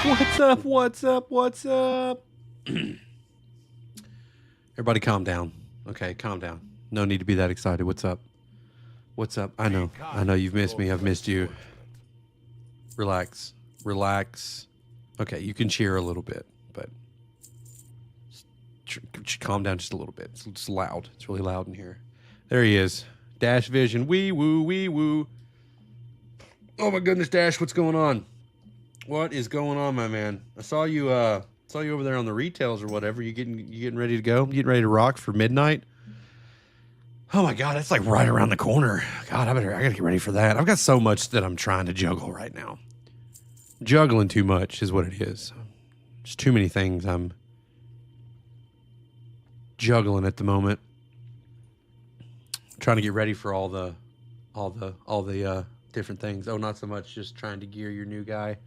What's up? What's up? What's up? Everybody calm down. Okay, calm down. No need to be that excited. What's up? What's up? I know you've missed me. I've missed you. Relax. Relax. Okay, you can cheer a little bit, but calm down just a little bit. It's loud. It's really loud in here. There he is. Dash Vision. Wee woo, wee woo. Oh my goodness, Dash, what's going on? What is going on, my man? I saw you over there on the retails or whatever. You getting ready to go? You getting ready to rock for midnight? Oh my God, that's like right around the corner. God, I gotta get ready for that. I've got so much that I'm trying to juggle right now. Juggling too much is what it is. There's too many things I'm juggling at the moment. Trying to get ready for all the different things. Oh, not so much just trying to gear your new guy.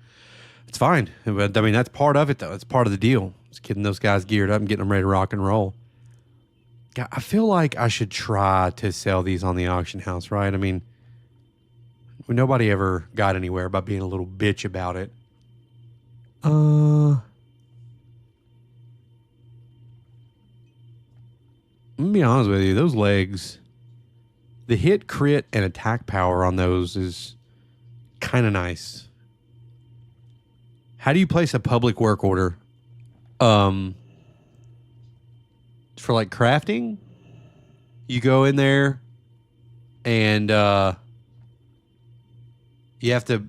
It's fine. But I mean, that's part of it though. It's part of the deal. It's getting those guys geared up and getting them ready to rock and roll. God, I feel like I should try to sell these on the auction house, right? I mean, nobody ever got anywhere by being a little bitch about it. I'm gonna be honest with you, those legs, the hit, crit, and attack power on those is kind of nice. How do you place a public work order? For like crafting, you go in there and you have to.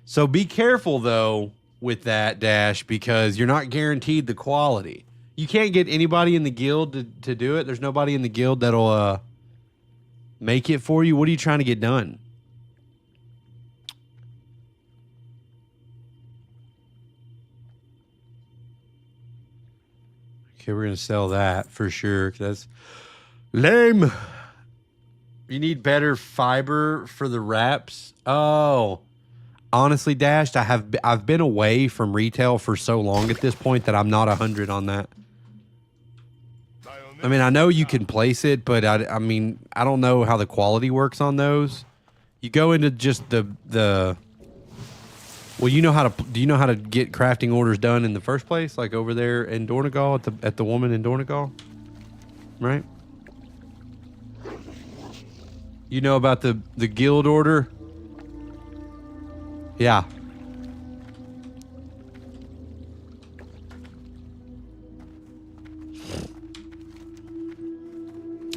So be careful though with that, Dash, because you're not guaranteed the quality. You can't get anybody in the guild to do it. There's nobody in the guild that'll make it for you. What are you trying to get done? Okay, we're going to sell that for sure. That's lame. You need better fiber for the wraps. Oh, honestly, Dashed, I've been away from retail for so long at this point that I'm not 100 on that. I mean, I know you can place it, but I mean, I don't know how the quality works on those. You go into just the well, do you know how to get crafting orders done in the first place? Like over there in Dornegal at the woman in Dornegal? Right? You know about the guild order? Yeah.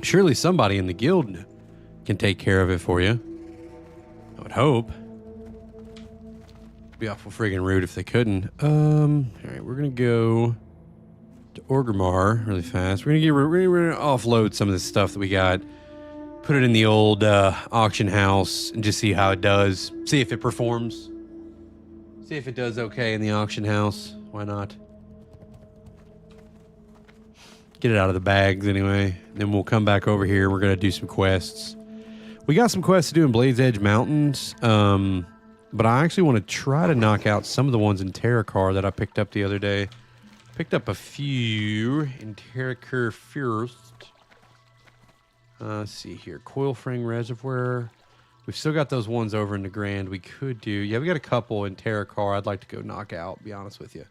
Surely somebody in the guild can take care of it for you. I would hope. Be awful friggin' rude if they couldn't. All right, we're gonna go to Orgrimmar really fast. We're gonna offload some of this stuff that we got, put it in the old auction house, and just see how it does. See if it performs. See if it does okay in the auction house. Why not? Get it out of the bags anyway. Then we'll come back over here. We're gonna do some quests. We got some quests to do in Blade's Edge Mountains. But I actually want to try to knock out some of the ones in Terracar that I picked up the other day. Picked up a few in Terracar first. Let's see here. Coil Frame Reservoir. We've still got those ones over in the Grand we could do. Yeah, we got a couple in Terracar I'd like to go knock out, be honest with you.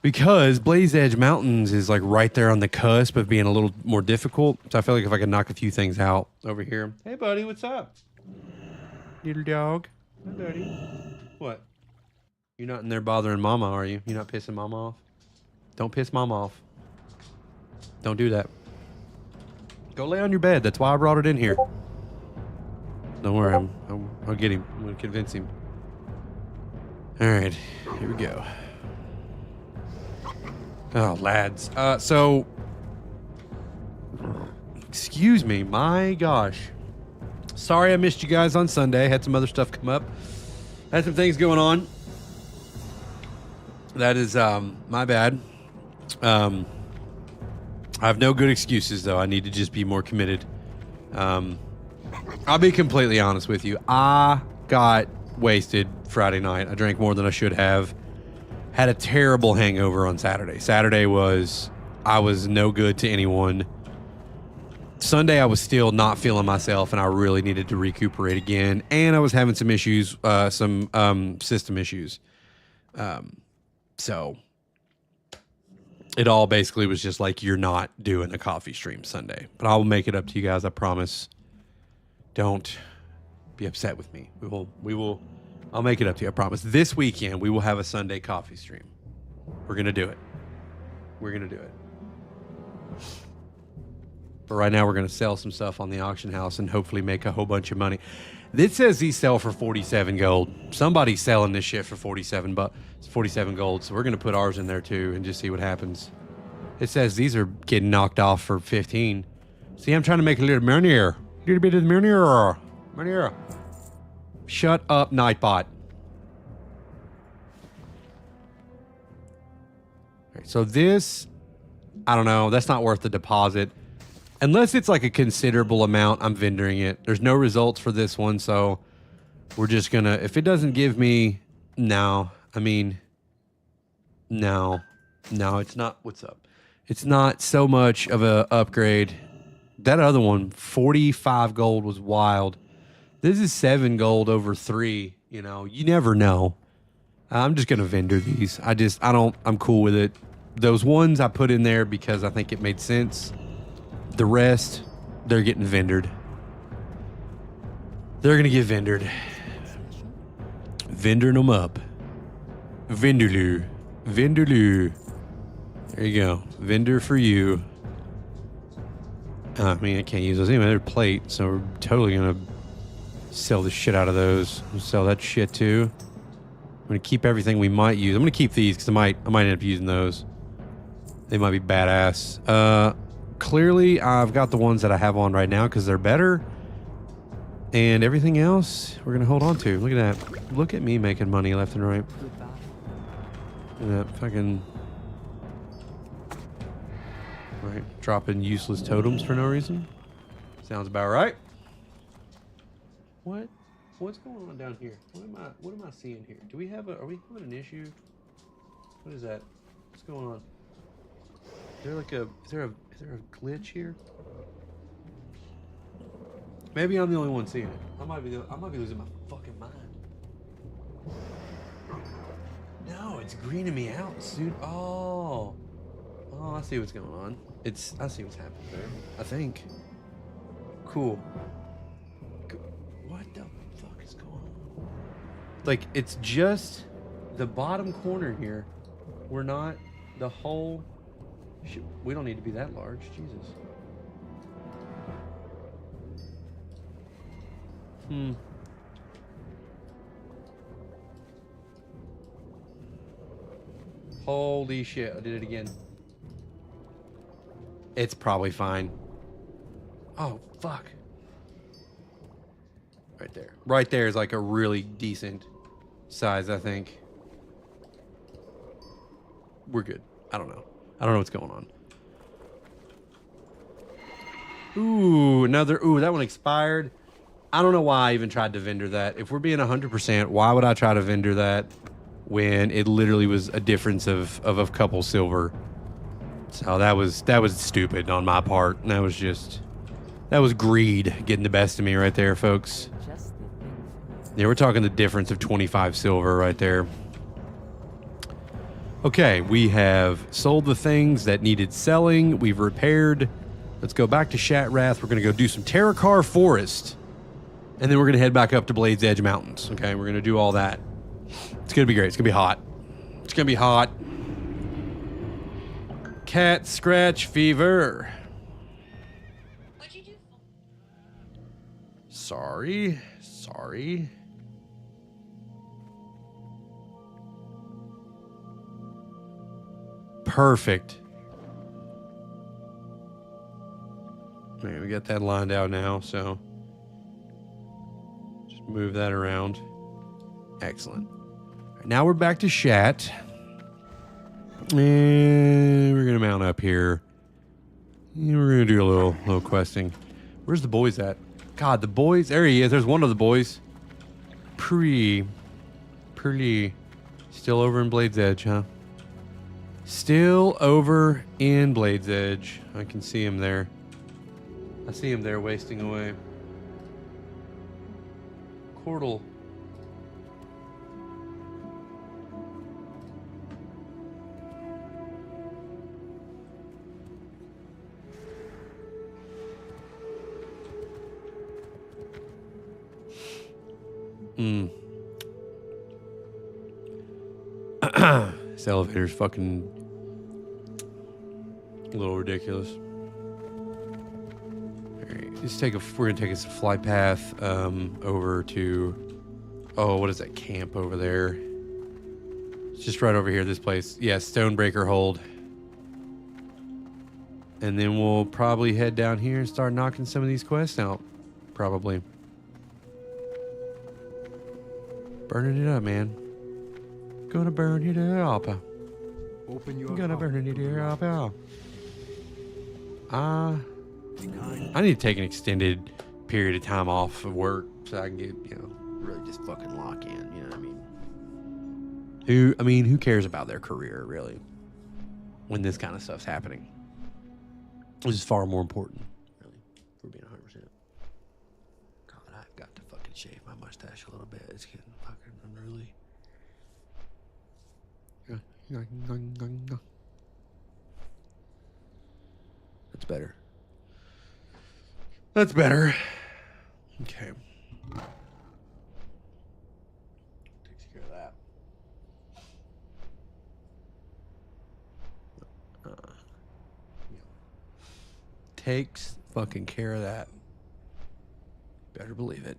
Because Blade's Edge Mountains is like right there on the cusp of being a little more difficult. So I feel like if I could knock a few things out over here. Hey, buddy, what's up? Little dog. Hi, buddy. What? You're not in there bothering Mama, are you? You're not pissing Mama off? Don't piss Mama off. Don't do that. Go lay on your bed. That's why I brought it in here. Don't worry. I'll get him. I'm going to convince him. All right. Here we go. Oh, lads. So... Excuse me. My gosh. Sorry I missed you guys on Sunday. Had some other stuff come up. Had some things going on. That is my bad. I have no good excuses, though. I need to just be more committed. I'll be completely honest with you. I got wasted Friday night. I drank more than I should have. Had a terrible hangover on Saturday. I was no good to anyone. Sunday, I was still not feeling myself, and I really needed to recuperate again. And I was having some issues, some system issues. So it all basically was just like, you're not doing a coffee stream Sunday, but I will make it up to you guys. I promise. Don't be upset with me. I'll make it up to you. I promise. This weekend, we will have a Sunday coffee stream. We're going to do it. We're going to do it. But right now, we're going to sell some stuff on the auction house and hopefully make a whole bunch of money. This says these sell for 47 gold. Somebody's selling this shit for 47 gold. So we're going to put ours in there too and just see what happens. It says these are getting knocked off for 15. See, I'm trying to make a little money here. A little bit of money here. Money here. Shut up, Nightbot. Right, so this, I don't know. That's not worth the deposit. Unless it's like a considerable amount, I'm vendoring it. There's no results for this one, so we're just gonna, if it doesn't give me, no, it's not, what's up? It's not so much of a upgrade. That other one, 45 gold was wild. This is 7 gold over 3, you know, you never know. I'm just gonna vendor these. I'm cool with it. Those ones I put in there because I think it made sense. The rest, they're getting vendored. They're going to get vendored. Vendoring them up. Vendorloo. Vendorloo. There you go. Vendor for you. I mean, I can't use those anyway. They're plate, so we're totally going to sell the shit out of those. We'll sell that shit too. I'm going to keep everything we might use. I'm going to keep these because I might end up using those. They might be badass. Clearly, I've got the ones that I have on right now because they're better. And everything else, we're going to hold on to. Look at that. Look at me making money left and right. Look at that fucking... Right, dropping useless totems for no reason. Sounds about right. What's going on down here? What am I seeing here? Are we having an issue? What is that? What's going on? Is there a glitch here? Maybe I'm the only one seeing it. I might be losing my fucking mind. No, it's greening me out, dude. Oh, I see what's going on. I see what's happening there. I think. Cool. What the fuck is going on? Like, it's just the bottom corner here. We're not the whole. Shit, we don't need to be that large. Jesus. Holy shit, I did it again. It's probably fine. Oh, fuck. Right there. Right there is like a really decent size, I think. We're good. I don't know what's going on. Ooh, that one expired. I don't know why I even tried to vendor that. If we're being 100%, why would I try to vendor that when it literally was a difference of a couple silver? So that was stupid on my part. And that was greed getting the best of me right there, folks. Yeah, we're talking the difference of 25 silver right there. Okay, we have sold the things that needed selling. We've repaired. Let's go back to Shatrath. We're going to go do some Terracar Forest. And then we're going to head back up to Blade's Edge Mountains. Okay, we're going to do all that. It's going to be great. It's going to be hot. It's going to be hot. Cat scratch fever. What'd you do? Sorry. Perfect. Okay, we got that lined out now, so just move that around. Excellent. Right, now we're back to Shat. And we're gonna mount up here. And we're gonna do a little questing. Where's the boys at? God, the boys. There he is. There's one of the boys. Pretty. Still over in Blade's Edge, huh? Still over in Blade's Edge. I can see him there. I see him there wasting away. Cordal. This elevator's fucking a little ridiculous. Alright, we're gonna take a flight path over to, oh, what is that camp over there? It's just right over here, this place. Yeah, Stonebreaker Hold. And then we'll probably head down here and start knocking some of these quests out. Probably. Burning it up, man. Gonna burn it up. Open your Gonna heart. burn it up. I need to take an extended period of time off of work so I can get, you know, really just fucking lock in. You know what I mean? Who cares about their career, really, when this kind of stuff's happening? This is far more important, really, for being 100%. God, I've got to fucking shave my mustache a little bit. It's getting fucking unruly. That's better. That's better. Okay. Takes care of that. Takes fucking care of that. Better believe it.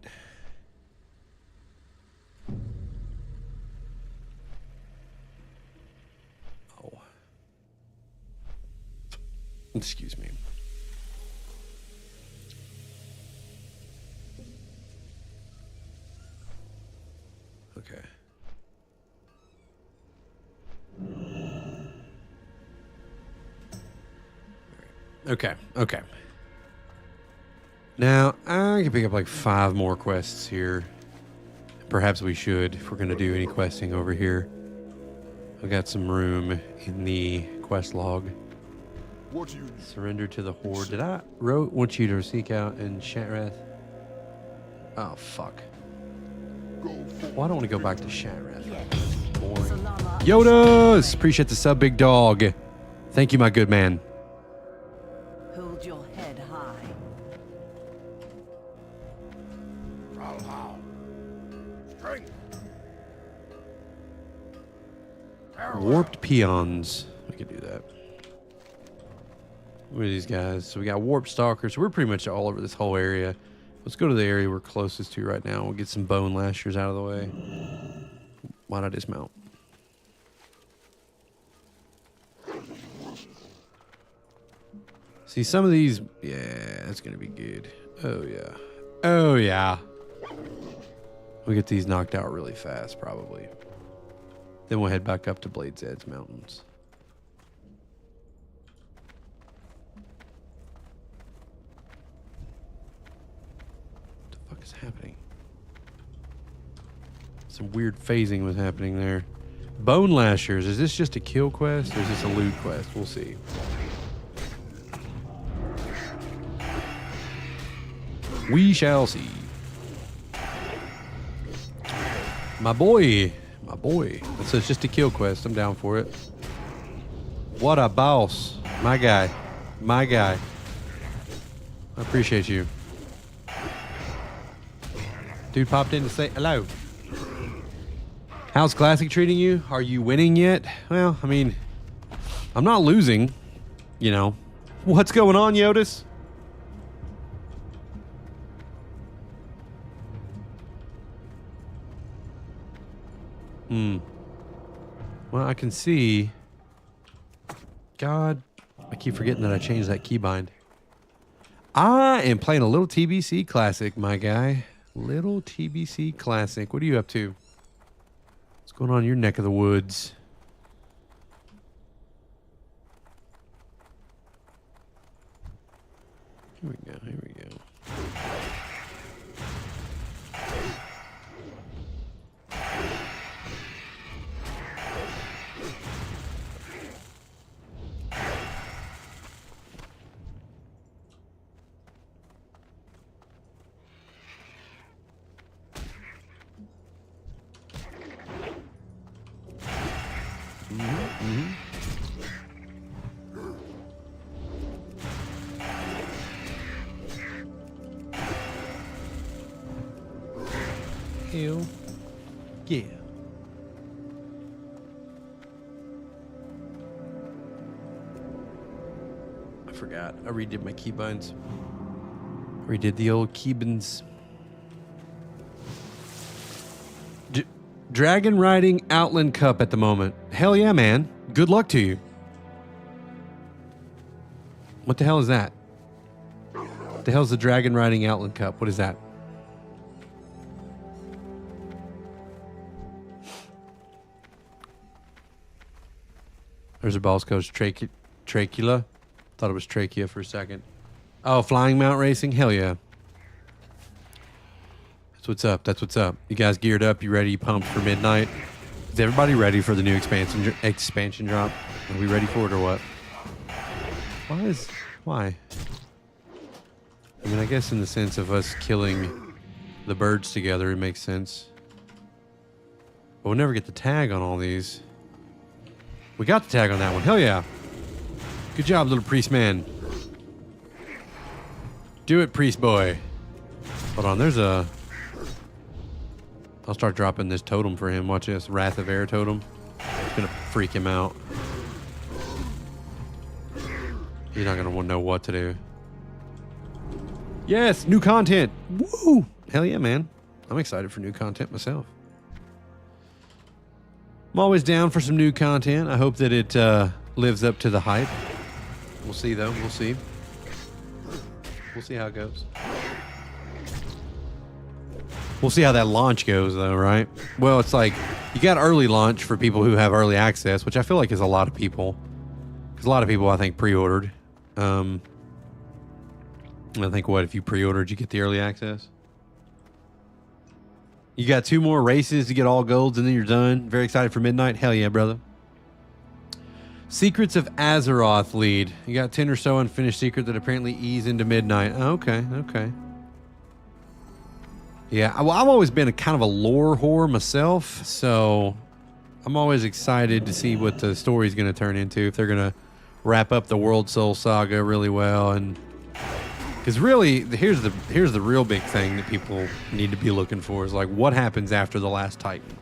Oh. Excuse me. Okay. Okay. Now, I can pick up like 5 more quests here. Perhaps we should, if we're going to do any questing over here. I've got some room in the quest log. What do you need? Surrender to the Horde. Did I want you to seek out in Shattrath? Oh, fuck. Well, I don't want to go back to Shattrath. Boring. Yodas! Appreciate the sub, big dog. Thank you, my good man. Hold your head high. Strength. Warped peons. We could do that. What are these guys? So we got warp stalkers. So we're pretty much all over this whole area. Let's go to the area we're closest to right now. We'll get some bone lashers out of the way. Why not dismount? See, some of these... Yeah, that's going to be good. Oh, yeah. Oh, yeah. We'll get these knocked out really fast, probably. Then we'll head back up to Blade's Edge Mountains. What the fuck is happening? Some weird phasing was happening there. Bone Lashers. Is this just a kill quest or is this a loot quest? We'll see. We shall see. My boy. My boy. So it's just a kill quest. I'm down for it. What a boss. My guy. My guy. I appreciate you. Dude popped in to say hello. How's Classic treating you? Are you winning yet? Well, I mean, I'm not losing, you know. What's going on, Yodas? Well, I can see. God, I keep forgetting that I changed that keybind. I am playing a little TBC Classic, my guy. Little TBC Classic. What are you up to? What's going on in your neck of the woods? Here we go. Here we go. Hell yeah. I forgot. I redid my keybinds. Redid the old keybinds. Dragon riding Outland Cup at the moment. Hell yeah, man. Good luck to you. What the hell is that? What the hell is the Dragon riding Outland Cup? What is that? There's a boss coach, Trachula. Thought it was Trachea for a second. Oh, flying mount racing? Hell yeah. That's what's up. That's what's up. You guys geared up? You ready? You pumped for midnight? Is everybody ready for the new expansion drop? Are we ready for it or what? Why? I mean, I guess in the sense of us killing the birds together, it makes sense. But we'll never get the tag on all these. We got the tag on that one. Hell yeah. Good job, little priest man. Do it, priest boy. Hold on, there's a... I'll start dropping this totem for him. Watch this. Wrath of Air totem. It's going to freak him out. He's not going to want to know what to do. Yes, new content. Woo! Hell yeah, man. I'm excited for new content myself. I'm always down for some new content. I hope that it lives up to the hype. We'll see, though. We'll see. We'll see how it goes. We'll see how that launch goes, though, right? Well, it's like you got early launch for people who have early access, which I feel like is a lot of people. Because a lot of people, I think, pre-ordered. I think, what, if you pre-ordered, you get the early access? You got 2 more races to get all golds, and then you're done. Very excited for midnight. Hell yeah, brother. Secrets of Azeroth lead. You got 10 or so unfinished secret that apparently ease into midnight. Oh, okay, okay. Yeah, well, I've always been a kind of a lore whore myself, so I'm always excited to see what the story's going to turn into, if they're going to wrap up the World Soul Saga really well. And because really, here's the real big thing that people need to be looking for is like, what happens after the last Titan?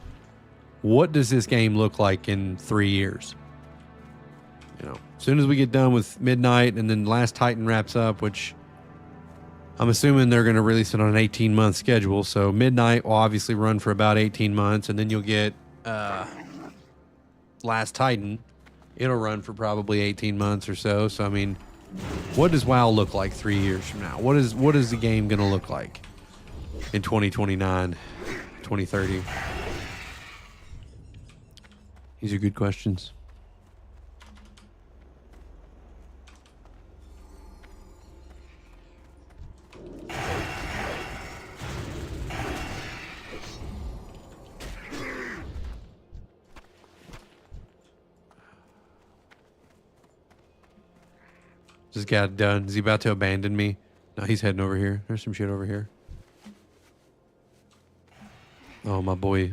What does this game look like in 3 years? You know, as soon as we get done with Midnight and then Last Titan wraps up, which I'm assuming they're going to release it on an 18-month schedule. So Midnight will obviously run for about 18 months, and then you'll get Last Titan. It'll run for probably 18 months or so. So, I mean, what does WoW look like 3 years from now? What is the game going to look like in 2029, 2030? These are good questions. Just got done. Is he about to abandon me? No, he's heading over here. There's some shit over here. Oh, my boy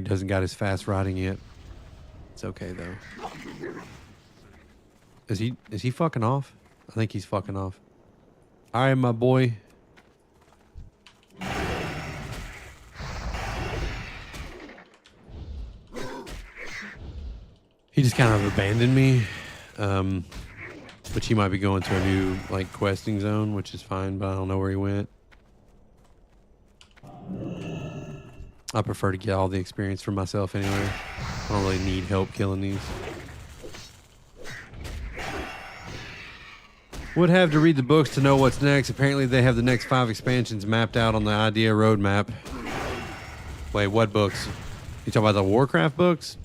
doesn't got his fast riding yet. It's okay though. Is he fucking off? I think he's fucking off. All right, my boy. He just kind of abandoned me. Which he might be going to a new, like, questing zone, which is fine, but I don't know where he went. I prefer to get all the experience for myself anyway. I don't really need help killing these. Would have to read the books to know what's next. Apparently they have the next 5 expansions mapped out on the idea roadmap. Wait, what books? You talking about the Warcraft books?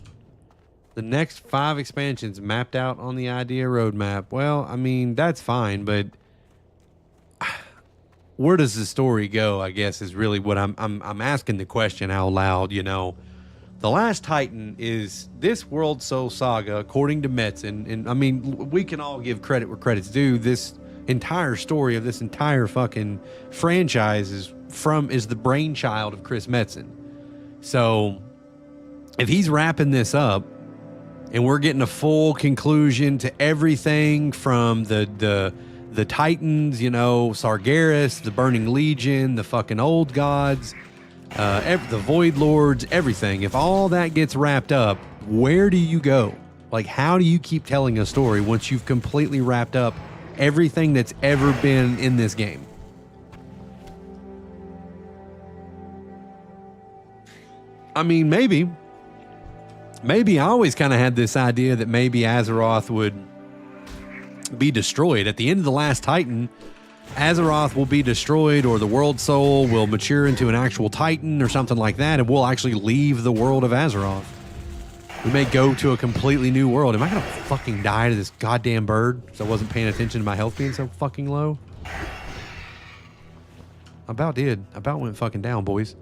The next 5 expansions mapped out on the idea roadmap. Well, I mean, that's fine, but where does the story go, I guess, is really what I'm asking the question out loud, you know. The Last Titan is this World Soul Saga, according to Metzen, and I mean, we can all give credit where credit's due. This entire story of this entire fucking franchise is the brainchild of Chris Metzen. So if he's wrapping this up, and we're getting a full conclusion to everything from the Titans, you know, Sargeras, the Burning Legion, the fucking old gods. the Void Lords, everything. If all that gets wrapped up, where do you go? Like, how do you keep telling a story once you've completely wrapped up everything that's ever been in this game? I mean, maybe I always kind of had this idea that maybe Azeroth would be destroyed. At the end of the last Titan, Azeroth will be destroyed, or the World Soul will mature into an actual Titan or something like that, and we'll actually leave the world of Azeroth. We may go to a completely new world. Am I going to fucking die to this goddamn bird because I wasn't paying attention to my health being so fucking low? About did. About went fucking down, boys.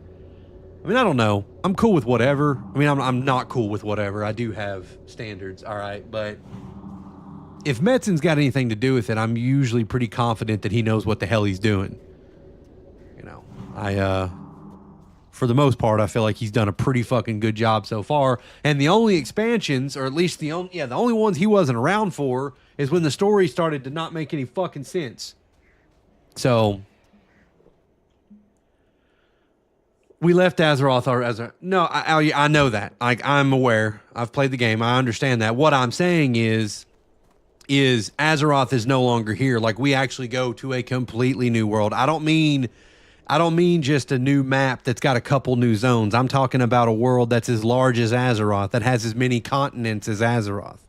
I mean, I don't know. I'm cool with whatever. I mean, I'm not cool with whatever. I do have standards, all right? But if Metzin's got anything to do with it, I'm usually pretty confident that he knows what the hell he's doing. You know, for the most part, I feel like he's done a pretty fucking good job so far. And the only expansions, or at least the only ones he wasn't around for, is when the story started to not make any fucking sense. So we left Azeroth, no, I know that. I'm aware. I've played the game. I understand that. What I'm saying is Azeroth is no longer here. Like, we actually go to a completely new world. I don't mean just a new map that's got a couple new zones. I'm talking about a world that's as large as Azeroth, that has as many continents as Azeroth.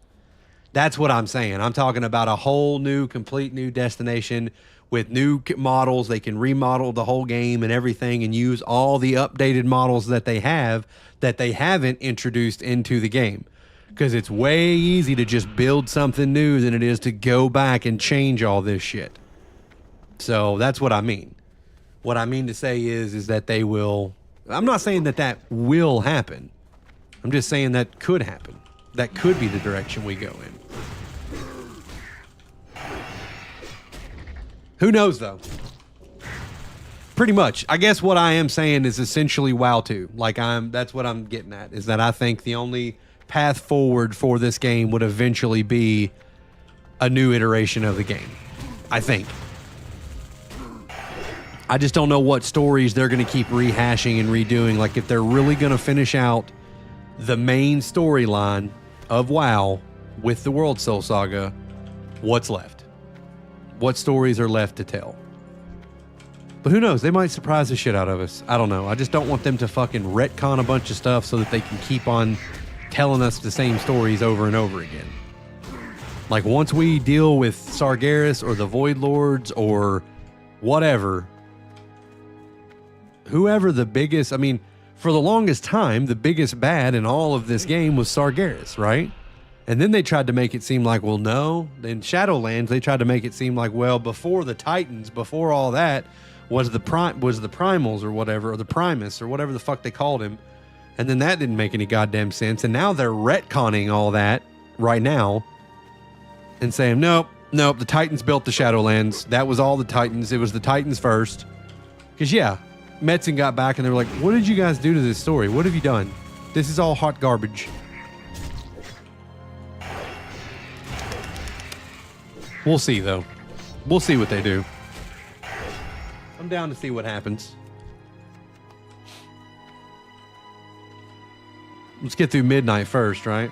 That's what I'm saying. I'm talking about a whole new, complete new destination with new models. They can remodel the whole game and everything and use all the updated models that they have that they haven't introduced into the game. Because it's way easy to just build something new than it is to go back and change all this shit. So that's what I mean. What I mean to say is that they will... I'm not saying that will happen. I'm just saying that could happen. That could be the direction we go in. Who knows, though? Pretty much. I guess what I am saying is essentially WoW 2. Like, that's what I'm getting at, is that I think the only path forward for this game would eventually be a new iteration of the game. I think. I just don't know what stories they're going to keep rehashing and redoing. Like, if they're really going to finish out the main storyline of WoW with the World Soul Saga, what's left? What stories are left to tell? But who knows? They might surprise the shit out of us. I don't know. I just don't want them to fucking retcon a bunch of stuff so that they can keep on telling us the same stories over and over again. Like, once we deal with Sargeras or the Void Lords or whatever... Whoever the biggest, I mean, for the longest time, the biggest bad in all of this game was Sargeras, right? And then they tried to make it seem like, well, no. In Shadowlands, they tried to make it seem like, well, before the Titans, before all that, was the Primals or whatever, or the Primus or whatever the fuck they called him. And then that didn't make any goddamn sense. And now they're retconning all that right now and saying, nope, the Titans built the Shadowlands. That was all the Titans. It was the Titans first. Because, yeah. Metzen got back and they were like, what did you guys do to this story? What have you done? This is all hot garbage. We'll see, though. We'll see what they do. I'm down to see what happens. Let's get through Midnight first, right?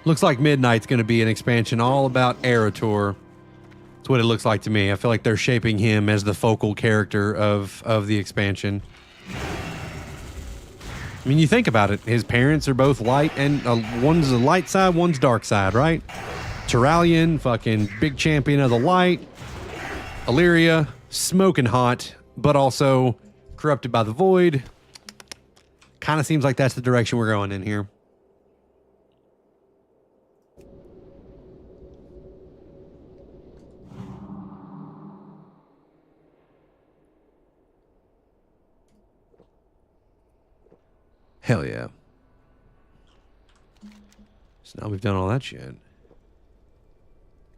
Looks like Midnight's going to be an expansion all about Erator. That's what it looks like to me. I feel like they're shaping him as the focal character of the expansion. I mean, you think about it. His parents are both light, and one's the light side, one's dark side, right? Turalian, fucking big champion of the light. Illyria, smoking hot, but also corrupted by the void. Kind of seems like that's the direction we're going in here. Hell yeah. So now we've done all that shit.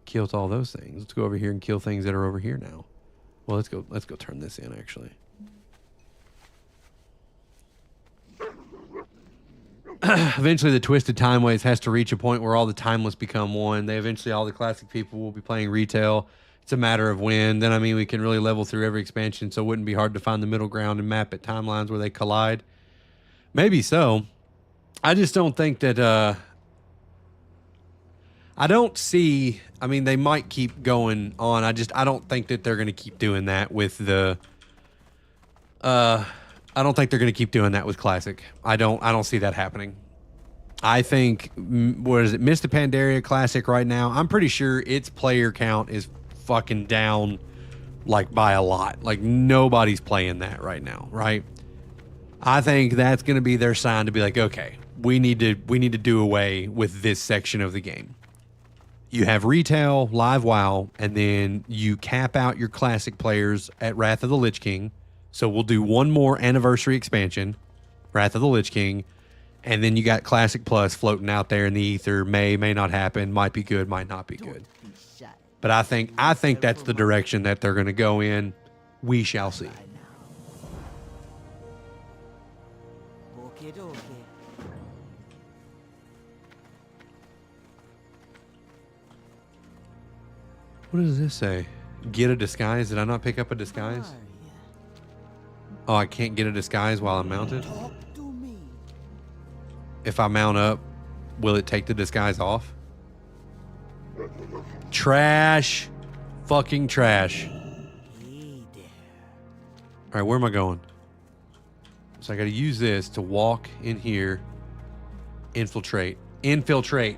Killed all those things. Let's go over here and kill things that are over here now. Well, let's go turn this in, actually. Eventually the Twisted Timeways has to reach a point where all the timeless become one. All the classic people will be playing retail. It's a matter of when. Then, I mean, we can really level through every expansion, so it wouldn't be hard to find the middle ground and map at timelines where they collide. Maybe so. I just don't think that... I don't see... I mean, they might keep going on. I don't think that they're going to keep doing that with the... I don't think they're going to keep doing that with Classic. I don't see that happening. I think, what is it, Mist of Pandaria Classic right now, I'm pretty sure its player count is fucking down, like, by a lot. Like, nobody's playing that right now, right? I think that's going to be their sign to be like, okay, we need to do away with this section of the game. You have retail, live WoW, and then you cap out your Classic players at Wrath of the Lich King. So we'll do one more anniversary expansion, Wrath of the Lich King, and then you got Classic Plus floating out there in the ether. May not happen. Might be good. Might not be good. But I think that's the direction that they're going to go in. We shall see. What does this say? Get a disguise. Did I not pick up a disguise? Oh, I can't get a disguise while I'm mounted? If I mount up, will it take the disguise off? Trash. Fucking trash. All right, where am I going? So I got to use this to walk in here. Infiltrate. Infiltrate.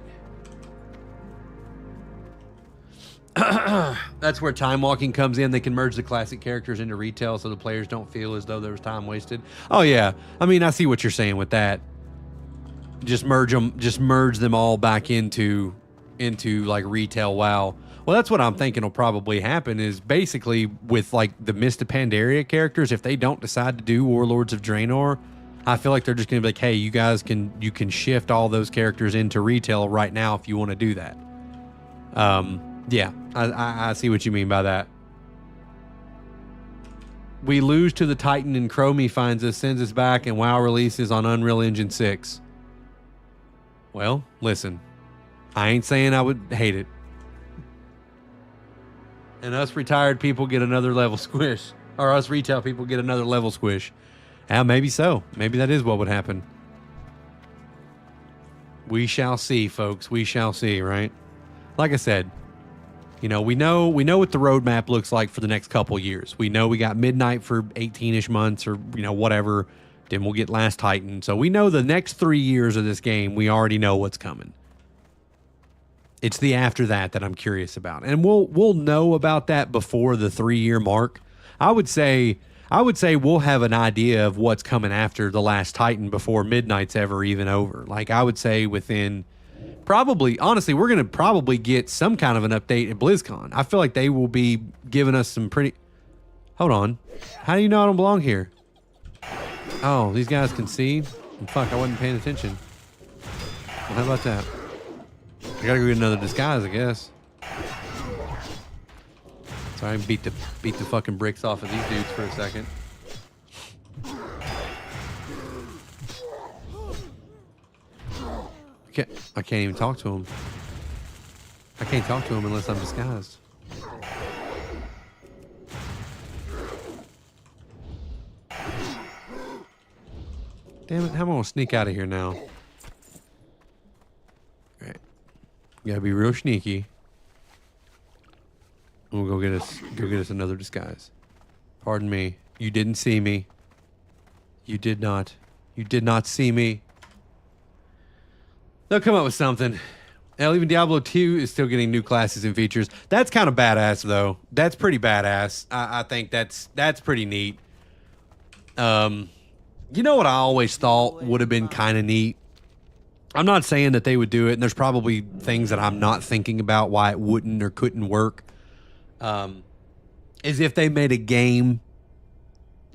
That's where time walking comes in. They can merge the Classic characters into retail so the players don't feel as though there was time wasted. Oh, yeah. I mean, I see what you're saying with that. Just merge them all back into like retail WoW. Well, that's what I'm thinking will probably happen is basically with like the Mist of Pandaria characters, if they don't decide to do Warlords of Draenor, I feel like they're just going to be like, hey, you can shift all those characters into retail right now if you want to do that. Yeah, I see what you mean by that. We lose to the Titan and Chromie finds us, sends us back, and WoW releases on Unreal Engine 6. Well, listen, I ain't saying I would hate it. And us retired people get another level squish. Or us retail people get another level squish. Maybe so. Maybe that is what would happen. We shall see, folks. We shall see, right? Like I said, you know, we know what the roadmap looks like for the next couple years. We know we got Midnight for 18-ish months or, you know, whatever. Then we'll get Last Titan. So we know the next 3 years of this game, we already know what's coming. It's the after that I'm curious about. And we'll know about that before the 3-year mark. I would say we'll have an idea of what's coming after the Last Titan before Midnight's ever even over. Like, I would say within... Probably, honestly, we're going to probably get some kind of an update at BlizzCon. I feel like they will be giving us some pretty... Hold on. How do you know I don't belong here? Oh, these guys can see? Fuck, I wasn't paying attention. Well, how about that? I gotta go get another disguise, I guess. So I can beat the fucking bricks off of these dudes for a second. I can't even talk to him. I can't talk to him unless I'm disguised. Damn it, how am I gonna sneak out of here now? Alright. Gotta be real sneaky. We'll go get us another disguise. Pardon me. You didn't see me. You did not. You did not see me. They'll come up with something. Hell, even Diablo 2 is still getting new classes and features. That's kind of badass, though. That's pretty badass. I think that's pretty neat. You know what I always thought would have been kind of neat? I'm not saying that they would do it, and there's probably things that I'm not thinking about why it wouldn't or couldn't work. Is if they made a game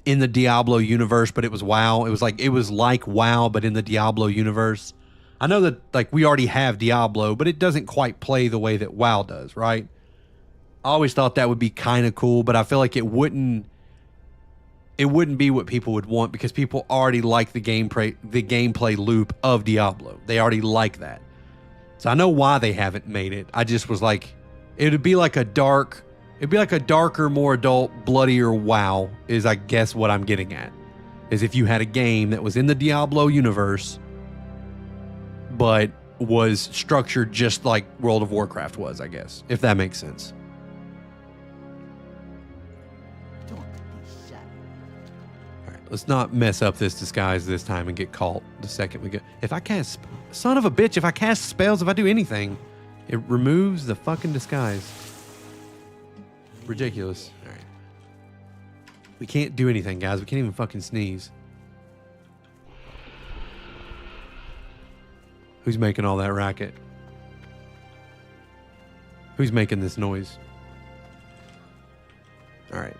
in the Diablo universe, but it was WoW. It was like WoW, but in the Diablo universe. I know that like we already have Diablo, but it doesn't quite play the way that WoW does, right? I always thought that would be kind of cool, but I feel like it wouldn't be what people would want because people already like the gameplay loop of Diablo. They already like that. So I know why they haven't made it. I just was like, it would be like a dark It'd be like a darker, more adult, bloodier WoW is, I guess, what I'm getting at. Is if you had a game that was in the Diablo universe, but was structured just like World of Warcraft was, I guess, if that makes sense. Don't be shy. All right, let's not mess up this disguise this time and get caught the second we go. If I cast, son of a bitch, if I cast spells, if I do anything, it removes the fucking disguise. Ridiculous. All right. We can't do anything, guys. We can't even fucking sneeze. Who's making all that racket? Who's making this noise? All right.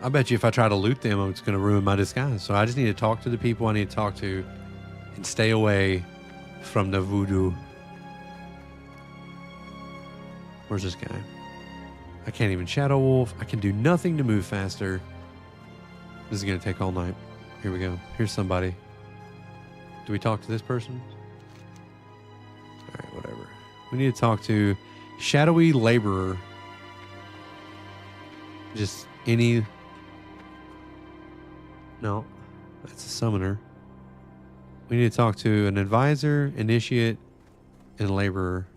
I bet you if I try to loot them, it's going to ruin my disguise. So I just need to talk to the people I need to talk to and stay away from the voodoo. Where's this guy? I can't even Shadow Wolf. I can do nothing to move faster. This is going to take all night. Here we go. Here's somebody. Do we talk to this person? All right, whatever. We need to talk to Shadowy Laborer. Just any... No, that's a summoner. We need to talk to an advisor, initiate, and laborer.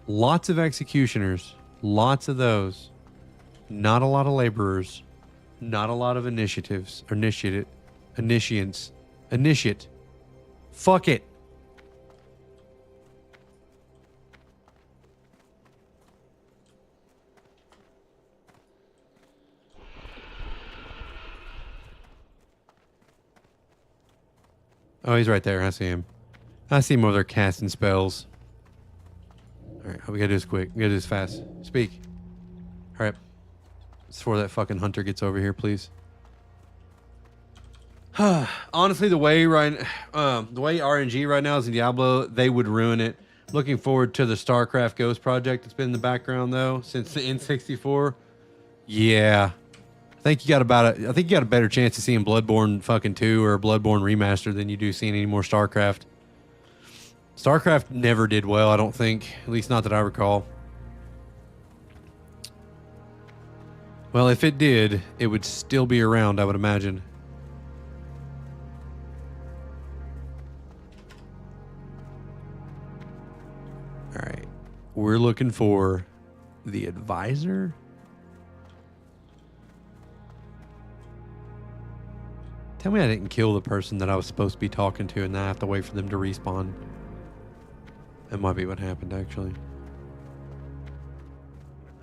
Lots of executioners. Lots of those. Not a lot of laborers. Not a lot of initiatives. Or initiates. Initiate. Fuck it. Oh, he's right there. I see him. I see him over there casting spells. All right, we gotta do this quick. We gotta do this fast. Speak. All right. Before that fucking hunter gets over here, please. Honestly, the way RNG right now is in Diablo, they would ruin it. Looking forward to the StarCraft Ghost project that's been in the background though since the N64. Yeah. I think you got a better chance of seeing Bloodborne fucking 2 or Bloodborne Remastered than you do seeing any more StarCraft. StarCraft never did well, I don't think. At least not that I recall. Well, if it did, it would still be around, I would imagine. All right. We're looking for the advisor. Tell me I didn't kill the person that I was supposed to be talking to and then I have to wait for them to respawn. That might be what happened, actually.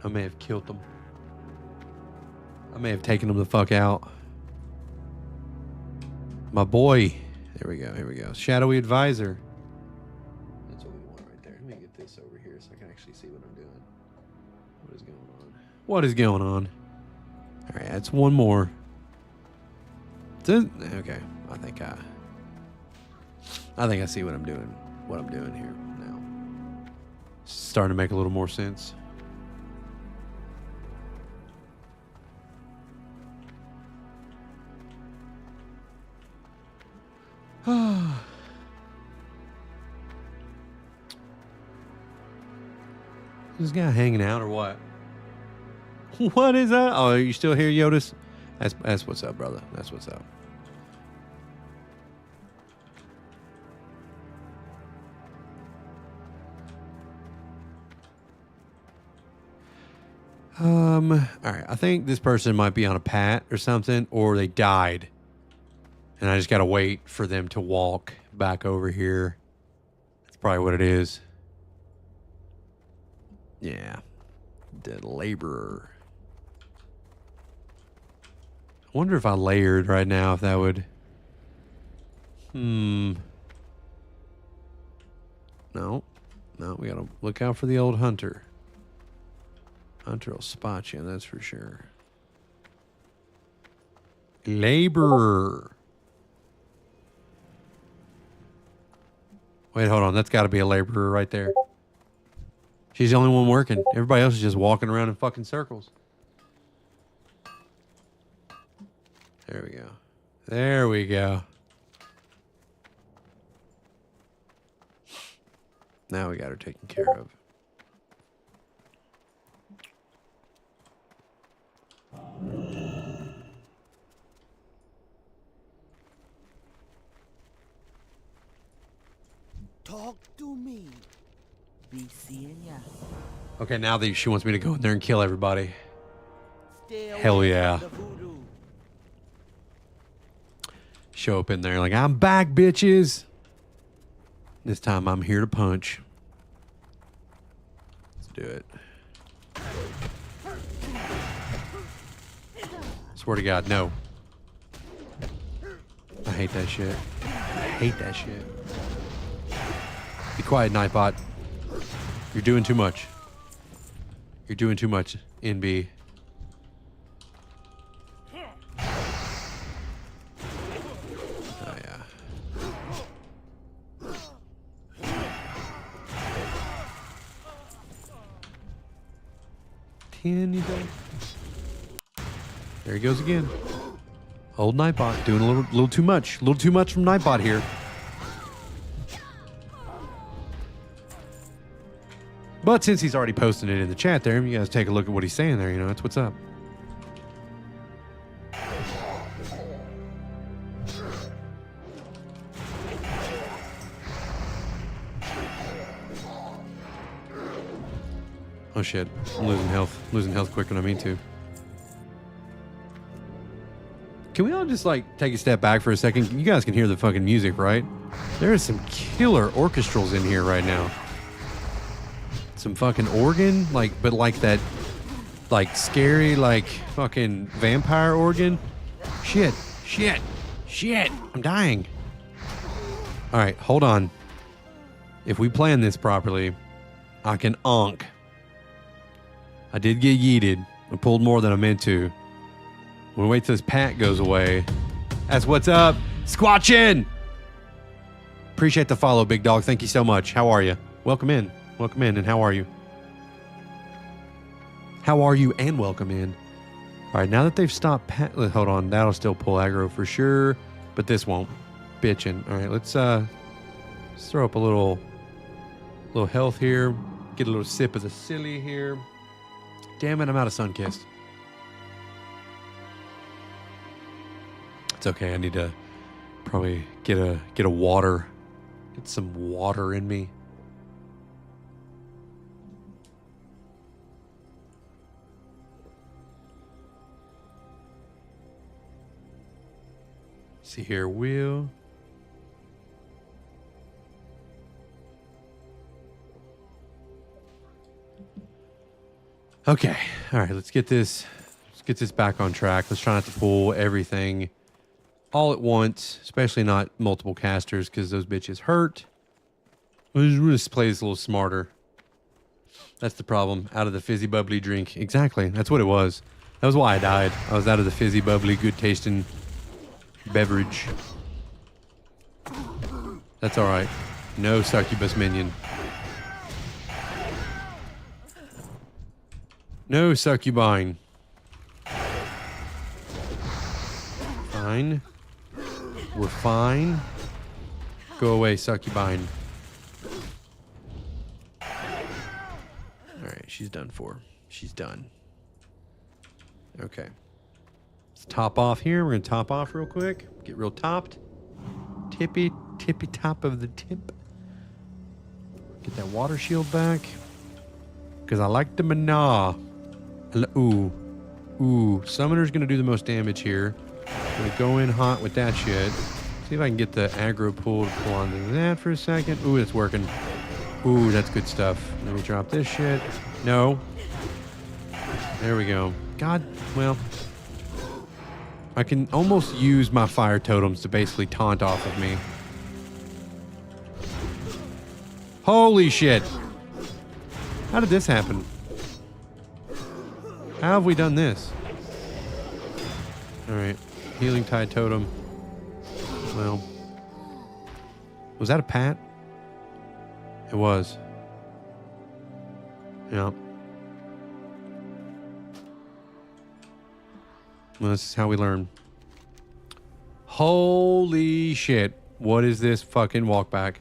I may have killed them. I may have taken them the fuck out. My boy. There we go. Here we go. Shadowy Advisor. That's what we want right there. Let me get this over here so I can actually see what I'm doing. What is going on? What is going on? All right, that's one more. Okay, I think I see what I'm doing. What I'm doing here now. It's starting to make a little more sense. This guy hanging out or what? What is that? Oh, are you still here, Yodis? That's what's up, brother. That's what's up. All right. I think this person might be on a pat or something, or they died. And I just got to wait for them to walk back over here. That's probably what it is. Yeah. The laborer. I wonder if I layered right now, if that would... No. No, we got to look out for the old hunter. Hunter will spot you, that's for sure. Laborer. Wait, hold on. That's got to be a laborer right there. She's the only one working. Everybody else is just walking around in fucking circles. There we go. There we go. Now we got her taken care of. Talk to me. Be seeing ya. Okay, now that she wants me to go in there and kill everybody. Stay away Hell from yeah. the voodoo. Show up in there like, I'm back, bitches. This time I'm here to punch. Let's do it. Swear to God, no. I hate that shit. I hate that shit. Be quiet, Nightbot. You're doing too much. You're doing too much, NB. Oh, yeah. Can you go? There he goes again. Old Nightbot doing a little too much. A little too much from Nightbot here. But since he's already posting it in the chat there, you guys take a look at what he's saying there. You know, that's what's up. Oh shit, I'm losing health. I'm losing health quicker than I mean to. Can we all just like take a step back for a second? You guys can hear the fucking music, right? There is some killer orchestrals in here right now. Some fucking organ, like, but like that, like scary, like fucking vampire organ. Shit, shit, shit. I'm dying. All right, hold on. If we plan this properly, I can onk. I did get yeeted. I pulled more than I meant to. We'll wait till this pat goes away. That's what's up. Squatchin'! Appreciate the follow, big dog. Thank you so much. How are you? Welcome in. Welcome in, and how are you? How are you, and welcome in. All right, now that they've stopped hold on, that'll still pull aggro for sure, but this won't. Bitchin'. All right, let's throw up a little health here. Get a little sip of the silly here. Damn it, I'm out of Sunkissed. It's okay, I need to probably get a water. Get some water in me. See here, Will. Okay, all right. Let's get this back on track. Let's try not to pull everything all at once, especially not multiple casters, because those bitches hurt. We'll just play this a little smarter. That's the problem. Out of the fizzy bubbly drink. Exactly. That's what it was. That was why I died. I was out of the fizzy bubbly, good tasting beverage. That's all right. No succubus minion. No succubine. Fine. We're fine. Go away, succubine. All right, she's done for. She's done. Okay. Let's top off here. We're going to top off real quick. Get real topped. Tippy top of the tip. Get that water shield back. Because I like the mana. Ooh. Ooh. Summoner's going to do the most damage here. Going to go in hot with that shit. See if I can get the aggro pool to pull onto that for a second. Ooh, it's working. Ooh, that's good stuff. Let me drop this shit. No. There we go. God, well. I can almost use my fire totems to basically taunt off of me. Holy shit. How did this happen? How have we done this? Alright. Healing Tide Totem. Well. Was that a pat? It was. Yeah. Well, this is how we learn. Holy shit. What is this fucking walk back?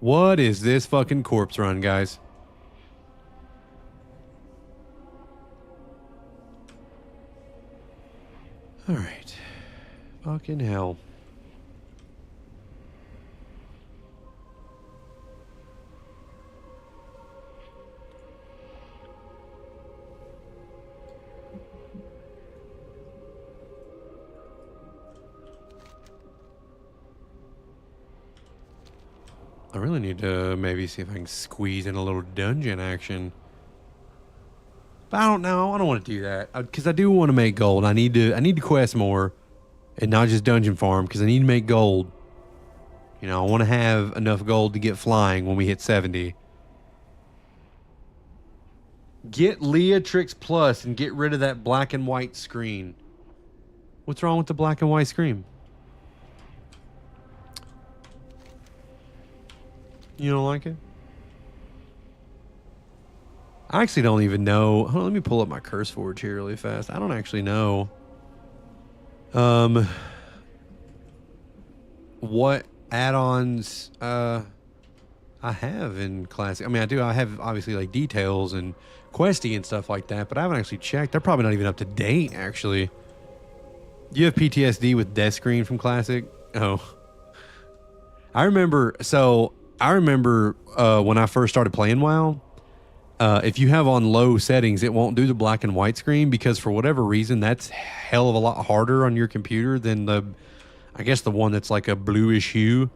What is this fucking corpse run, guys? All right. Fucking hell. I really need to maybe see if I can squeeze in a little dungeon action. But I don't know. I don't want to do that because I do want to make gold. I need to quest more and not just dungeon farm because I need to make gold. You know, I want to have enough gold to get flying when we hit 70. Get Leatrix Plus and get rid of that black and white screen. What's wrong with the black and white screen? You don't like it? I actually don't even know. Hold on, let me pull up my curse forge here really fast. I don't actually know what add-ons I have in Classic. I mean, I do. I have obviously like details and questy and stuff like that, but I haven't actually checked. They're probably not even up to date, actually. You have PTSD with death screen from Classic? Oh. I remember when I first started playing WoW, if you have on low settings, it won't do the black and white screen because for whatever reason, that's hell of a lot harder on your computer than I guess the one that's like a bluish hue.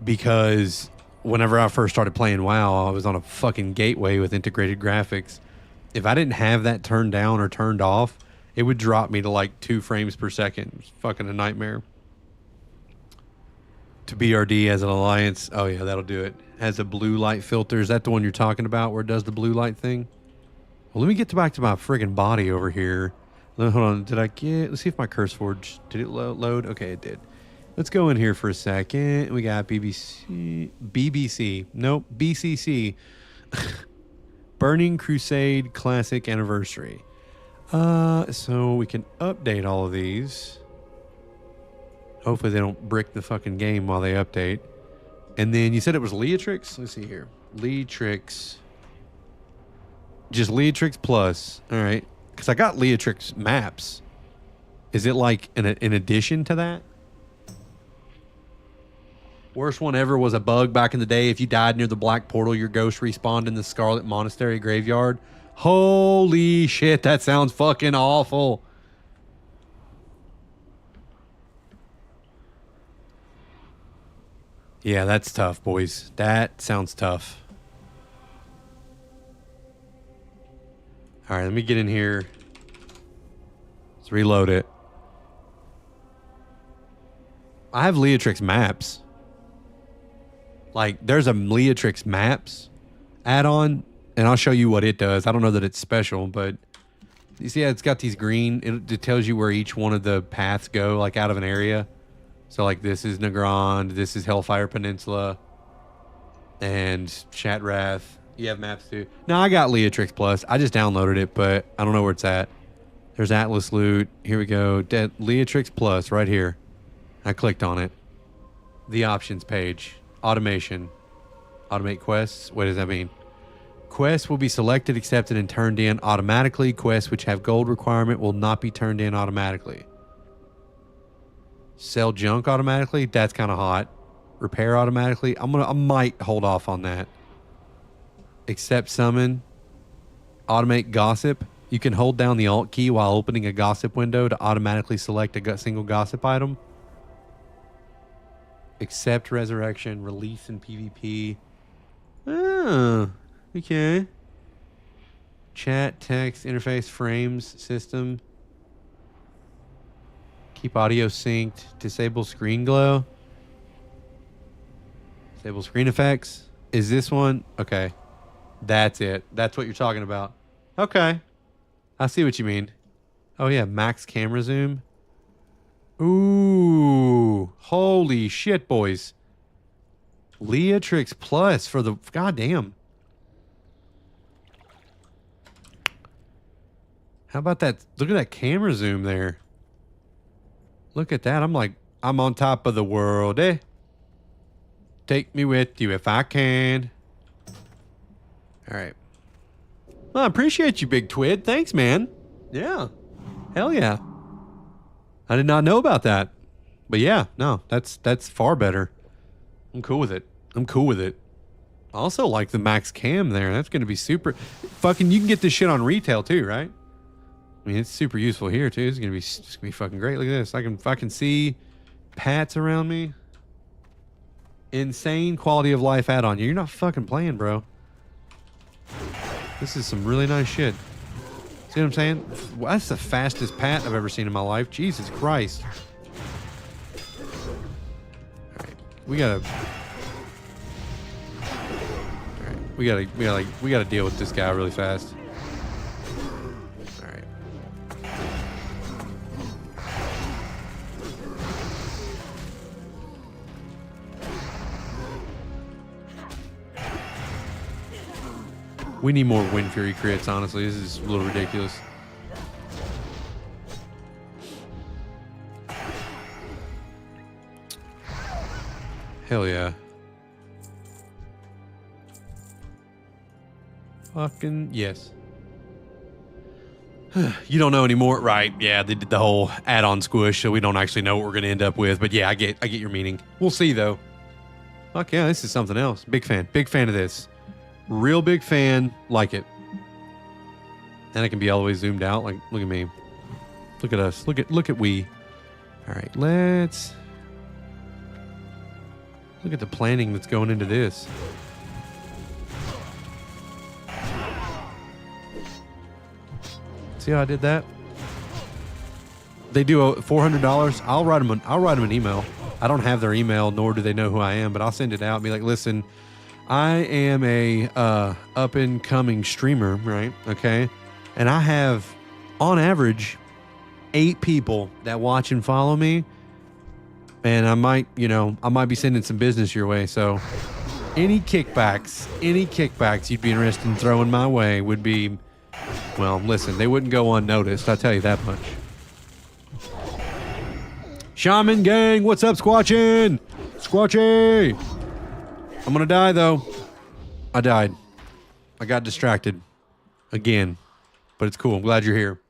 Because whenever I first started playing WoW, I was on a fucking gateway with integrated graphics. If I didn't have that turned down or turned off, it would drop me to like 2 frames per second. It was fucking a nightmare. To BRD as an alliance. Oh yeah, that'll do it. Has a blue light filter. Is that the one you're talking about where it does the blue light thing? Well, let me get back to my friggin' body over here. Hold on. Let's see if my curse forge, did it load? Okay, it did. Let's go in here for a second. We got BBC. Nope, BCC. Burning Crusade Classic Anniversary. So we can update all of these. Hopefully they don't brick the fucking game while they update. And then you said it was Leatrix? Let's see here. Leatrix. Just Leatrix Plus. All right. Because I got Leatrix maps. Is it like in addition to that? Worst one ever was a bug back in the day. If you died near the black portal, your ghost respawned in the Scarlet Monastery graveyard. Holy shit, that sounds fucking awful. Yeah, that's tough, boys. That sounds tough. All right, let me get in here. Let's reload it. I have Leatrix maps. Like, there's a Leatrix maps add-on, and I'll show you what it does. I don't know that it's special, but you see how it's got these green? It tells you where each one of the paths go, like out of an area. So, like, this is Nagrand, this is Hellfire Peninsula, and Shatrath. You have maps, too. No, I got Leatrix Plus. I just downloaded it, but I don't know where it's at. There's Atlas Loot. Here we go. Leatrix Plus, right here. I clicked on it. The options page. Automation. Automate quests. What does that mean? Quests will be selected, accepted, and turned in automatically. Quests which have gold requirement will not be turned in automatically. Sell junk automatically. That's kind of hot. Repair automatically. I might hold off on that. Accept summon. Automate gossip. You can hold down the Alt key while opening a gossip window to automatically select a single gossip item. Accept resurrection. Release in PvP. Oh, okay. Chat, text, interface, frames, system. Keep audio synced. Disable screen glow. Disable screen effects. Is this one? Okay. That's it. That's what you're talking about. Okay. I see what you mean. Oh, yeah. Max camera zoom. Ooh. Holy shit, boys. Leatrix Plus for the... Goddamn. How about that? Look at that camera zoom there. Look at that. I'm on top of the world, eh? Take me with you if I can. All right. Well, I appreciate you, Big Twid. Thanks, man. Yeah. Hell yeah. I did not know about that. But yeah, no, that's far better. I'm cool with it. I'm cool with it. I also like the max cam there. That's going to be super fucking, you can get this shit on retail too, right? I mean, it's super useful here too. It's going to be fucking great. Look at this. I can see Pats around me. Insane quality of life add-on. You're not fucking playing, bro. This is some really nice shit. See what I'm saying? Well, that's the fastest Pat I've ever seen in my life. Jesus Christ. All right. We gotta deal with this guy really fast. All right. We need more Wind Fury crits, honestly. This is a little ridiculous. Hell yeah. Fucking yes. You don't know anymore, right? Yeah, they did the whole add-on squish, so we don't actually know what we're gonna end up with. But yeah, I get your meaning. We'll see though. Fuck yeah, this is something else. Big fan of this. Real big fan. Like it. And it can be all the way zoomed out. Like, look at me. Look at us. Look at we. All right, let's look at the planning that's going into this. See how I did that? They do a $400. I'll write them an email. I don't have their email, nor do they know who I am, but I'll send it out and be like, listen, I am a up and coming streamer, right? Okay. And I have on average 8 people that watch and follow me. And I might be sending some business your way. So any kickbacks you'd be interested in throwing my way would be, well, listen, they wouldn't go unnoticed. I'll tell you that much. Shaman gang, what's up, Squatchin? Squatchy! I'm gonna die, though. I died. I got distracted. Again. But it's cool. I'm glad you're here.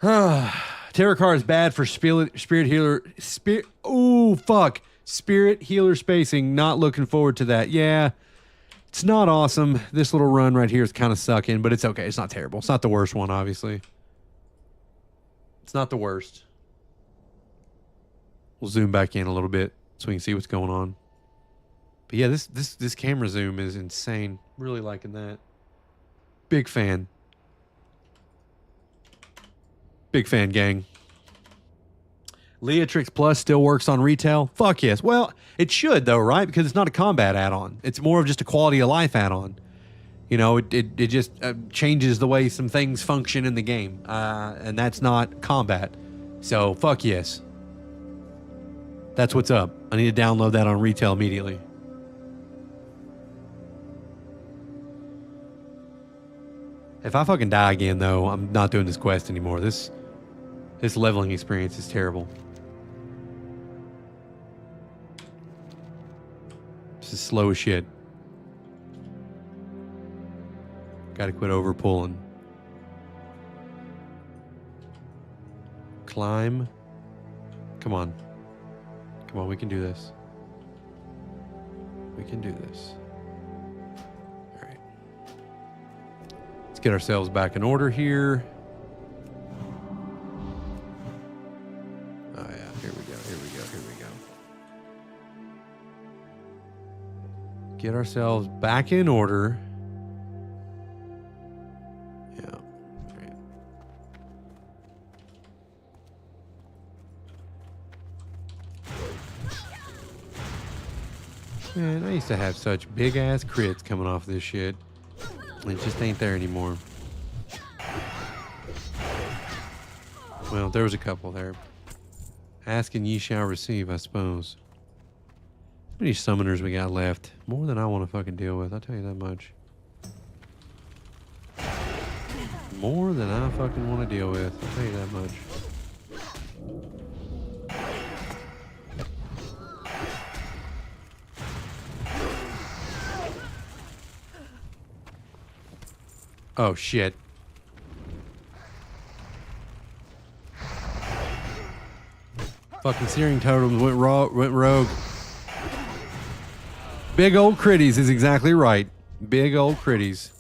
Tarot card is bad for spirit healer. Spirit healer spacing. Not looking forward to that. Yeah. It's not awesome. This little run right here is kind of sucking, but it's okay. It's not terrible. It's not the worst one, obviously. It's not the worst. We'll zoom back in a little bit so we can see what's going on. But yeah, this camera zoom is insane. Really liking that. Big fan. Big fan, gang. Leatrix Plus still works on retail? Fuck yes. Well, it should though, right? Because it's not a combat add-on. It's more of just a quality of life add-on. You know, it just changes the way some things function in the game. And that's not combat. So, fuck yes. That's what's up. I need to download that on retail immediately. If I fucking die again, though, I'm not doing this quest anymore. This leveling experience is terrible. This is slow as shit. Gotta quit over pulling. Climb. Come on. Come on, we can do this. We can do this. All right. Let's get ourselves back in order here. Oh yeah, here we go. Get ourselves back in order. Yeah. Right. Man, I used to have such big ass crits coming off this shit. It just ain't there anymore. Well, there was a couple there. Ask and ye shall receive, I suppose. How many summoners we got left? More than I want to fucking deal with, I'll tell you that much. More than I fucking want to deal with, I'll tell you that much. Oh, shit. Fucking searing totems went rogue. Big old critties is exactly right. Big old critties.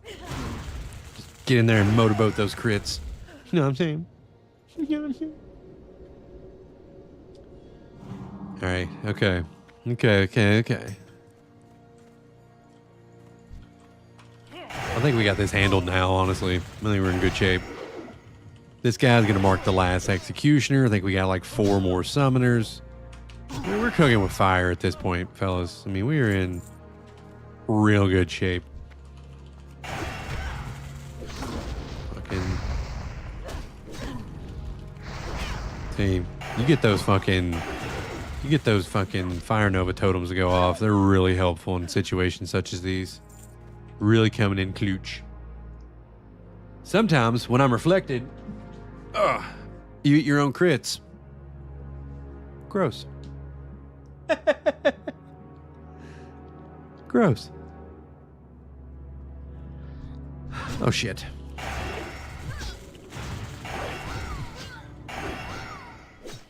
Just get in there and motorboat those crits. You know what I'm saying? You know what I'm saying? Alright, okay. Okay. I think we got this handled now, honestly. I think we're in good shape. This guy's gonna mark the last executioner. I think we got like 4 more summoners. I mean, we're cooking with fire at this point, fellas. I mean, we are in real good shape. Fucking team. You get those fucking Fire Nova totems to go off. They're really helpful in situations such as these. Really coming in clutch. Sometimes when I'm reflected, you eat your own crits. Gross. Gross. Oh shit.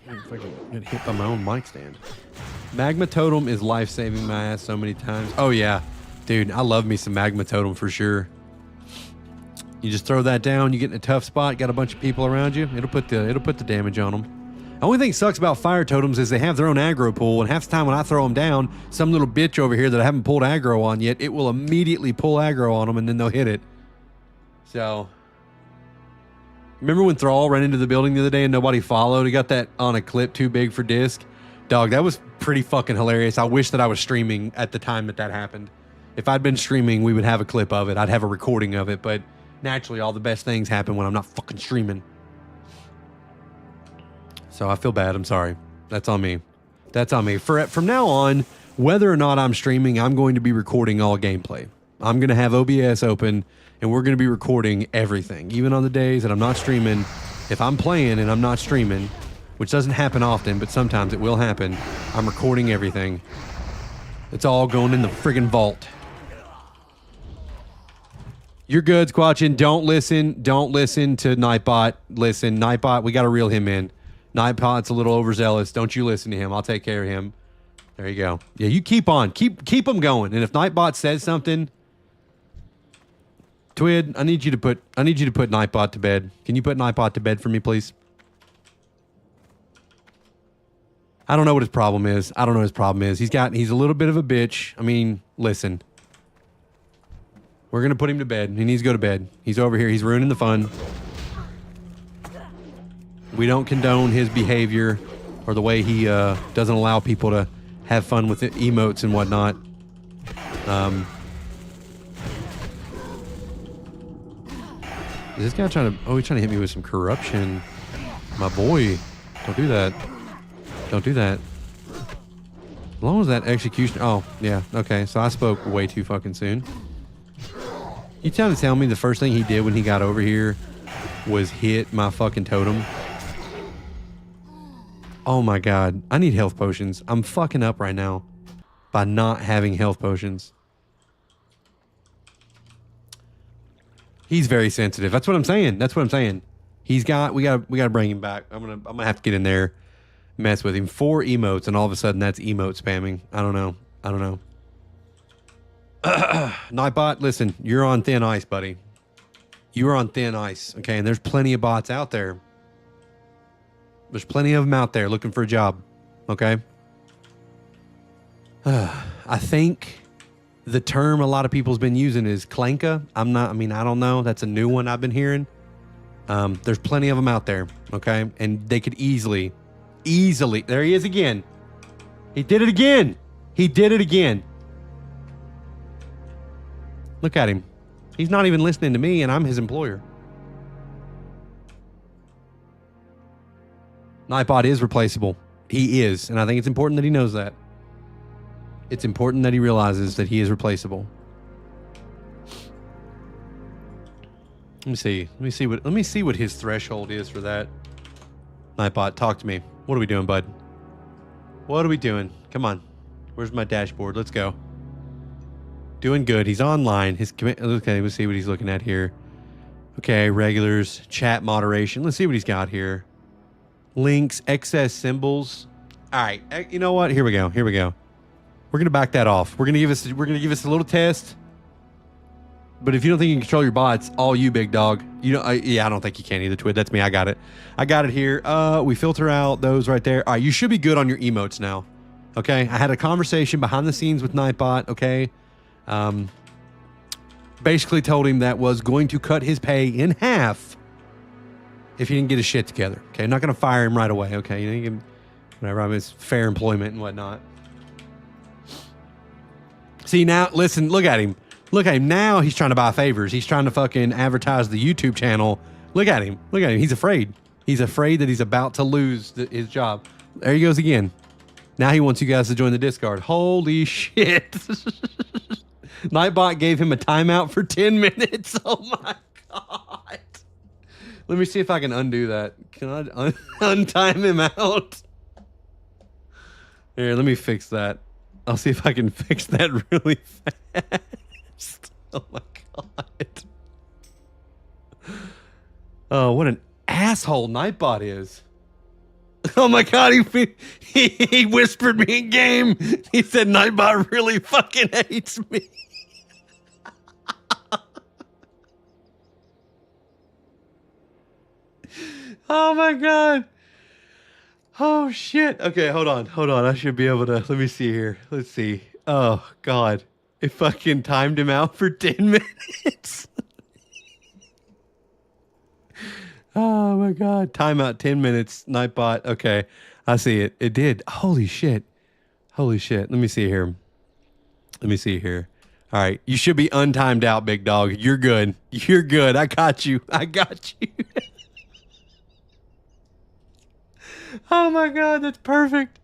I'm fucking getting hit by my own mic stand. Magma Totem is life-saving my ass so many times. Oh yeah. Dude, I love me some Magma Totem for sure. You just throw that down, you get in a tough spot, got a bunch of people around you, it'll put the damage on them. The only thing that sucks about fire totems is they have their own aggro pool, and half the time when I throw them down, some little bitch over here that I haven't pulled aggro on yet, it will immediately pull aggro on them, and then they'll hit it. So, remember when Thrall ran into the building the other day and nobody followed? He got that on a clip too big for disc. Dog, that was pretty fucking hilarious. I wish that I was streaming at the time that happened. If I'd been streaming, we would have a clip of it. I'd have a recording of it, but naturally, all the best things happen when I'm not fucking streaming. So I feel bad. I'm sorry. That's on me. That's on me. From now on, whether or not I'm streaming, I'm going to be recording all gameplay. I'm going to have OBS open, and we're going to be recording everything. Even on the days that I'm not streaming, if I'm playing and I'm not streaming, which doesn't happen often, but sometimes it will happen, I'm recording everything. It's all going in the friggin' vault. You're good, Squatchin. Don't listen to Nightbot. Listen, Nightbot, we got to reel him in. Nightbot's a little overzealous. Don't you listen to him. I'll take care of him. There you go. Yeah, you keep on. Keep him going. And if Nightbot says something, Twid, I need you to put Nightbot to bed. Can you put Nightbot to bed for me, please? I don't know what his problem is. He's a little bit of a bitch. I mean, listen. We're going to put him to bed. He needs to go to bed. He's over here. He's ruining the fun. We don't condone his behavior or the way he doesn't allow people to have fun with emotes and whatnot. Is this guy trying to... Oh, he's trying to hit me with some corruption. My boy. Don't do that. Don't do that. As long as that execution... Oh, yeah. Okay, so I spoke way too fucking soon. You trying to tell me the first thing he did when he got over here was hit my fucking totem? Oh my god. I need health potions. I'm fucking up right now by not having health potions. He's very sensitive. That's what I'm saying. We gotta bring him back. I'm gonna have to get in there, mess with him. 4 emotes, and all of a sudden that's emote spamming. I don't know. Nightbot, listen, you're on thin ice, buddy. You are on thin ice, okay? And there's plenty of bots out there. There's plenty of them out there looking for a job, okay? I think the term a lot of people's been using is clanka. I don't know. That's a new one I've been hearing. There's plenty of them out there, okay? And they could easily, there he is again. He did it again. Look at him. He's not even listening to me, and I'm his employer. Nightbot is replaceable. He is, and I think it's important that he knows that. It's important that he realizes that he is replaceable. Let me see what his threshold is for that. Nightbot, talk to me. What are we doing, bud? What are we doing? Come on. Where's my dashboard? Let's go. Doing good. He's online. His okay, let's see what he's looking at here. Okay, regulars, chat moderation. Let's see what he's got here. Links, excess symbols. All right, you know what? Here we go. Here we go. We're gonna back that off. We're gonna give us a little test. But if you don't think you can control your bots, all you, big dog. You know, yeah, I don't think you can either, Twid. That's me. I got it. I got it here. We filter out those right there. All right, you should be good on your emotes now. Okay, I had a conversation behind the scenes with Nightbot. Okay, basically told him that was going to cut his pay in half if he didn't get his shit together. Okay, I'm not gonna fire him right away. Okay, you know, whatever. I mean, it's fair employment and whatnot. See now, listen, look at him. Look at him now. He's trying to buy favors. He's trying to fucking advertise the YouTube channel. Look at him. Look at him. He's afraid. He's afraid that he's about to lose his job. There he goes again. Now he wants you guys to join the Discord. Holy shit. Nightbot gave him a timeout for 10 minutes. Oh my God. Let me see if I can undo that. Can I untime him out? Here, let me fix that. I'll see if I can fix that really fast. Oh my God. Oh, what an asshole Nightbot is. Oh my God, he whispered me in game. He said Nightbot really fucking hates me. Oh my God. Oh shit. Okay, hold on. I should be able to, let me see here. Let's see. Oh God. It fucking timed him out for 10 minutes. Oh my God. Timeout 10 minutes. Nightbot. Okay. I see it. It did. Holy shit. Holy shit. Let me see here. All right. You should be untimed out, big dog. You're good. You're good. I got you. Oh my God. That's perfect.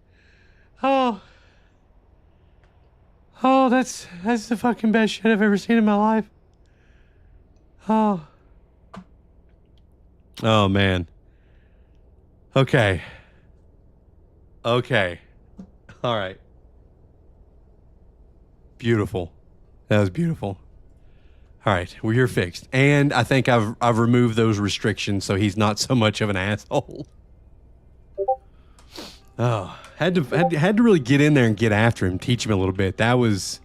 Oh, that's the fucking best shit I've ever seen in my life. Oh man. Okay. All right. Beautiful. That was beautiful. All right, well, you're fixed, and I think I've removed those restrictions, so he's not so much of an asshole. Oh, had to really get in there and get after him, teach him a little bit. That was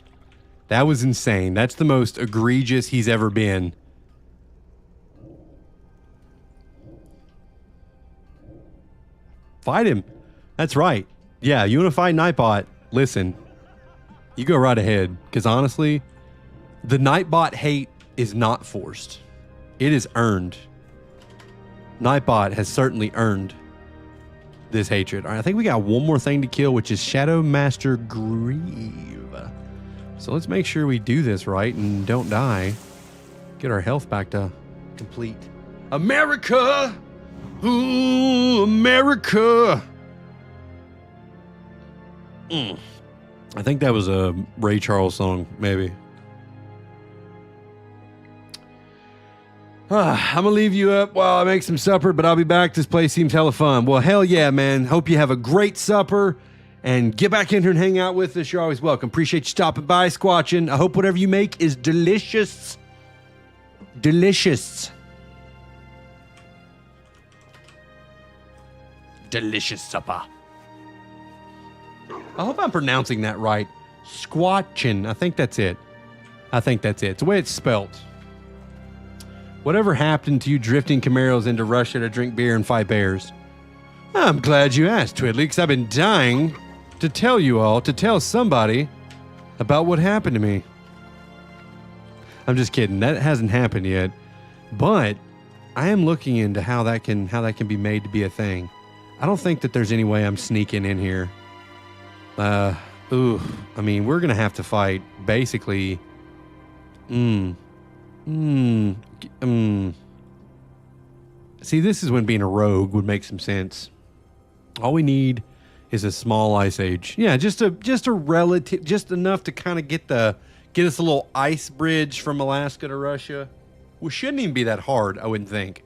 insane. That's the most egregious he's ever been. Fight him. That's right. Yeah, you want to fight Nightbot? Listen, you go right ahead, because honestly, the Nightbot hate is not forced. It is earned. Nightbot has certainly earned this hatred. All right, I think we got one more thing to kill, which is Shadow Master Grieve. So let's make sure we do this right and don't die. Get our health back to complete. America! Ooh, America! I think that was a Ray Charles song, maybe. I'm gonna leave you up while I make some supper, but I'll be back. This place seems hella fun. Well, hell yeah, man. Hope you have a great supper and get back in here and hang out with us. You're always welcome. Appreciate you stopping by, squatching. I hope whatever you make is delicious. Delicious. Delicious supper. I hope I'm pronouncing that right. Squatchin'. I think that's it. It's the way it's spelled. Whatever happened to you drifting Camaros into Russia to drink beer and fight bears? I'm glad you asked, Twiddly, because I've been dying to tell somebody about what happened to me. I'm just kidding. That hasn't happened yet. But I am looking into how that can be made to be a thing. I don't think that there's any way I'm sneaking in here. I mean, we're gonna have to fight basically. See, this is when being a rogue would make some sense. All we need is a small ice age. Yeah, just a relative, just enough to kind of get us a little ice bridge from Alaska to Russia. Well, shouldn't even be that hard, I wouldn't think.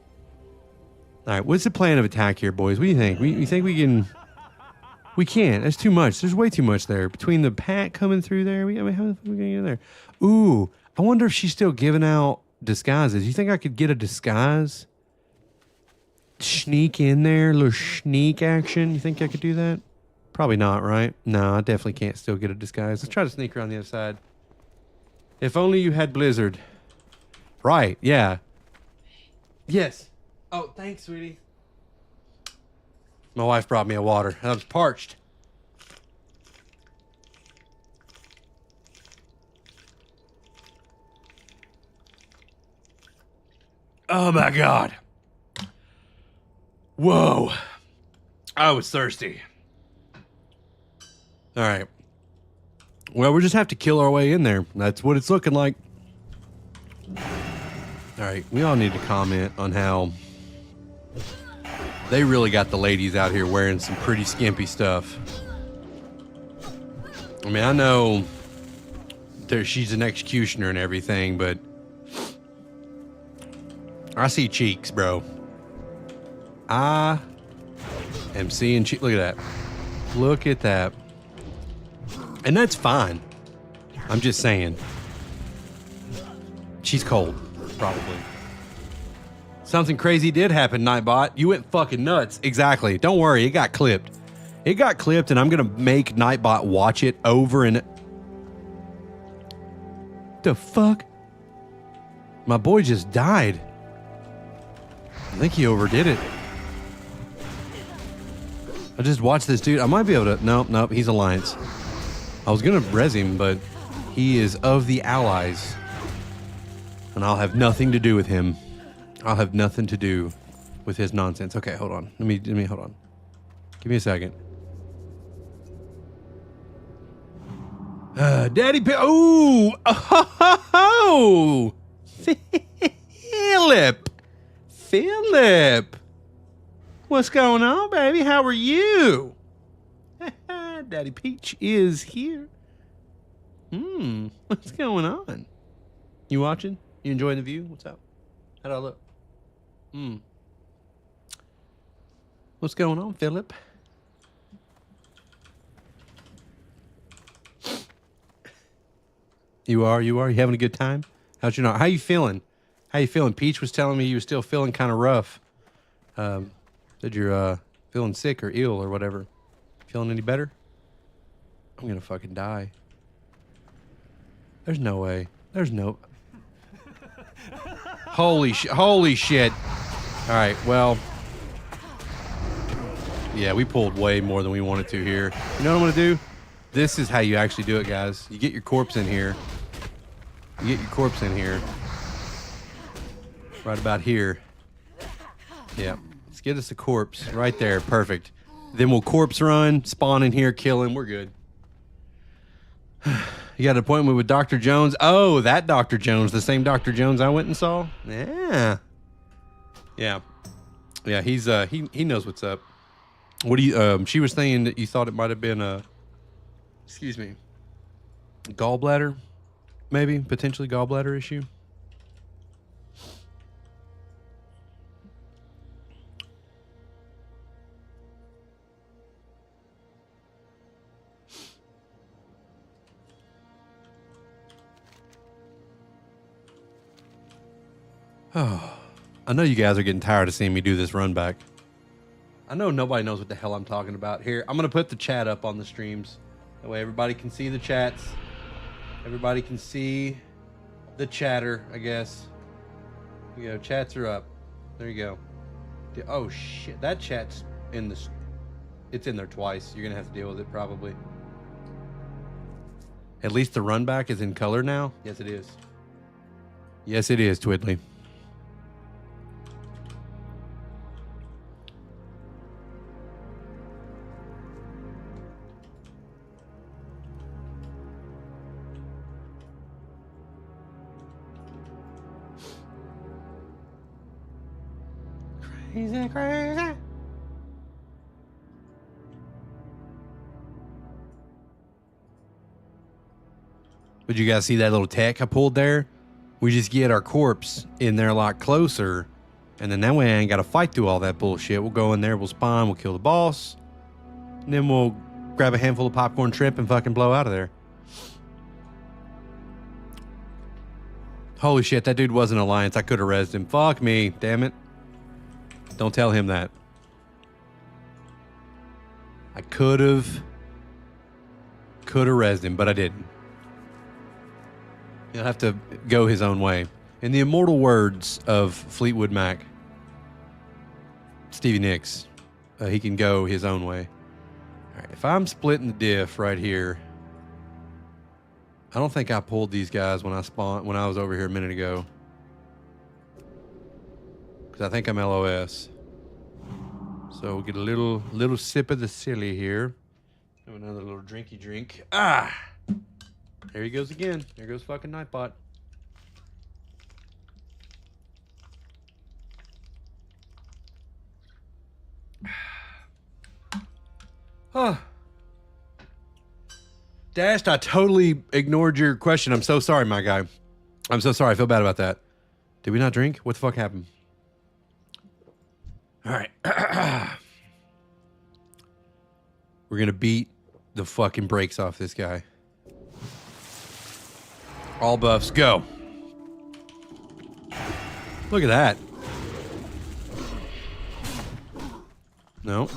All right, what's the plan of attack here, boys? What do you think? You think we can? We can't. That's too much. There's way too much there. Between the pack coming through there, I mean, how the fuck are we gonna get in there? Ooh, I wonder if she's still giving out disguises. You think I could get a disguise? Sneak in there, little sneak action. You think I could do that? Probably not, right? No, I definitely can't still get a disguise. Let's try to sneak around the other side. If only you had Blizzard. Right, yeah. Yes. Oh, thanks, sweetie. My wife brought me a water. I was parched. Oh my God. Whoa. I was thirsty. All right. Well, we just have to kill our way in there. That's what it's looking like. All right. We all need to comment on how they really got the ladies out here wearing some pretty skimpy stuff. I mean, I know she's an executioner and everything, but I see cheeks, bro. I am seeing cheeks. Look at that. Look at that. And that's fine. I'm just saying. She's cold, probably. Something crazy did happen, Nightbot. You went fucking nuts. Exactly. Don't worry, it got clipped. It got clipped, and I'm gonna make Nightbot watch it over and... The fuck? My boy just died. I think he overdid it. I just watched this dude. I might be able to... Nope, he's Alliance. I was gonna res him, but he is of the Allies. And I'll have nothing to do with him. I'll have nothing to do with his nonsense. Okay, hold on. Let me hold on. Give me a second. Daddy Ooh! Oh! Philip! What's going on, baby? How are you? Daddy Peach is here. What's going on? You watching? You enjoying the view? What's up? How do I look? What's going on, Philip? You are? You having a good time? How's your night? How you feeling? How you feeling? Peach was telling me you were still feeling kind of rough. Said you're feeling sick or ill or whatever. Feeling any better? I'm gonna fucking die. There's no way. There's no... Holy shit. All right, well... Yeah, we pulled way more than we wanted to here. You know what I'm gonna do? This is how you actually do it, guys. You get your corpse in here. Right about here. Yeah, let's get us a corpse right there. Perfect. Then we'll corpse run, spawn in here, kill him. We're good. You got an appointment with Dr. Jones? Oh, that Dr. Jones, the same Dr. Jones I went and saw? Yeah. Yeah, he's he knows what's up. What do you she was saying that you thought it might have been a gallbladder, maybe, potentially gallbladder issue. Oh, I know you guys are getting tired of seeing me do this run back. I know nobody knows what the hell I'm talking about. Here, I'm going to put the chat up on the streams. That way everybody can see the chats. Everybody can see the chatter, I guess. You know, chats are up. There you go. Oh, shit. That chat's in the... It's in there twice. You're going to have to deal with it, probably. At least the run back is in color now? Yes, it is. Yes, it is, Twiddly. Crazy. But you guys see that little tech I pulled there? We just get our corpse in there a lot closer, and then that way I ain't got to fight through all that bullshit. We'll go in there, we'll spawn, we'll kill the boss, and then we'll grab a handful of popcorn shrimp and fucking blow out of there. Holy shit, that dude was an alliance. I could have rezzed him. Fuck me, damn it. Don't tell him that. I could have rezzed him, but I didn't. He'll have to go his own way. In the immortal words of Fleetwood Mac, Stevie Nicks, he can go his own way. All right, if I'm splitting the diff right here, I don't think I pulled these guys when I was over here a minute ago. Because I think I'm LOS. So we'll get a little sip of the silly here. Have another little drinky drink. Ah! There he goes again. There goes fucking Nightbot. Huh. Dashed, I totally ignored your question. I'm so sorry, my guy. I'm so sorry. I feel bad about that. Did we not drink? What the fuck happened? All right. We're going to beat the fucking brakes off this guy. All buffs, go. Look at that. No.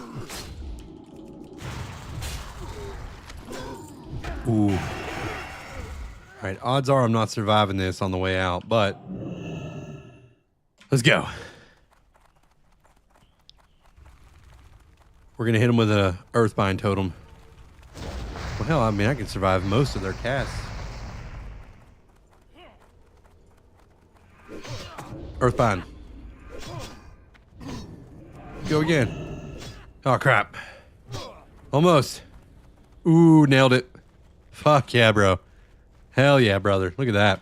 Ooh. All right, odds are I'm not surviving this on the way out, but let's go. We're going to hit him with an Earthbind totem. Well, hell, I mean, I can survive most of their casts. Earthbind. Go again. Oh, crap. Almost. Ooh, nailed it. Fuck yeah, bro. Hell yeah, brother. Look at that.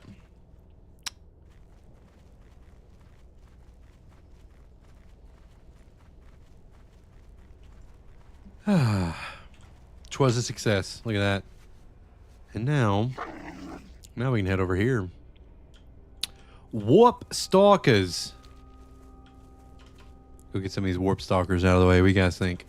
Which was a success. Look at that. And now we can head over here. Warp Stalkers. Go get some of these Warp Stalkers out of the way. What do you guys think?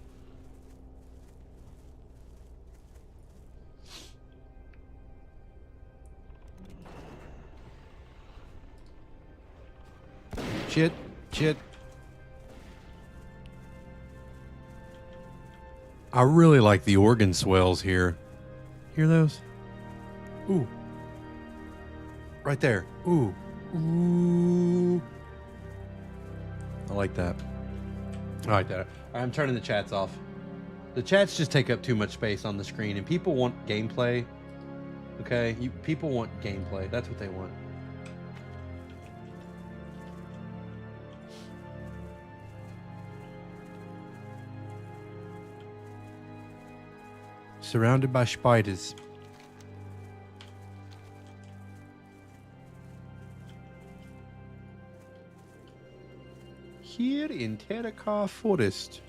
Shit. I really like the organ swells here. Hear those? Ooh. Right there. Ooh. Ooh. I like that. I like that. I'm turning the chats off. The chats just take up too much space on the screen, and people want gameplay. Okay? People want gameplay. That's what they want. Surrounded by spiders. Here in Terracar Forest.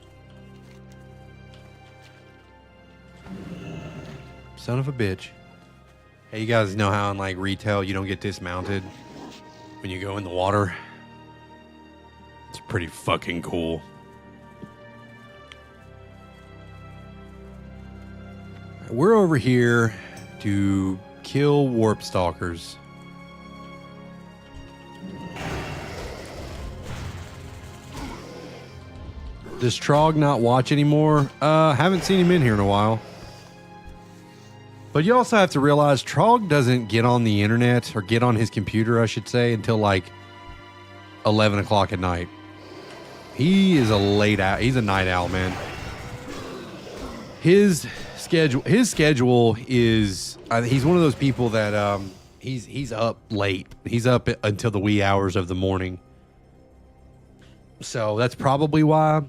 Son of a bitch. Hey, you guys know how in like retail you don't get dismounted when you go in the water? It's pretty fucking cool. We're over here to kill Warp Stalkers. Does Trog not watch anymore? Haven't seen him in here in a while. But you also have to realize Trog doesn't get on the internet, or get on his computer, I should say, until like 11 o'clock at night. He is a late owl. He's a night owl, man. His schedule is he's one of those people that he's up late. He's up until the wee hours of the morning. So that's probably why.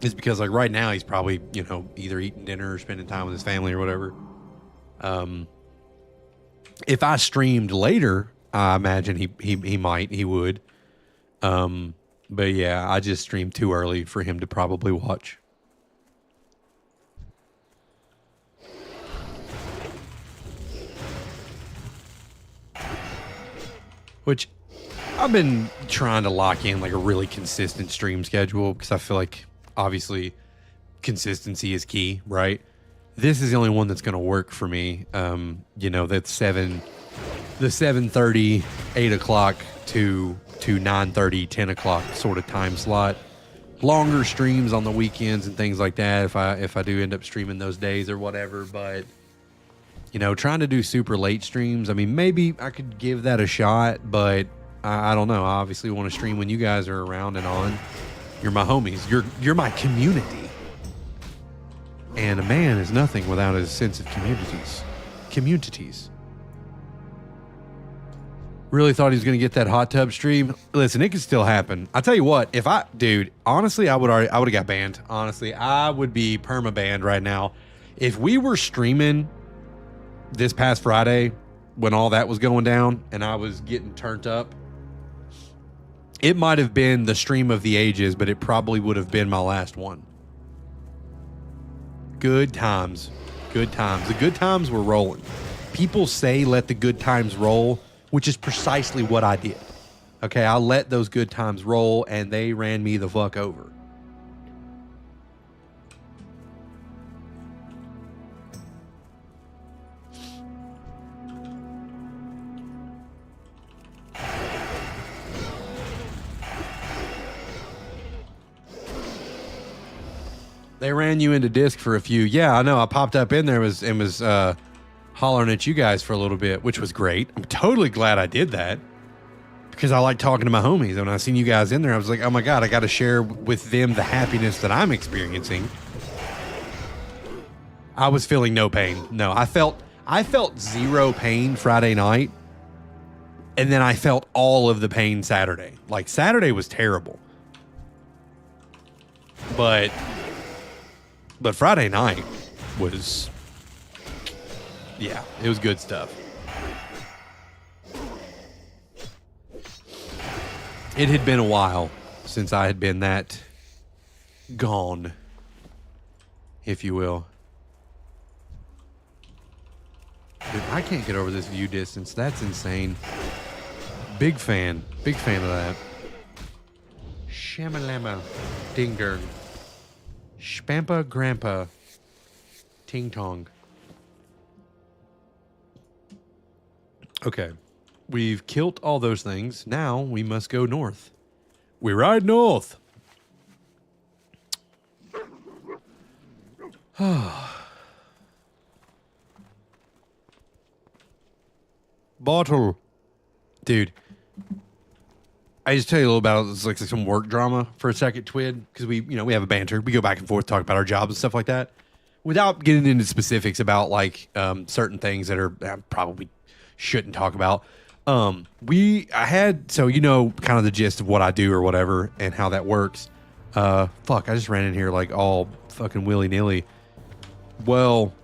It's because like right now he's probably, you know, either eating dinner or spending time with his family or whatever. If I streamed later, I imagine he would. But yeah, I just streamed too early for him to probably watch. Which I've been trying to lock in like a really consistent stream schedule because I feel like obviously consistency is key, right? this is the only one that's going to work for me. You know, the 7:30, 8 o'clock to 9:30, 10 o'clock sort of time slot. Longer streams on the weekends and things like that if I do end up streaming those days or whatever. But, you know, trying to do super late streams, I mean, maybe I could give that a shot, but I don't know. I obviously want to stream when you guys are around and on. You're my homies. You're my community. And a man is nothing without his sense of communities. Really thought he was going to get that hot tub stream. Listen, it could still happen. I'll tell you what, dude, honestly, I would have got banned. Honestly, I would be perma-banned right now. If we were streaming this past Friday when all that was going down and I was getting turned up, it might have been the stream of the ages, but it probably would have been my last one. Good times. Good times. The good times were rolling. People say let the good times roll, which is precisely what I did. Okay, I let those good times roll, and they ran me the fuck over. They ran you into disc for a few. Yeah, I know. I popped up in there and was hollering at you guys for a little bit, which was great. I'm totally glad I did that because I like talking to my homies. And when I seen you guys in there, I was like, oh my God, I got to share with them the happiness that I'm experiencing. I was feeling no pain. No, I felt zero pain Friday night. And then I felt all of the pain Saturday. Like Saturday was terrible. But Friday night was, yeah, it was good stuff. It had been a while since I had been that gone, if you will. Dude, I can't get over this view distance. That's insane. Big fan of that. Shamalama, dinger. Spampa Grandpa Ting Tong. Okay. We've killed all those things. Now we must go north. We ride north. Bottle. Dude. I just tell you a little about it's like some work drama for a second, Twid, because we have a banter. We go back and forth, talk about our jobs and stuff like that, without getting into specifics about like certain things that are probably shouldn't talk about. So you know kind of the gist of what I do or whatever and how that works. I just ran in here like all fucking willy nilly. Well,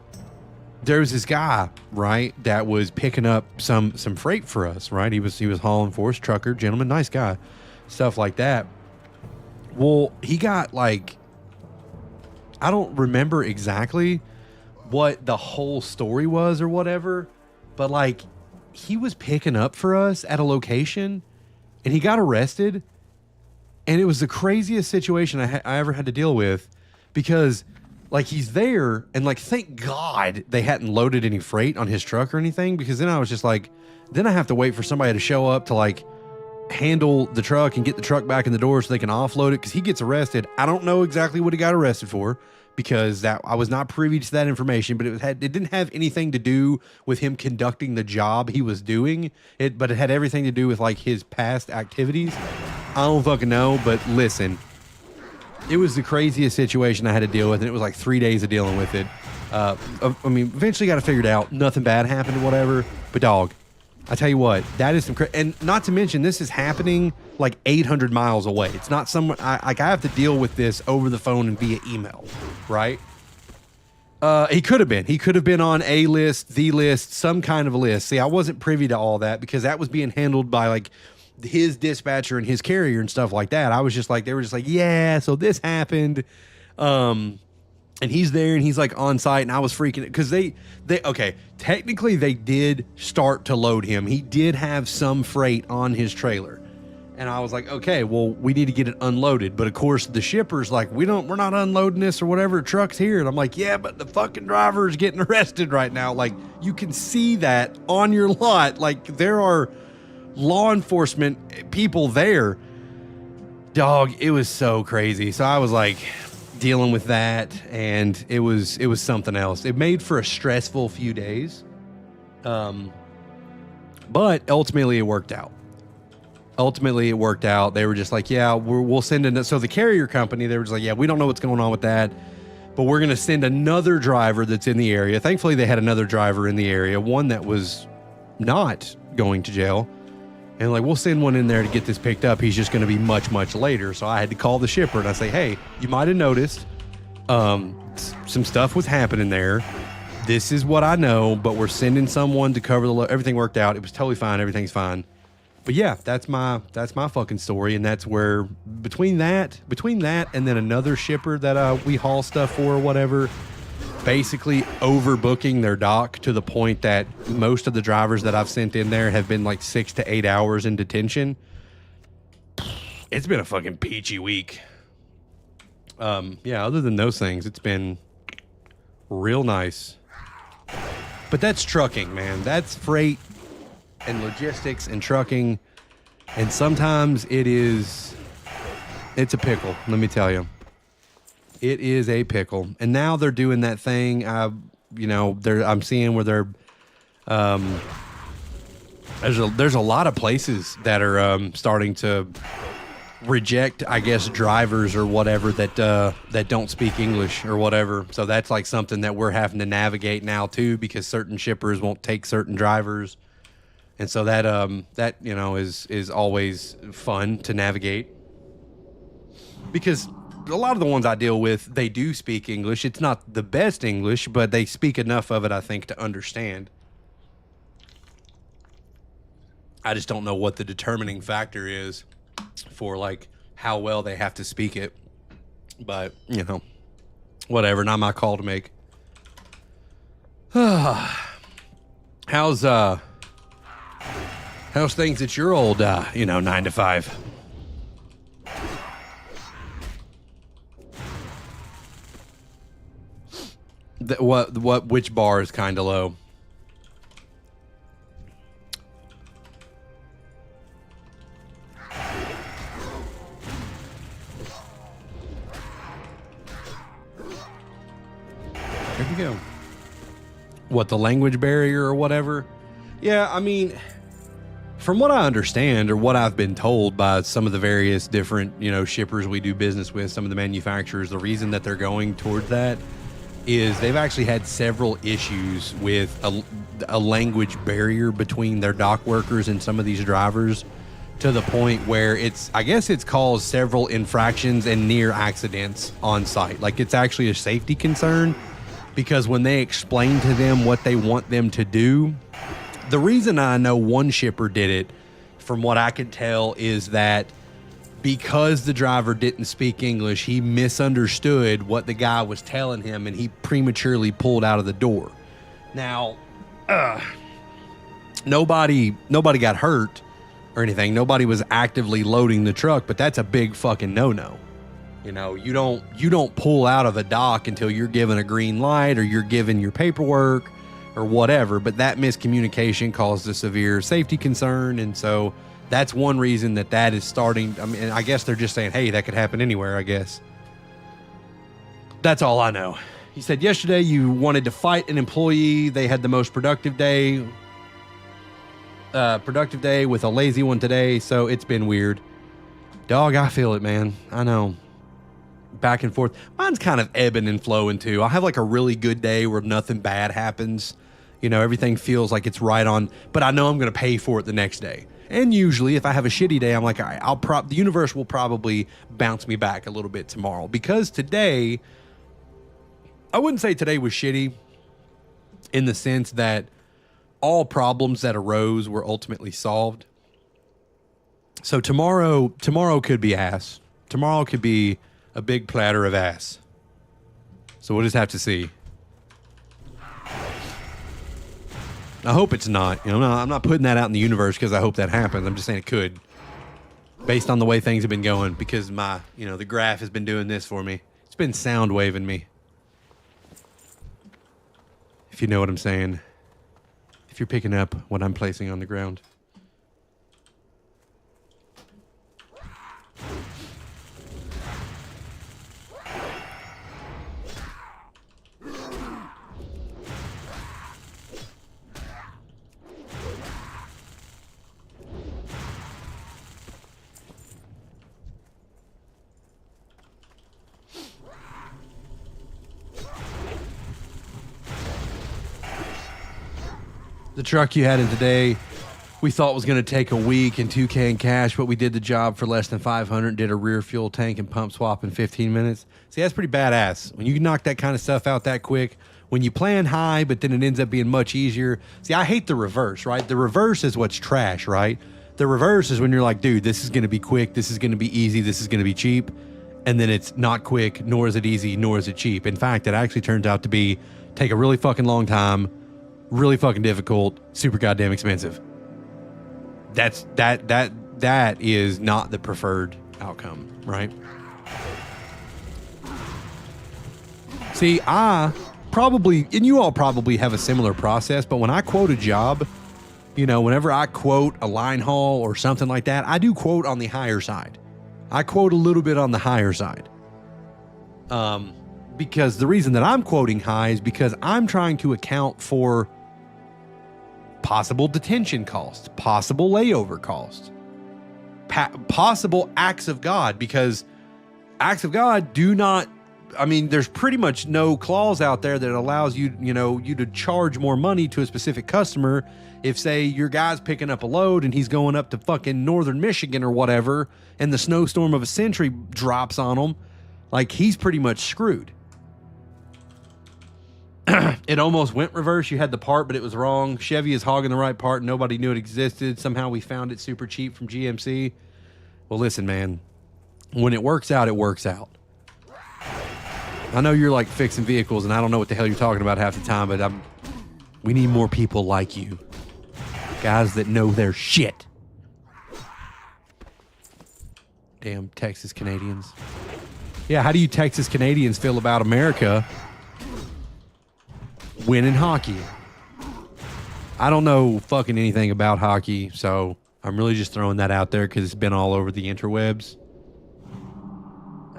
there was this guy, right, that was picking up some freight for us, right? He was hauling for us, trucker, gentleman, nice guy, stuff like that. Well, he got like, I don't remember exactly what the whole story was or whatever, but like he was picking up for us at a location and he got arrested, and it was the craziest situation I ever had to deal with because like he's there and like, thank God they hadn't loaded any freight on his truck or anything, because then I was just like, then I have to wait for somebody to show up to like handle the truck and get the truck back in the door so they can offload it. Cause he gets arrested. I don't know exactly what he got arrested for because I was not privy to that information, but it didn't have anything to do with him conducting the job he was doing but it had everything to do with like his past activities. I don't fucking know, but listen, it was the craziest situation I had to deal with, and it was like 3 days of dealing with it. I mean, eventually got it figured out. Nothing bad happened or whatever. But dog, I tell you what, that is some and not to mention this is happening like 800 miles away. It's not someone I have to deal with this over the phone and via email, right? He could have been on a list, the list, some kind of a list. See, I wasn't privy to all that because that was being handled by like his dispatcher and his carrier and stuff like that. I was just like, they were just like, yeah, so this happened. And he's there and he's like on site, and I was freaking because okay, technically they did start to load him. He did have some freight on his trailer. And I was like, okay, well, we need to get it unloaded. But of course, the shipper's like, we're not unloading this or whatever. Truck's here. And I'm like, yeah, but the fucking driver is getting arrested right now. Like, you can see that on your lot. Like, there are law enforcement people there. Dog, it was so crazy. So I was like dealing with that, and it was something else. It made for a stressful few days. But ultimately it worked out. They were just like, yeah, we'll send in. So the carrier company, they were just like, yeah, we don't know what's going on with that, but we're going to send another driver that's in the area. Thankfully, they had another driver in the area, one that was not going to jail. And like, we'll send one in there to get this picked up. He's just going to be much, much later. So I had to call the shipper and I say, hey, you might have noticed some stuff was happening there. This is what I know, but we're sending someone to cover the everything worked out. It was totally fine. Everything's fine. But yeah, that's my fucking story, and that's where between that and then another shipper that we haul stuff for or whatever, basically overbooking their dock to the point that most of the drivers that I've sent in there have been like 6 to 8 hours in detention. It's been a fucking peachy week. Yeah, other than those things, it's been real nice. But that's trucking, man. That's freight and logistics and trucking, and sometimes it's a pickle, let me tell you. It is a pickle. And now they're doing that thing, I'm seeing where they're there's a lot of places that are starting to reject, I guess, drivers or whatever that don't speak English or whatever. So that's like something that we're having to navigate now too, because certain shippers won't take certain drivers. And so that is always fun to navigate, because a lot of the ones I deal with, they do speak English. It's not the best English, but they speak enough of it, I think, to understand. I just don't know what the determining factor is for like how well they have to speak it. But, whatever, not my call to make. How's things at your old, 9 to 5? Which bar is kind of low? There we go. What, the language barrier or whatever? Yeah, I mean, from what I understand, or what I've been told by some of the various different, shippers we do business with, some of the manufacturers, the reason that they're going towards that is they've actually had several issues with a language barrier between their dock workers and some of these drivers, to the point where it's caused several infractions and near accidents on site. Like, it's actually a safety concern, because when they explain to them what they want them to do, the reason I know one shipper did it, from what I could tell, is that because the driver didn't speak English, he misunderstood what the guy was telling him, and he prematurely pulled out of the door. Now, nobody got hurt or anything. Nobody was actively loading the truck, but that's a big fucking no-no. You don't pull out of a dock until you're given a green light or you're given your paperwork or whatever. But that miscommunication caused a severe safety concern, and so that's one reason that is starting. I mean, I guess they're just saying, hey, that could happen anywhere, I guess. That's all I know. He said yesterday you wanted to fight an employee. They had the most productive day with a lazy one today, so it's been weird. Dog, I feel it, man. I know. Back and forth. Mine's kind of ebbing and flowing too. I'll have like a really good day where nothing bad happens. Everything feels like it's right on, but I know I'm going to pay for it the next day. And usually if I have a shitty day, I'm like, all right, the universe will probably bounce me back a little bit tomorrow, because today, I wouldn't say today was shitty in the sense that all problems that arose were ultimately solved. So tomorrow could be ass. Tomorrow could be a big platter of ass. So we'll just have to see. I hope it's not. I'm not putting that out in the universe because I hope that happens. I'm just saying it could. based on the way things have been going, because my, the graph has been doing this for me. It's been sound waving me. If you know what I'm saying. If you're picking up what I'm placing on the ground. The truck you had in today, we thought was going to take a week and $2K in cash, but we did the job for less than 500. Did a rear fuel tank and pump swap in 15 minutes. See, that's pretty badass. When you can knock that kind of stuff out that quick, when you plan high, but then it ends up being much easier. See, I hate the reverse, right? The reverse is what's trash, right? The reverse is when you're like, dude, this is going to be quick, this is going to be easy, this is going to be cheap, and then it's not quick, nor is it easy, nor is it cheap. In fact, it actually turns out to be take a really fucking long time, really fucking difficult, super goddamn expensive. That is not the preferred outcome, right? See, I probably, and you all probably have a similar process, but when I quote a job, whenever I quote a line haul or something like that, I do quote on the higher side. I quote a little bit on the higher side. Because the reason that I'm quoting high is because I'm trying to account for possible detention costs, possible layover costs, possible acts of God, because acts of God do not, there's pretty much no clause out there that allows you, you to charge more money to a specific customer. If, say, your guy's picking up a load and he's going up to fucking northern Michigan or whatever, and the snowstorm of a century drops on him, like, he's pretty much screwed. It almost went reverse. You had the part, but it was wrong. Chevy is hogging the right part. Nobody knew it existed. Somehow we found it super cheap from GMC. Well, listen, man. When it works out, it works out. I know you're like fixing vehicles, and I don't know what the hell you're talking about half the time, but we need more people like you. Guys that know their shit. Damn Texas Canadians. Yeah, how do you Texas Canadians feel about America winning hockey? I don't know fucking anything about hockey, so I'm really just throwing that out there because it's been all over the interwebs.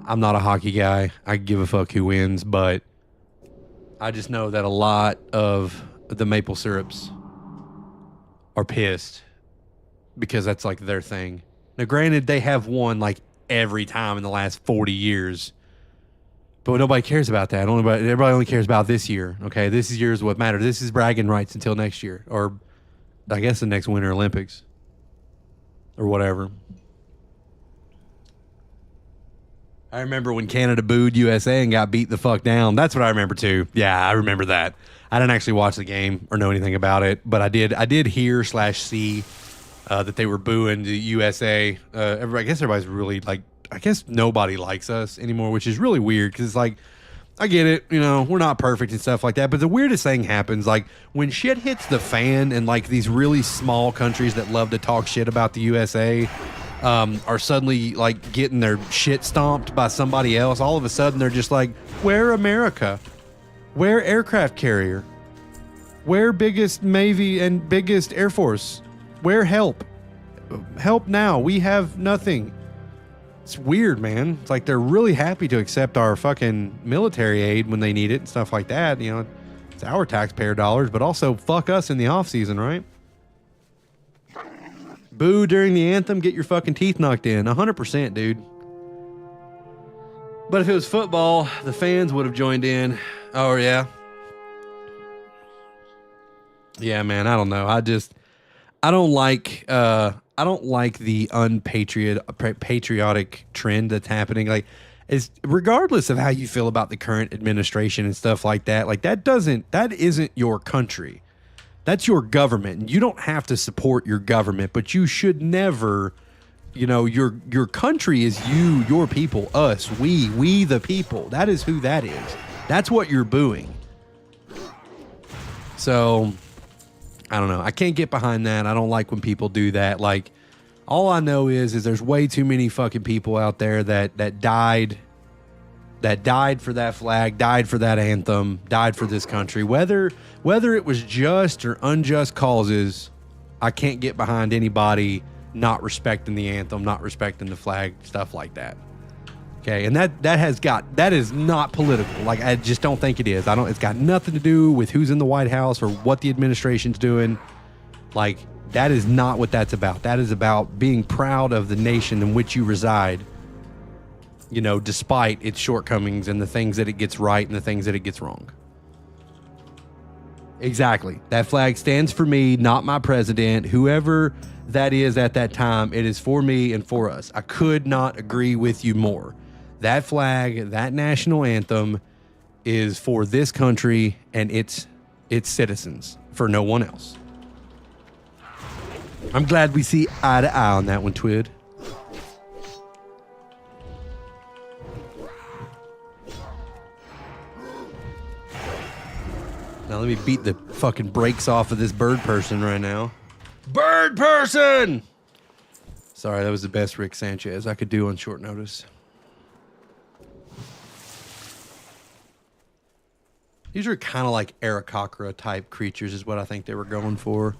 I'm not a hockey guy. I give a fuck who wins, but I just know that a lot of the maple syrups are pissed because that's like their thing. Now, granted, they have won like every time in the last 40 years, but nobody cares about that. Everybody only cares about this year. Okay, this year is what matters. This is bragging rights until next year, or I guess the next Winter Olympics or whatever. I remember when Canada booed USA and got beat the fuck down. That's what I remember too. Yeah, I remember that. I didn't actually watch the game or know anything about it, but I did hear / see that they were booing the USA. I guess everybody's really like, I guess nobody likes us anymore, which is really weird because it's like, I get it, we're not perfect and stuff like that, but the weirdest thing happens, like when shit hits the fan and like these really small countries that love to talk shit about the USA are suddenly like getting their shit stomped by somebody else. All of a sudden they're just like, where America? Where aircraft carrier? Where biggest Navy and biggest Air Force? Where help? Help now. We have nothing. It's weird, man. It's like they're really happy to accept our fucking military aid when they need it and stuff like that. It's our taxpayer dollars, but also fuck us in the off season, right? Boo during the anthem, get your fucking teeth knocked in. 100%, dude. But if it was football, the fans would have joined in. Oh, yeah. Yeah, man, I don't know. I don't like the patriotic trend that's happening. Like, regardless of how you feel about the current administration and stuff like that, like that isn't your country. That's your government, and you don't have to support your government, but you should never, your country is you, your people, us, we the people. That is who that is. That's what you're booing. So, I don't know. I can't get behind that. I don't like when people do that. Like, All I know is there's way too many fucking people out there that died for that flag, died for that anthem, died for this country. Whether it was just or unjust causes, I can't get behind anybody not respecting the anthem, not respecting the flag, stuff like that. Okay, and that is not political. Like, I just don't think it is. It's got nothing to do with who's in the White House or what the administration's doing. Like, that is not what that's about. That is about being proud of the nation in which you reside, you know, despite its shortcomings and the things that it gets right and the things that it gets wrong. Exactly. That flag stands for me, not my president, whoever that is at that time. It is for me and for us. I could not agree with you more. That flag, that national anthem is for this country and its citizens, for no one else. I'm glad we see eye to eye on that one, Twid. Now let me beat the fucking brakes off of this bird person right now. Bird person! Sorry, that was the best Rick Sanchez I could do on short notice. These are kind of like Aarakocra type creatures is what I think they were going for.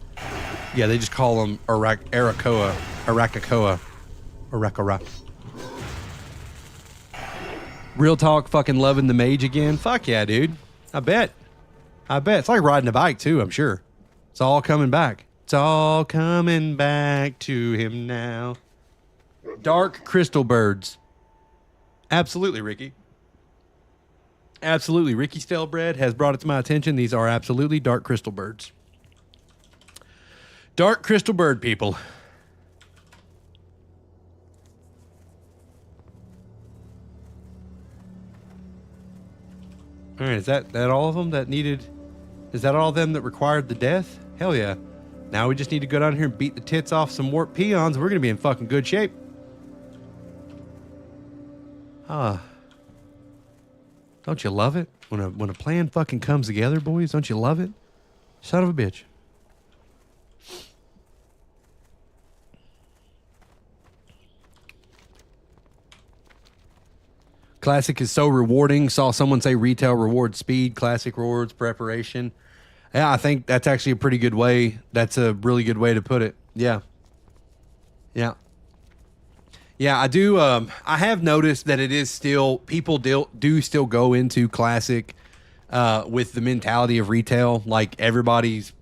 Yeah, they just call them Arakoa. Real talk, fucking loving the mage again. Fuck yeah, dude. I bet. It's like riding a bike too, I'm sure. It's all coming back. It's all coming back to him now. Dark crystal birds. Absolutely, Ricky. Absolutely. Ricky Stelbread has brought it to my attention. These are absolutely dark crystal birds. Dark crystal bird people. All right, is that all of them that needed? Is that all of them that required the death? Hell yeah. Now we just need to go down here and beat the tits off some warp peons. We're going to be in fucking good shape. Don't you love it? When a plan fucking comes together, boys, don't you love it? Son of a bitch. Classic is so rewarding. Saw someone say retail rewards speed, classic rewards preparation. Yeah, I think that's actually a pretty good way. That's a really good way to put it. Yeah. Yeah. Yeah, I do. I have noticed that it is still, people do still go into classic with the mentality of retail. Like, everybody's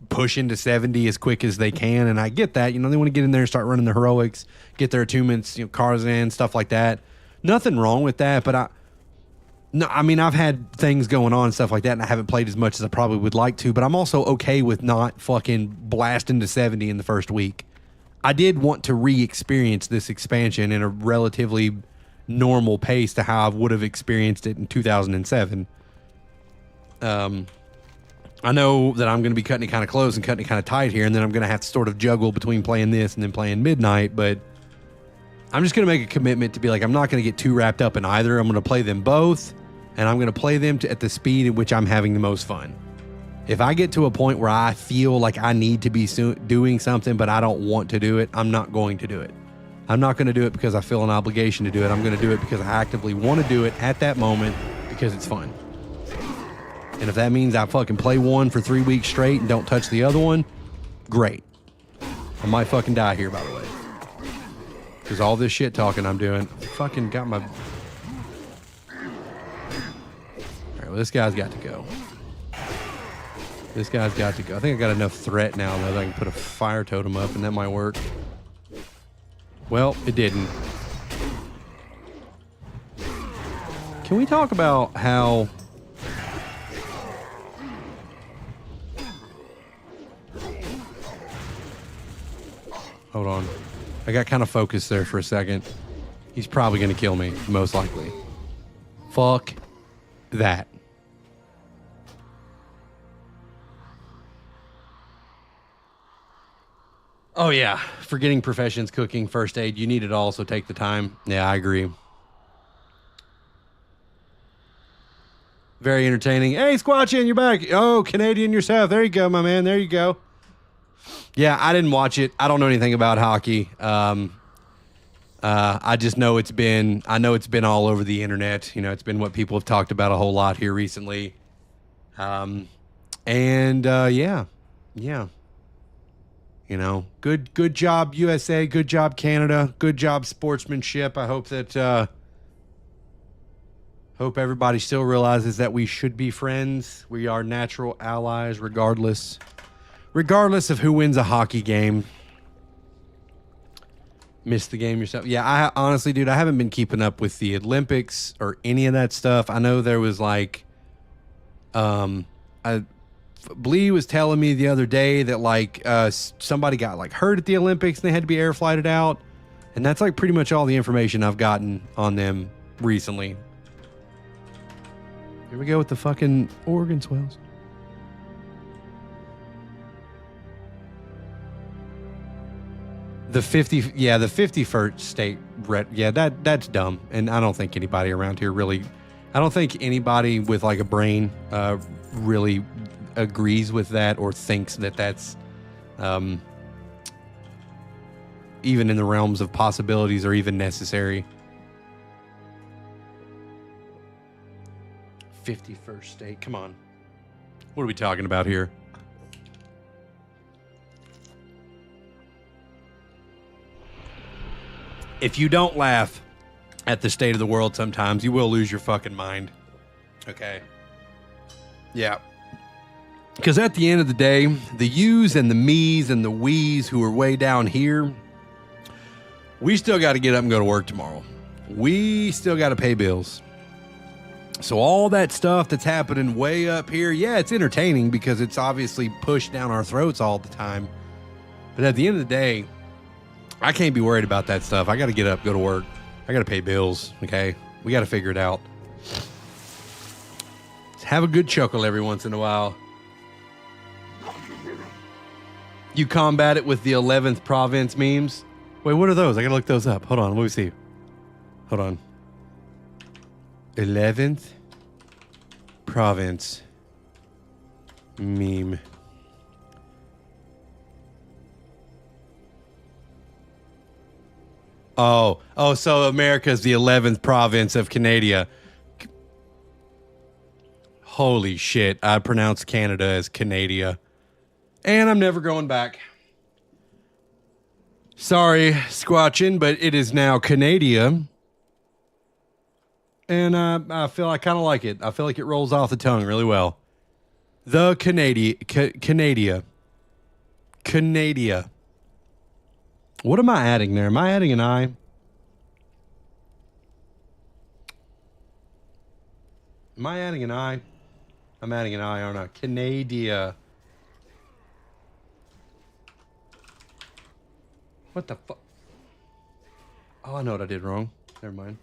pushing to 70 as quick as they can. And I get that. You know, they want to get in there and start running the heroics, get their attunements, you know, Karzan, stuff like that. Nothing wrong with that, but I mean, I've had things going on and stuff like that, and I haven't played as much as I probably would like to, but I'm also okay with not fucking blasting to 70 in the first week. I did want to re-experience this expansion in a relatively normal pace to how I would have experienced it in 2007. I know that I'm going to be cutting it kind of close and cutting it kind of tight here, and then I'm going to have to sort of juggle between playing this and then playing Midnight, but I'm just going to make a commitment to be like, I'm not going to get too wrapped up in either. I'm going to play them both, and I'm going to play them at the speed at which I'm having the most fun. If I get to a point where I feel like I need to be doing something, but I don't want to do it, I'm not going to do it. I'm not going to do it because I feel an obligation to do it. I'm going to do it because I actively want to do it at that moment because it's fun. And if that means I fucking play one for 3 weeks straight and don't touch the other one, great. I might fucking die here, by the way. Because all this shit talking I'm doing, fucking got my... All right, well, this guy's got to go. This guy's got to go. I think I got enough threat now that I can put a fire totem up, and that might work. Well, it didn't. Can we talk about how... Hold on. I got kind of focused there for a second. He's probably going to kill me, most likely. Fuck that. Oh, yeah. Forgetting professions, cooking, first aid. You need it all, so take the time. Yeah, I agree. Very entertaining. Hey, Squatchin, you're back. Oh, Canadian yourself. There you go, my man. There you go. Yeah, I didn't watch it. I don't know anything about hockey. I just know it's been all over the internet. You know, it's been what people have talked about a whole lot here recently. Yeah. You know, good job USA, good job Canada, good job sportsmanship. I hope that hope everybody still realizes that we should be friends. We are natural allies regardless of who wins a hockey game. Missed the game yourself. Yeah, I honestly, dude, I haven't been keeping up with the Olympics or any of that stuff. I know there was like, Blee was telling me the other day that like somebody got like hurt at the Olympics and they had to be air flighted out, and that's like pretty much all the information I've gotten on them recently. Here we go with the fucking organ swells. The 51st state, that's dumb. And I don't think anybody around here really, I don't think anybody with like a brain really agrees with that or thinks that that's even in the realms of possibilities or even necessary. 51st state, come on. What are we talking about here? If you don't laugh at the state of the world sometimes, you will lose your fucking mind. Okay. Yeah. Because at the end of the day, the yous and the me's and the we's who are way down here, we still got to get up and go to work tomorrow. We still got to pay bills. So all that stuff that's happening way up here, yeah, it's entertaining because it's obviously pushed down our throats all the time. But at the end of the day, I can't be worried about that stuff. I got to get up, go to work. I got to pay bills, okay? We got to figure it out. Just have a good chuckle every once in a while. You combat it with the 11th province memes. Wait, what are those? I got to look those up. Hold on, let me see. Hold on. 11th province meme. Oh, so America is the 11th province of Canada. Holy shit, I pronounced Canada as Canada. And I'm never going back. Sorry, Squatchin, but it is now Canada. And I feel I kind of like it. I feel like it rolls off the tongue really well. The Canada. What am I adding there? Am I adding an I? Am I adding an I? I'm adding an I, aren't I? Canada. What the fuck? Oh, I know what I did wrong. Never mind.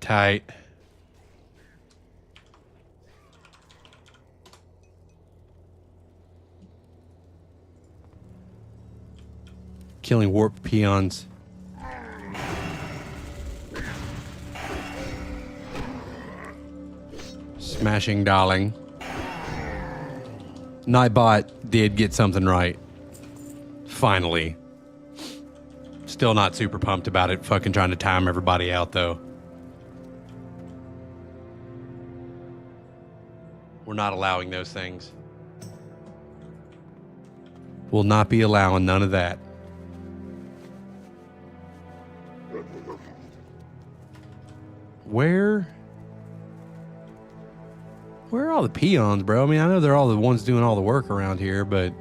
Tight. Killing warp peons. Smashing darling. Nightbot did get something right. Finally. Still not super pumped about it. Fucking trying to time everybody out though. We're not allowing those things. We'll not be allowing none of that. Where are all the peons, bro? I mean, I know they're all the ones doing all the work around here, but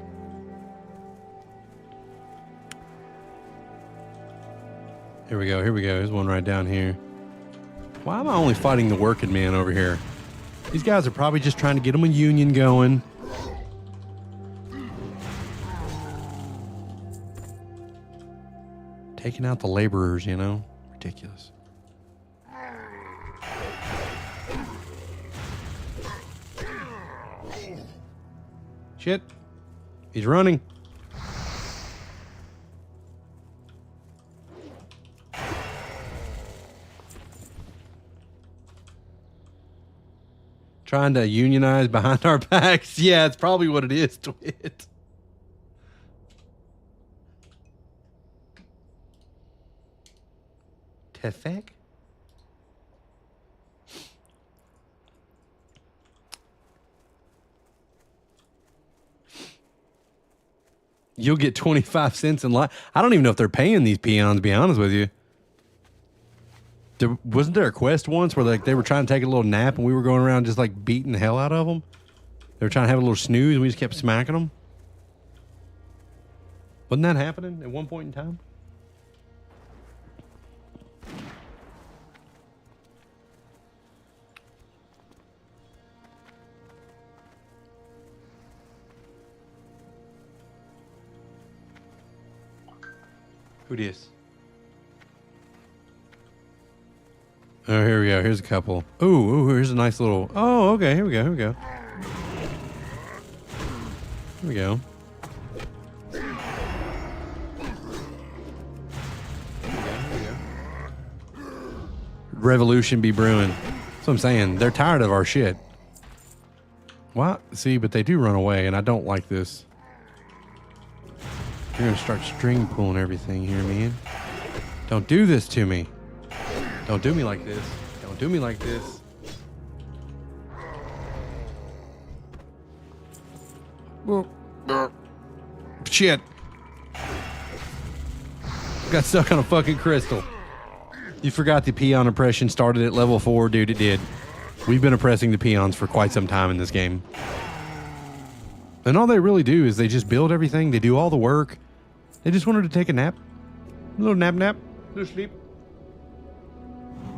here we go. There's one right down here. Why am I only fighting the working man over here? These guys are probably just trying to get them a union going. Taking out the laborers, you know? Ridiculous. Shit. He's running. Trying to unionize behind our backs. Yeah, it's probably what it is, Twit. Tefek? You'll get 25 cents in line. I don't even know if they're paying these peons, to be honest with you. Wasn't there a quest once where like they were trying to take a little nap and we were going around just like beating the hell out of them? They were trying to have a little snooze and we just kept smacking them? Wasn't that happening at one point in time? Who dis? Oh, here we go. Here's a couple. Ooh, here's a nice little... Oh, okay. Here we go. Here we go. Here we go. Revolution be brewing. That's what I'm saying. They're tired of our shit. What? See, but they do run away, and I don't like this. You're gonna start string pulling everything here, man. Don't do this to me. Don't do me like this. Don't do me like this. Shit. Got stuck on a fucking crystal. You forgot the peon oppression started at level 4, dude. It did. We've been oppressing the peons for quite some time in this game. And all they really do is they just build everything. They do all the work. They just wanted to take a nap. A little nap. A little sleep.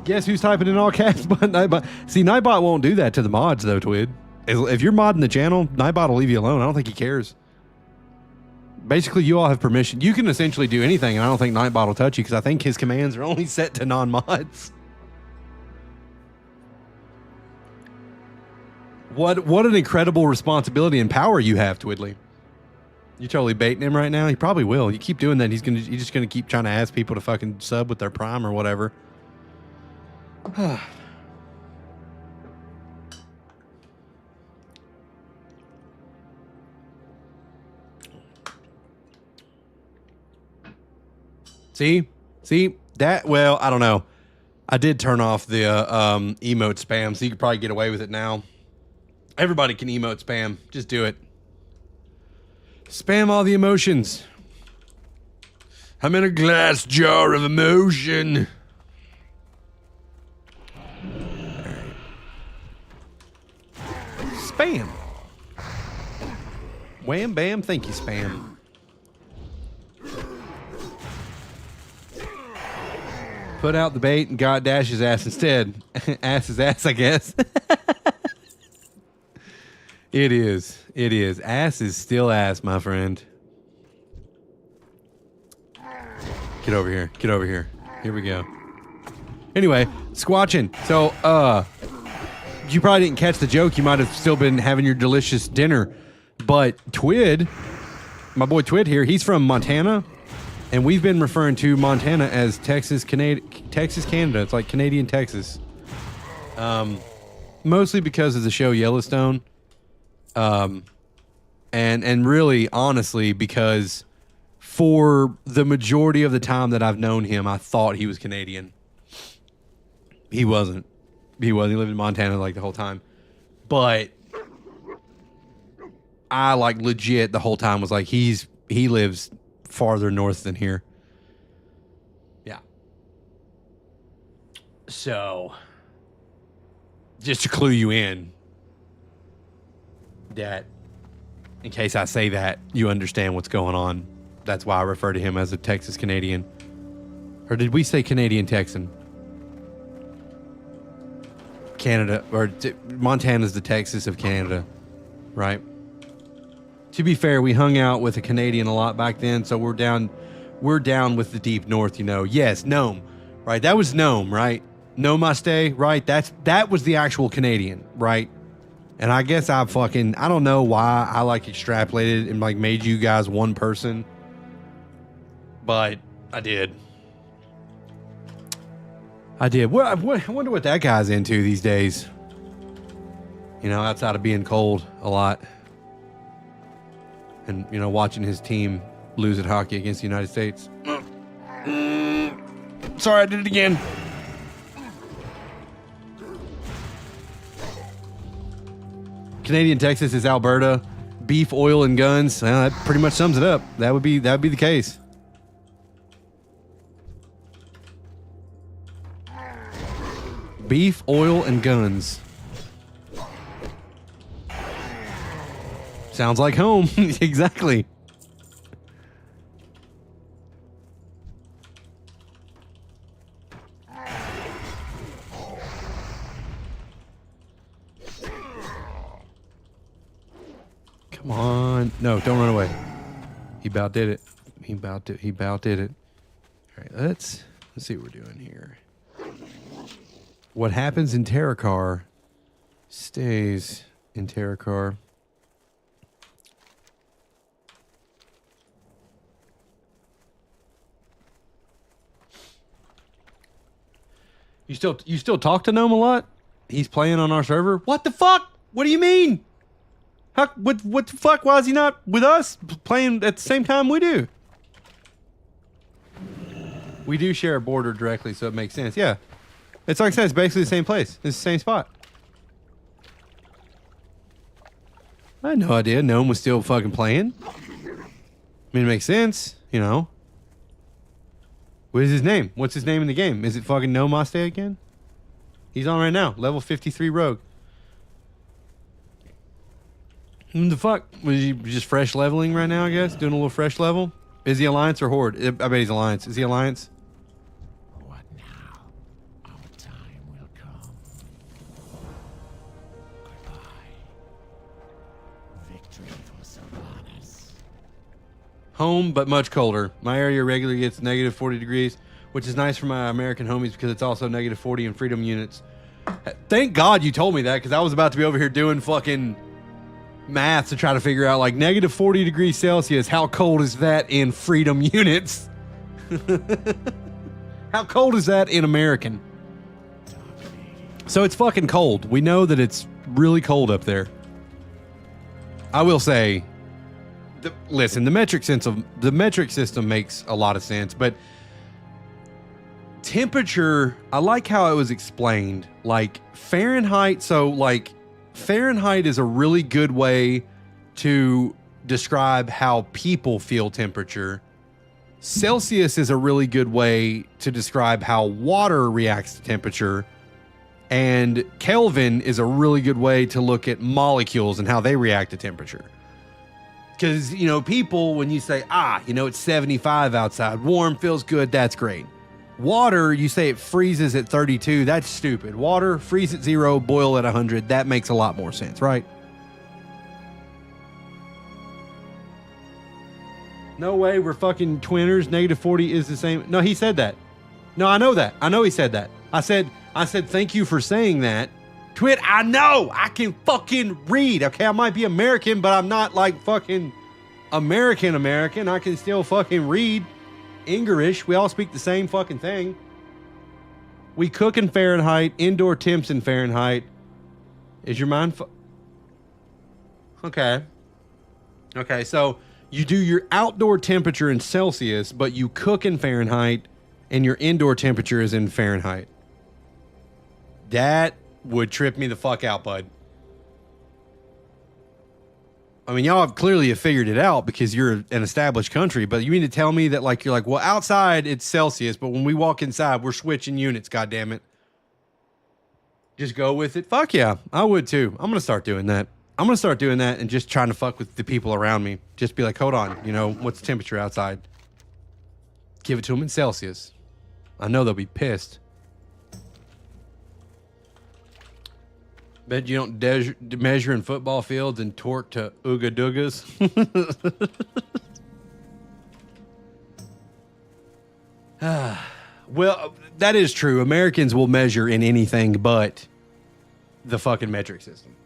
Guess who's typing in all caps? But Nightbot. See, Nightbot won't do that to the mods, though, Twid. If you're modding the channel, Nightbot will leave you alone. I don't think he cares. Basically, you all have permission. You can essentially do anything, and I don't think Nightbot will touch you because I think his commands are only set to non-mods. What an incredible responsibility and power you have, Twidley. You totally baiting him right now? He probably will. You keep doing that, he's just gonna keep trying to ask people to fucking sub with their Prime or whatever. See that? Well, I don't know. I did turn off the emote spam, so you could probably get away with it now. Everybody can emote spam. Just do it. Spam all the emotions. I'm in a glass jar of emotion. Right. Spam. Wham bam, thank you, spam. Put out the bait and God dash his ass instead. Ass his ass, I guess. It is. It is. Ass is still ass, my friend. Get over here. Get over here. Here we go. Anyway, squatching. So, you probably didn't catch the joke. You might have still been having your delicious dinner. But Twid, my boy Twid here, he's from Montana. And we've been referring to Montana as Texas, Canada. It's like Canadian Texas. Mostly because of the show Yellowstone. And really, honestly, because for the majority of the time that I've known him, I thought he was Canadian. He wasn't. He lived in Montana like the whole time. But I like legit the whole time was like, he lives farther north than here. Yeah. So, just to clue you in, that in case I say that, you understand what's going on. That's why I refer to him as a Texas Canadian. Or did we say Canadian Texan? Canada, or Montana's the Texas of Canada, right? To be fair, we hung out with a Canadian a lot back then, so we're down with the deep north, you know. Yes, Nome, right? That was Nome, right? Namaste, right? That was the actual Canadian, right? And I guess I don't know why I like extrapolated and like made you guys one person, but I did. I wonder what that guy's into these days. You know, outside of being cold a lot. And, you know, watching his team lose at hockey against the United States. Sorry, I did it again. Canadian Texas is Alberta. Beef, oil, and guns. That pretty much sums it up. That would be the case. Beef, oil, and guns. Sounds like home. Exactly. Come on. No, don't run away. He about did it. He about did it. All right, let's see what we're doing here. What happens in Terracar stays in Terracar. You still talk to Gnome a lot? He's playing on our server? What the fuck? What do you mean? What the fuck? Why is he not with us playing at the same time we do? We do share a border directly, so it makes sense. Yeah. It's like I said, it's basically the same place. It's the same spot. I had no idea Gnome was still fucking playing. I mean, it makes sense, you know. What is his name? What's his name in the game? Is it fucking Nomaste again? He's on right now. Level 53 rogue. What the fuck? Was he just fresh leveling right now, I guess? Doing a little fresh level? Is he Alliance or Horde? I bet he's Alliance. Is he Alliance? What now? Our time will come. Goodbye. Victory for Sylvanas. Home, but much colder. My area regularly gets negative 40 degrees, which is nice for my American homies because it's also negative 40 in freedom units. Thank God you told me that, because I was about to be over here doing fucking math to try to figure out, like, negative 40 degrees Celsius, how cold is that in freedom units? How cold is that in American? So it's fucking cold. We know that it's really cold up there. I will say, listen, the metric system makes a lot of sense, but temperature, I like how it was explained. Like Fahrenheit, so like Fahrenheit is a really good way to describe how people feel temperature. Celsius is a really good way to describe how water reacts to temperature. And Kelvin is a really good way to look at molecules and how they react to temperature. Because, you know, people, when you say, it's 75 outside, warm, feels good, that's great. Water, you say it freezes at 32, that's stupid. Water, freeze at 0, boil at 100, that makes a lot more sense, right? No way, we're fucking twinners. Negative 40 is the same. No, he said that. No, I know that. I know he said that. I said, thank you for saying that. Twit, I know. I can fucking read. Okay, I might be American, but I'm not like fucking American. I can still fucking read English. We all speak the same fucking thing. We cook in Fahrenheit. Indoor temps in Fahrenheit. Is your mind... Okay. Okay, so you do your outdoor temperature in Celsius, but you cook in Fahrenheit, and your indoor temperature is in Fahrenheit. That would trip me the fuck out, bud. I mean, y'all have clearly figured it out because you're an established country, but you mean to tell me that, like, you're like, well, outside it's Celsius, but when we walk inside, we're switching units, goddammit. Just go with it? Fuck yeah, I would too. I'm going to start doing that. I'm going to start doing that and just trying to fuck with the people around me. Just be like, hold on, what's the temperature outside? Give it to them in Celsius. I know they'll be pissed. Bet you don't measure in football fields and torque to ooga doogas. Well, that is true. Americans will measure in anything but the fucking metric system.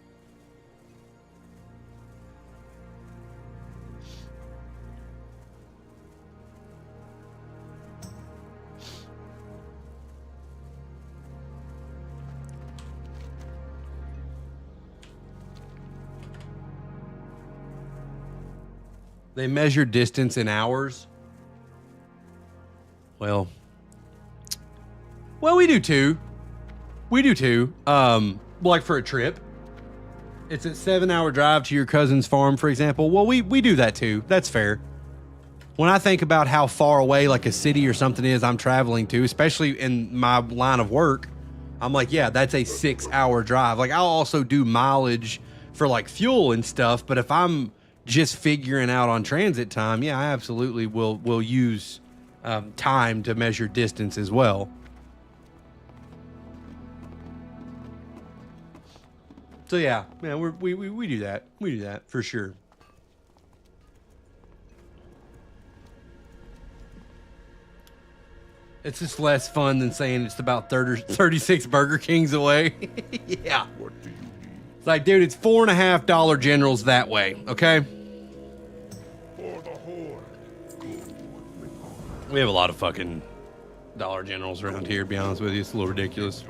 They measure distance in hours. Well, we do too. We do too. Like for a trip. It's a 7-hour drive to your cousin's farm, for example. Well, we do that too. That's fair. When I think about how far away like a city or something is I'm traveling to, especially in my line of work, I'm like, yeah, that's a 6-hour drive. Like I'll also do mileage for like fuel and stuff, but if I'm just figuring out on transit time, yeah, I absolutely will use time to measure distance as well. So yeah, we do that. We do that for sure. It's just less fun than saying it's about 36 Burger Kings away. Yeah. What do you need? It's like, dude, it's $4.50 Dollar Generals that way, okay? For the Horde. We have a lot of fucking Dollar Generals around here, to be honest with you. It's a little ridiculous.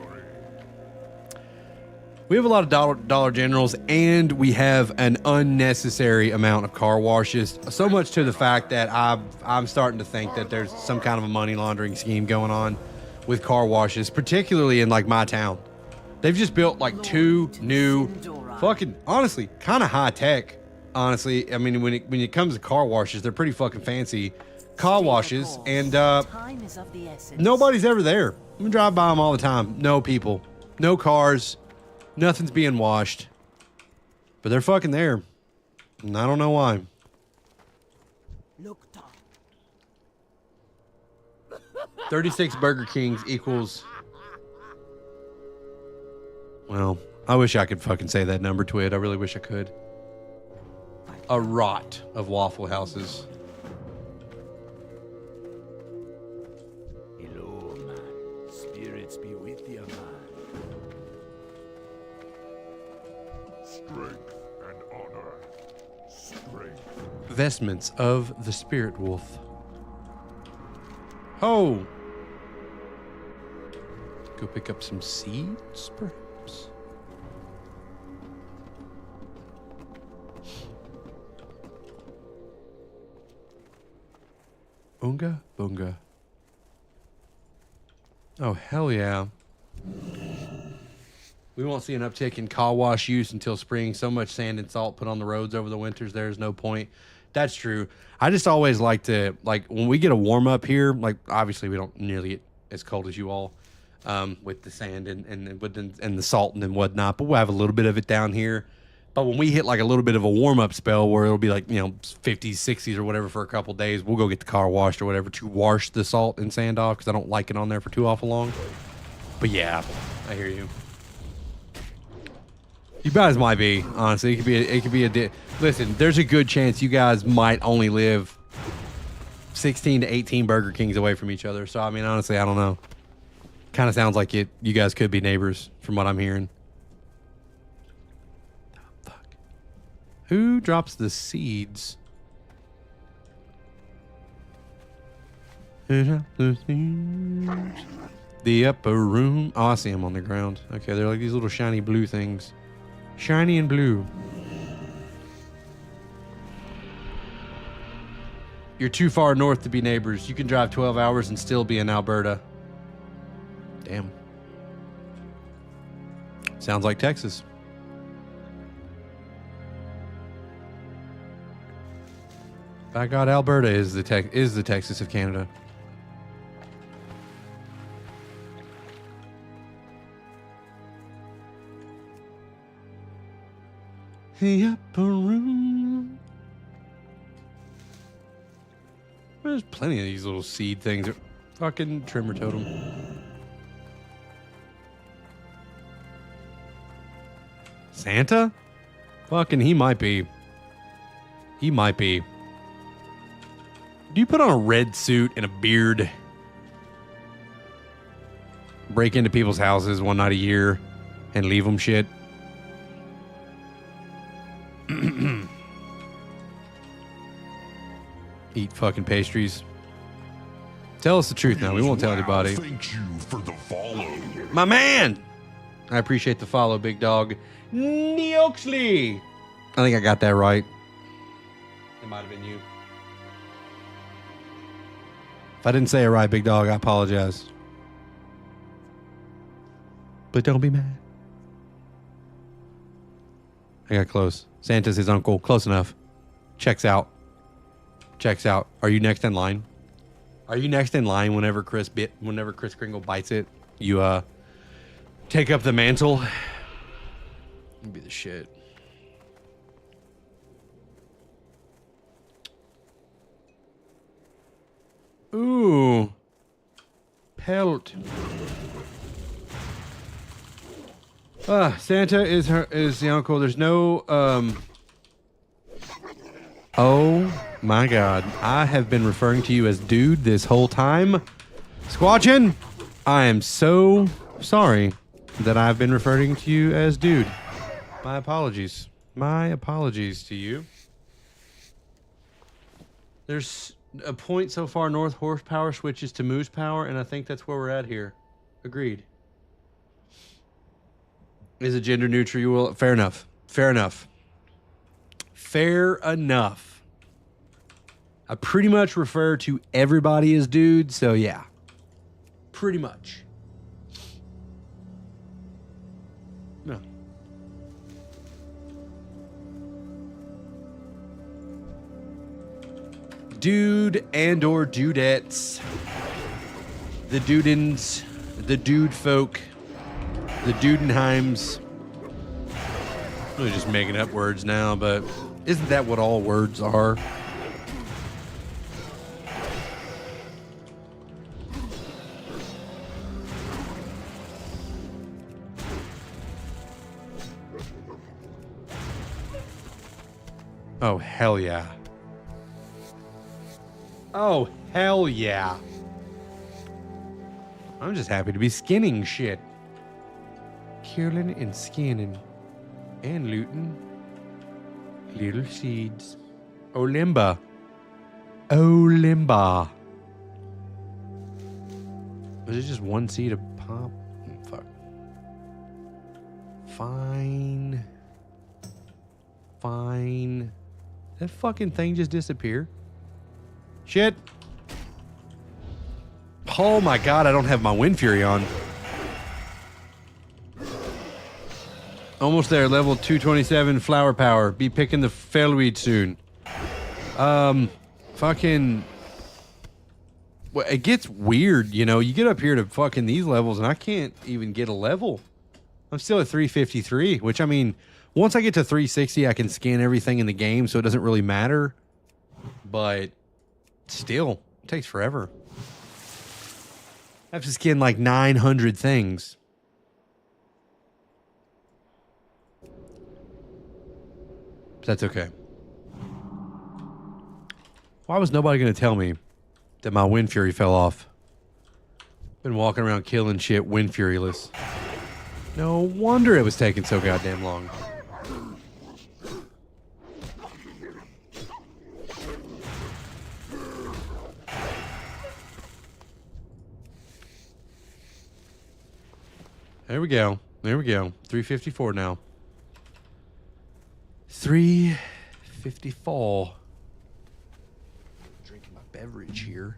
We have a lot of Dollar Generals, and we have an unnecessary amount of car washes. So much to the fact that I'm starting to think that there's some kind of a money laundering scheme going on with car washes, particularly in like my town. They've just built like 2 new, fucking honestly, kind of high tech. Honestly, I mean when it comes to car washes, they're pretty fucking fancy car washes, and nobody's ever there. We drive by them all the time. No people, no cars. Nothing's being washed, but they're fucking there, and I don't know why. Look, Tom. 36 Burger Kings equals, well, I wish I could fucking say that number, Twid. I really wish I could. A rot of Waffle Houses. Hello, man. Spirits be with you, man. Strength and honor. Strength. Vestments of the Spirit Wolf. Oh! Go pick up some seeds, perhaps? Unga Bunga. Oh, hell yeah. We won't see an uptick in car wash use until spring. So much sand and salt put on the roads over the winters, there's no point. That's true. I just always like to, like, when we get a warm up here, like, obviously we don't nearly get as cold as you all with the sand and the salt and whatnot, but we'll have a little bit of it down here. But when we hit like a little bit of a warm up spell where it'll be like, 50s, 60s or whatever for a couple days, we'll go get the car washed or whatever to wash the salt and sand off because I don't like it on there for too awful long. But yeah, I hear you. You guys might be, honestly. It could be listen, there's a good chance you guys might only live 16 to 18 Burger Kings away from each other. So, I mean, honestly, I don't know. Kind of sounds like you guys could be neighbors from what I'm hearing. Oh, fuck. Who drops the seeds? Who drops the seeds? The upper room. Oh, I see them on the ground. Okay, they're like these little shiny blue things. Shiny and blue. You're too far north to be neighbors. You can drive 12 hours and still be in Alberta. Damn. Sounds like Texas. By God, Alberta is the Texas of Canada. The upper room. There's plenty of these little seed things. Fucking trimmer totem. Santa? Fucking he might be. He might be. Do you put on a red suit and a beard? Break into people's houses one night a year and leave them shit? Eat fucking pastries. Tell us the truth now. We won't tell anybody. Thank you for the follow. My man! I appreciate the follow, big dog. Neoxley! I think I got that right. It might have been you. I didn't say it right, big dog, I apologize. But don't be mad. I got close. Santa's his uncle. Close enough. Checks out. Checks out. Are you next in line? Are you next in line whenever Chris Kringle bites it? You take up the mantle. It'd be the shit. Ooh. Pelt. Santa is the uncle. There's no oh my god. I have been referring to you as dude this whole time. Squatchin', I am so sorry that I've been referring to you as dude. My apologies. My apologies to you. There's a point so far north horsepower switches to moose power, and I think that's where we're at here. Agreed. Is it gender neutral? You will. Fair enough. Fair enough. Fair enough. I pretty much refer to everybody as dude, so yeah. Pretty much. No. Dude and or dudettes. The dudens. The dude folk. The Dudenheims. I'm really just making up words now, but isn't that what all words are? Oh, hell yeah. Oh, hell yeah. I'm just happy to be skinning shit. Killing and skinning and looting little seeds. Olimba. Olimba. Was it just one seed a pop? Fuck. Fine. Fine. That fucking thing just disappeared. Shit. Oh my god, I don't have my Wind Fury on. Almost there, level 227 flower power. Be picking the Felweed soon. Fucking... Well, it gets weird, you know. You get up here to fucking these levels and I can't even get a level. I'm still at 353, which I mean, once I get to 360, I can scan everything in the game, so it doesn't really matter. But still, it takes forever. I have to skin like 900 things. That's okay. Why was nobody going to tell me that my Wind Fury fell off? Been walking around killing shit Wind Furyless. No wonder it was taking so goddamn long. There we go. There we go. 354 now. 354. Drinking my beverage here.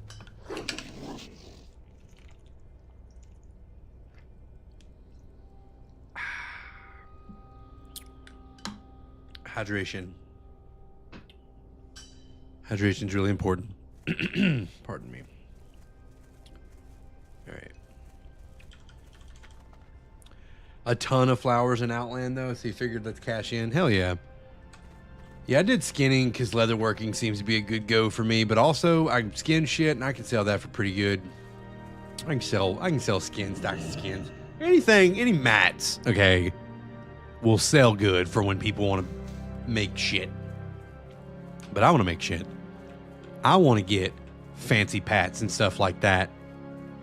Hydration. Hydration is really important. Pardon me. All right. A ton of flowers in Outland, though, so you figured let's cash in. Hell yeah. Yeah, I did skinning because leatherworking seems to be a good go for me, but also I can skin shit and I can sell that for pretty good. I can sell skins, stacks of skins. Anything, any mats, okay, will sell good for when people want to make shit. But I want to make shit. I want to get fancy pats and stuff like that.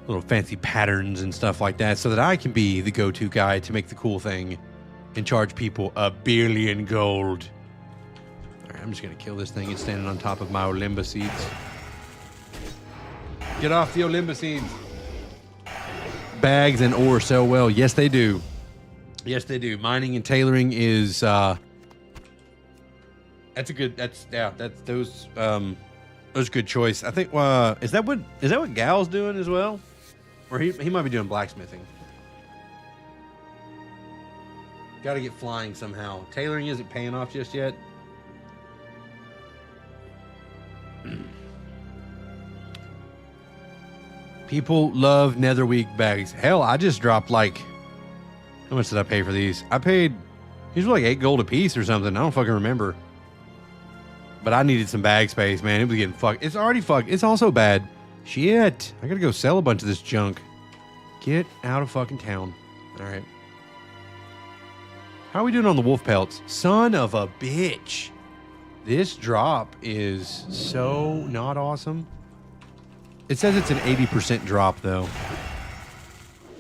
Little fancy patterns and stuff like that so that I can be the go-to guy to make the cool thing and charge people $1 billion gold. I'm just going to kill this thing. It's standing on top of my Olimba seeds. Get off the Olimba seeds. Bags and ore sell well. Yes, they do. Yes, they do. Mining and tailoring is, that's a good, that's, yeah, that's those, was a good choice. I think. Is that what Gal's doing as well, or he might be doing blacksmithing. Got to get flying somehow. Tailoring isn't paying off just yet. People love Netherweek bags. Hell, I just dropped like, how much did I pay for these? These were like 8 gold a piece or something. I don't fucking remember. But I needed some bag space, man. It was getting fucked. It's already fucked. It's also bad. Shit. I gotta go sell a bunch of this junk. Get out of fucking town. All right. How are we doing on the wolf pelts? Son of a bitch. This drop is so not awesome. It says it's an 80% drop, though.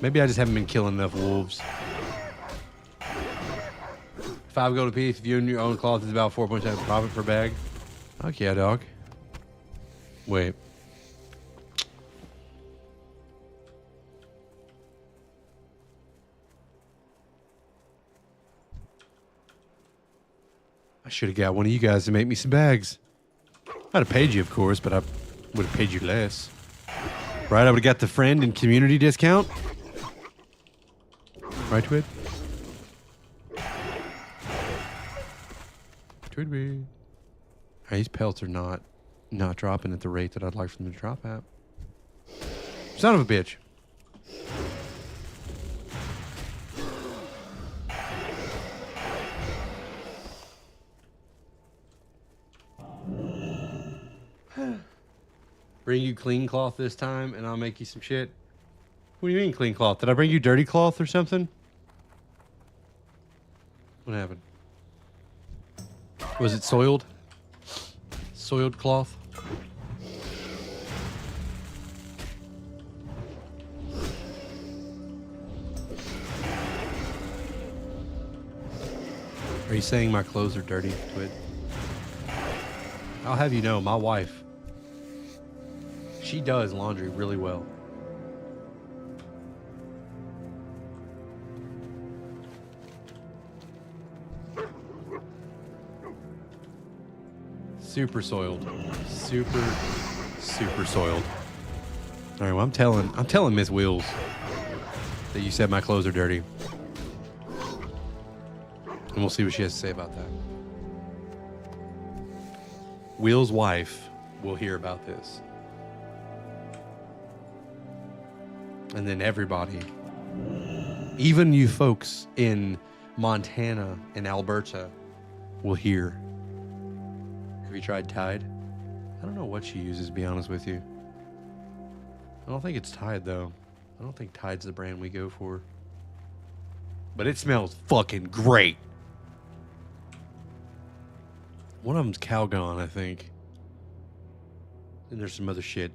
Maybe I just haven't been killing enough wolves. 5 gold a piece. If you own your own cloth, it's about 4.7 profit per bag. Fuck yeah, dog. Wait. I should have got one of you guys to make me some bags. I'd have paid you, of course, but I would have paid you less. Right, I would have got the friend and community discount. Right, Twid? Twidby. These pelts are not dropping at the rate that I'd like for them to drop at. Son of a bitch. Bring you clean cloth this time, and I'll make you some shit. What do you mean clean cloth? Did I bring you dirty cloth or something? What happened? Was it soiled? Soiled cloth? Are you saying my clothes are dirty, Twid? I'll have you know, my wife, she does laundry really well. Super soiled. Super soiled. All right, well, I'm telling Miss Wheels that you said my clothes are dirty. And we'll see what she has to say about that. Wheels' wife will hear about this. And then everybody, even you folks in Montana and Alberta, will hear. Have you tried Tide? I don't know what she uses, to be honest with you. I don't think it's Tide, though. I don't think Tide's the brand we go for. But it smells fucking great. One of them's Calgon, I think. And there's some other shit.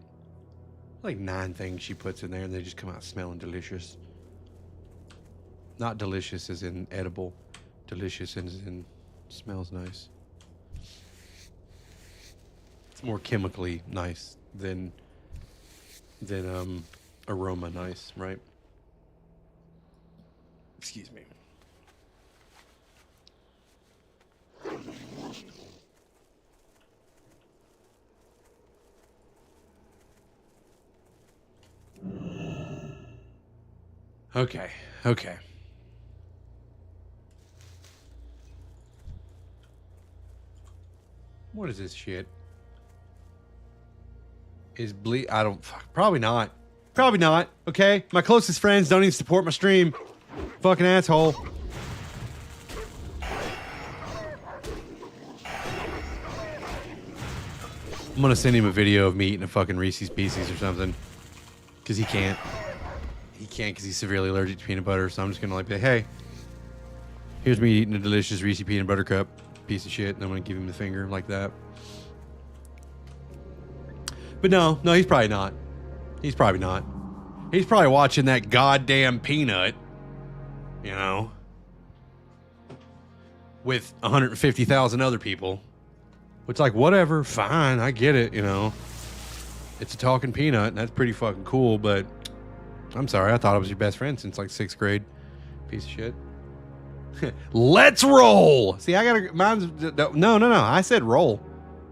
Like 9 things she puts in there, and they just come out smelling delicious. Not delicious as in edible. Delicious as in smells nice. It's more chemically nice than aroma nice, right? Excuse me. Okay. What is this shit? Is I don't... Probably not. Probably not, okay? My closest friends don't even support my stream. Fucking asshole. I'm gonna send him a video of me eating a fucking Reese's Pieces or something. Because he can't. He can't because he's severely allergic to peanut butter. So I'm just gonna like be like, hey, here's me eating a delicious Reese's peanut butter cup piece of shit, and I'm gonna give him the finger like that. But no, he's probably not. He's probably not. He's probably watching that goddamn Peanut, you know, with 150,000 other people. Which, like, whatever, fine, I get it, you know. It's a talking peanut, and that's pretty fucking cool, but I'm sorry, I thought I was your best friend since, like, 6th grade. Piece of shit. Let's roll! See, I gotta, mine's, no, I said roll.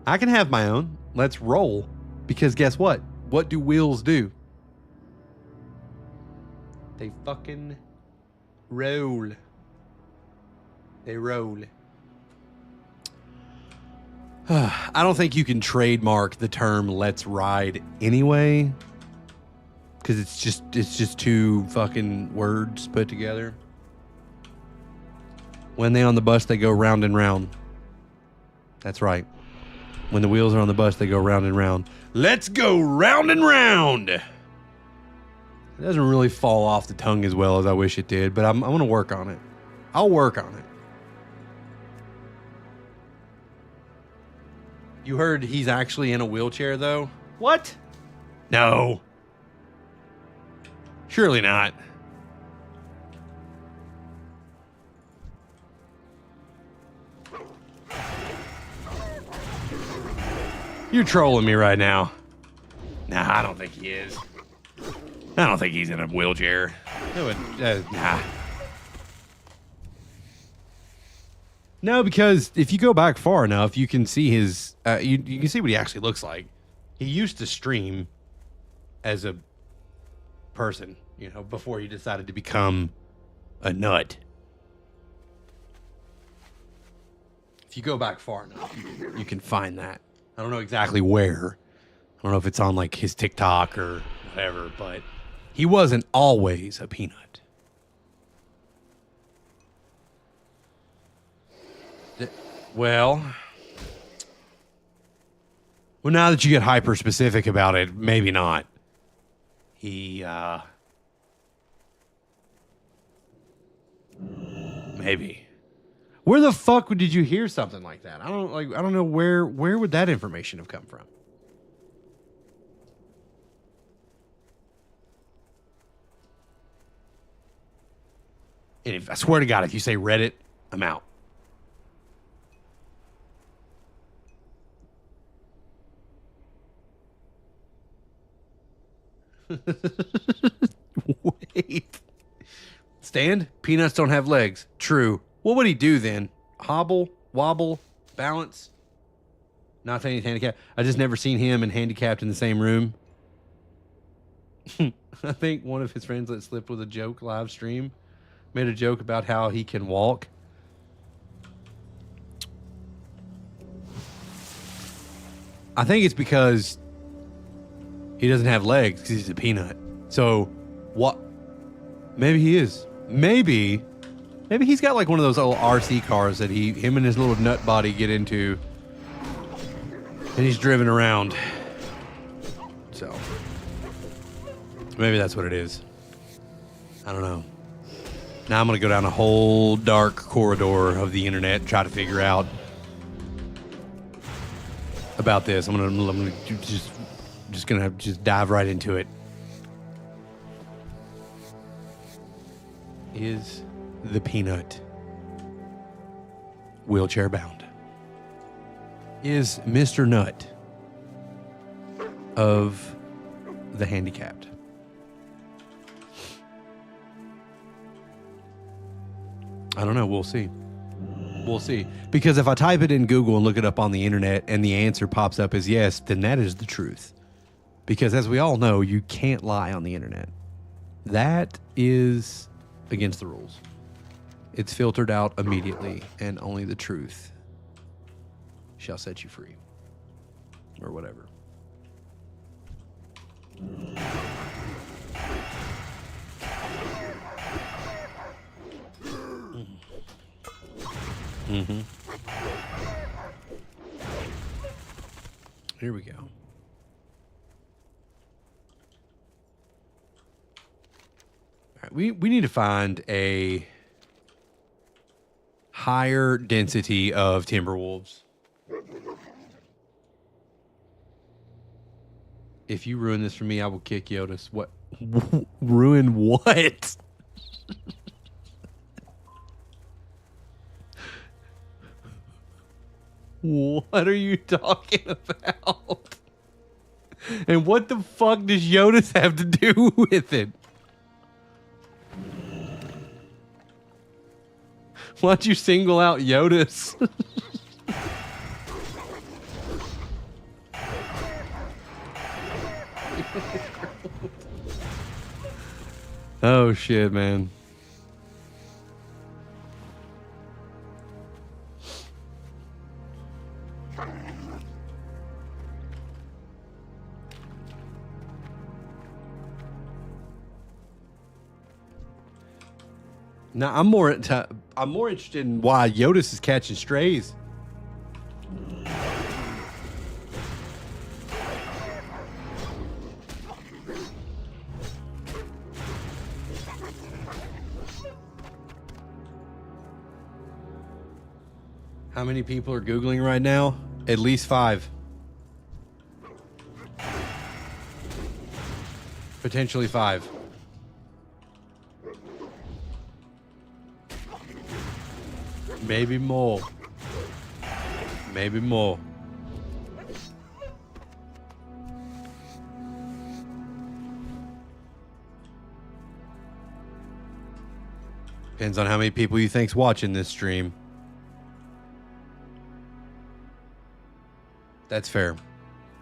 I can have my own. Let's roll. Because guess what? What do wheels do? They fucking roll. They roll. I don't think you can trademark the term "let's ride" anyway, because it's just two fucking words put together. When they on the bus, they go round and round. That's right. When the wheels are on the bus, they go round and round. Let's go round and round. It doesn't really fall off the tongue as well as I wish it did, but I'm going to work on it. I'll work on it. You heard he's actually in a wheelchair, though? What? No. Surely not. You're trolling me right now. Nah, I don't think he is. I don't think he's in a wheelchair. Nah. No, because if you go back far enough, you can see his. You can see what he actually looks like. He used to stream as a person, you know, before he decided to become a nut. If you go back far enough, you can find that. I don't know exactly where. I don't know if it's on like his TikTok or whatever, but he wasn't always a peanut. Well, now that you get hyper specific about it, maybe not. Maybe. Where the fuck did you hear something like that? I don't know where would that information have come from? And if I swear to God, if you say Reddit, I'm out. Wait. Stand? Peanuts don't have legs. True. What would he do then? Hobble? Wobble? Balance? Not saying he's handicapped. I just never seen him and handicapped in the same room. I think one of his friends let slip with a joke live stream. Made a joke about how he can walk. I think it's because he doesn't have legs because he's a peanut. So, what? Maybe he is. Maybe he's got like one of those old RC cars that him and his little nut body get into, and he's driven around. So, maybe that's what it is. I don't know. Now I'm gonna go down a whole dark corridor of the internet and try to figure out about this. I'm gonna just dive right into it. Is the peanut wheelchair bound? Is Mr. Nut of the handicapped? I don't know. We'll see. We'll see. Because if I type it in Google and look it up on the internet and the answer pops up as yes, then that is the truth. Because as we all know, you can't lie on the internet. That is against the rules. It's filtered out immediately, and only the truth shall set you free. Or whatever. Mm-hmm. Here we go. All right, we need to find a higher density of timber wolves. If you ruin this for me, I will kick Yodas. What? Ruin what? What are you talking about? And what the fuck does Yodas have to do with it? Why'd you single out Yodas? Oh shit, man. Now I'm more interested in why Yodis is catching strays. How many people are Googling right now? At least 5. Potentially 5. Maybe more. Maybe more. Depends on how many people you think's watching this stream. That's fair.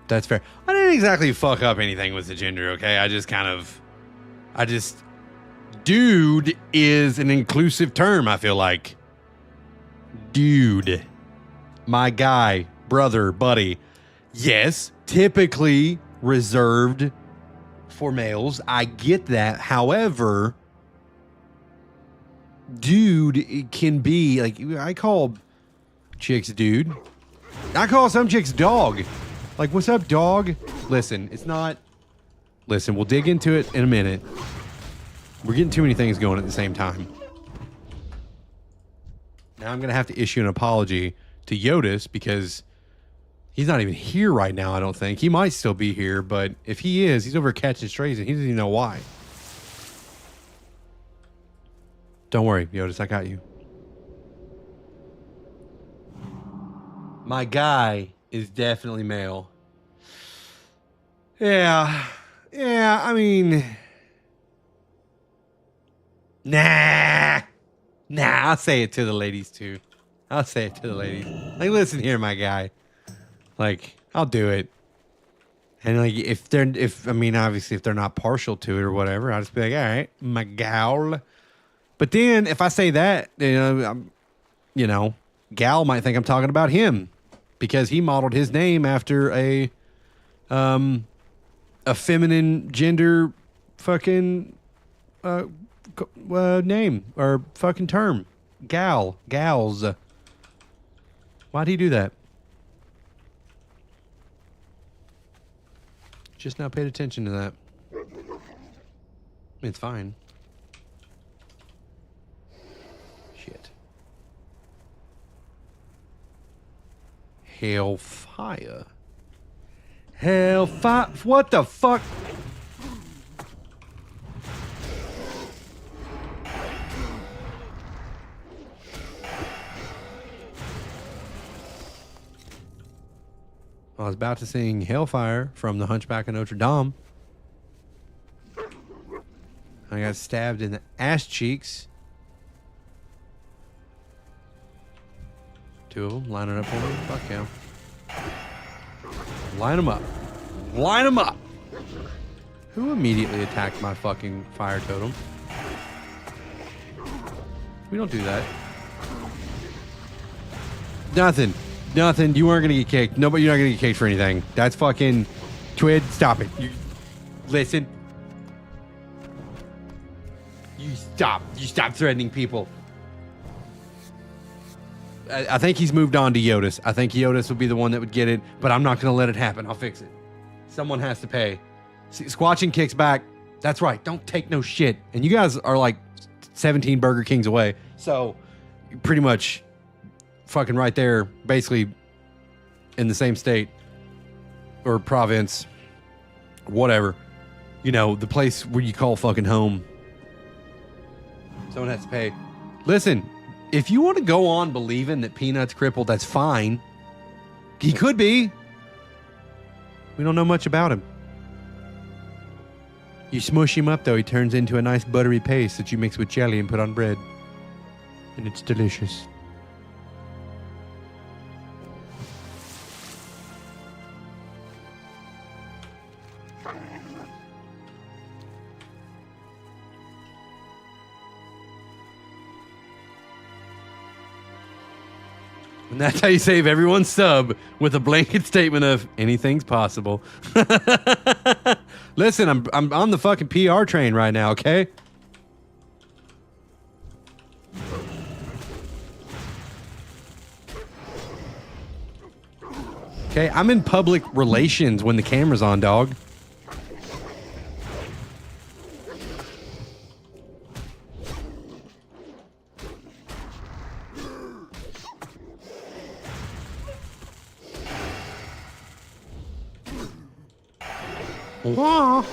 That's fair. I didn't exactly fuck up anything with the gender, okay? Dude is an inclusive term, I feel like. Dude. My guy, brother, buddy. Yes, typically reserved for males. I get that. However, dude, it can be, like, I call chicks dude. I call some chicks dog. Like, what's up, dog? Listen, it's not... Listen, we'll dig into it in a minute. We're getting too many things going at the same time. Now I'm going to have to issue an apology to Yodis because he's not even here right now, I don't think. He might still be here, but if he is, he's over catching strays and he doesn't even know why. Don't worry, Yodis, I got you. My guy is definitely male. Yeah, I mean... Nah, I'll say it to the ladies, too. I'll say it to the ladies. Like, listen here, my guy. Like, I'll do it. And, like, obviously, if they're not partial to it or whatever, I'll just be like, all right, my gal. But then, if I say that, gal might think I'm talking about him. Because he modeled his name after a feminine gender fucking name or fucking term. Gals. Why'd he do that? Just now paid attention to that. It's fine. Shit. Hellfire. What the fuck? I was about to sing Hellfire from The Hunchback of Notre Dame. I got stabbed in the ass cheeks. 2 of them lining up for me. Fuck yeah. Line them up. Line them up. Who immediately attacked my fucking fire totem? We don't do that. Nothing. You weren't going to get kicked. Nobody, you're not going to get kicked for anything. That's fucking... Twid, stop it. You listen. You stop. You stop threatening people. I think he's moved on to Yodis. I think Yodis would be the one that would get it, but I'm not going to let it happen. I'll fix it. Someone has to pay. See, Squatching kicks back. That's right. Don't take no shit. And you guys are like 17 Burger Kings away. So, pretty much fucking right there, basically in the same state or province, whatever. You know, the place where you call fucking home. Someone has to pay. Listen. If you want to go on believing that Peanut's crippled, that's fine. He could be. We don't know much about him. You smush him up, though, he turns into a nice buttery paste that you mix with jelly and put on bread. And it's delicious. And that's how you save everyone's sub, with a blanket statement of anything's possible. Listen, I'm on the fucking PR train right now, okay? Okay, I'm in public relations when the camera's on, dog. Wah.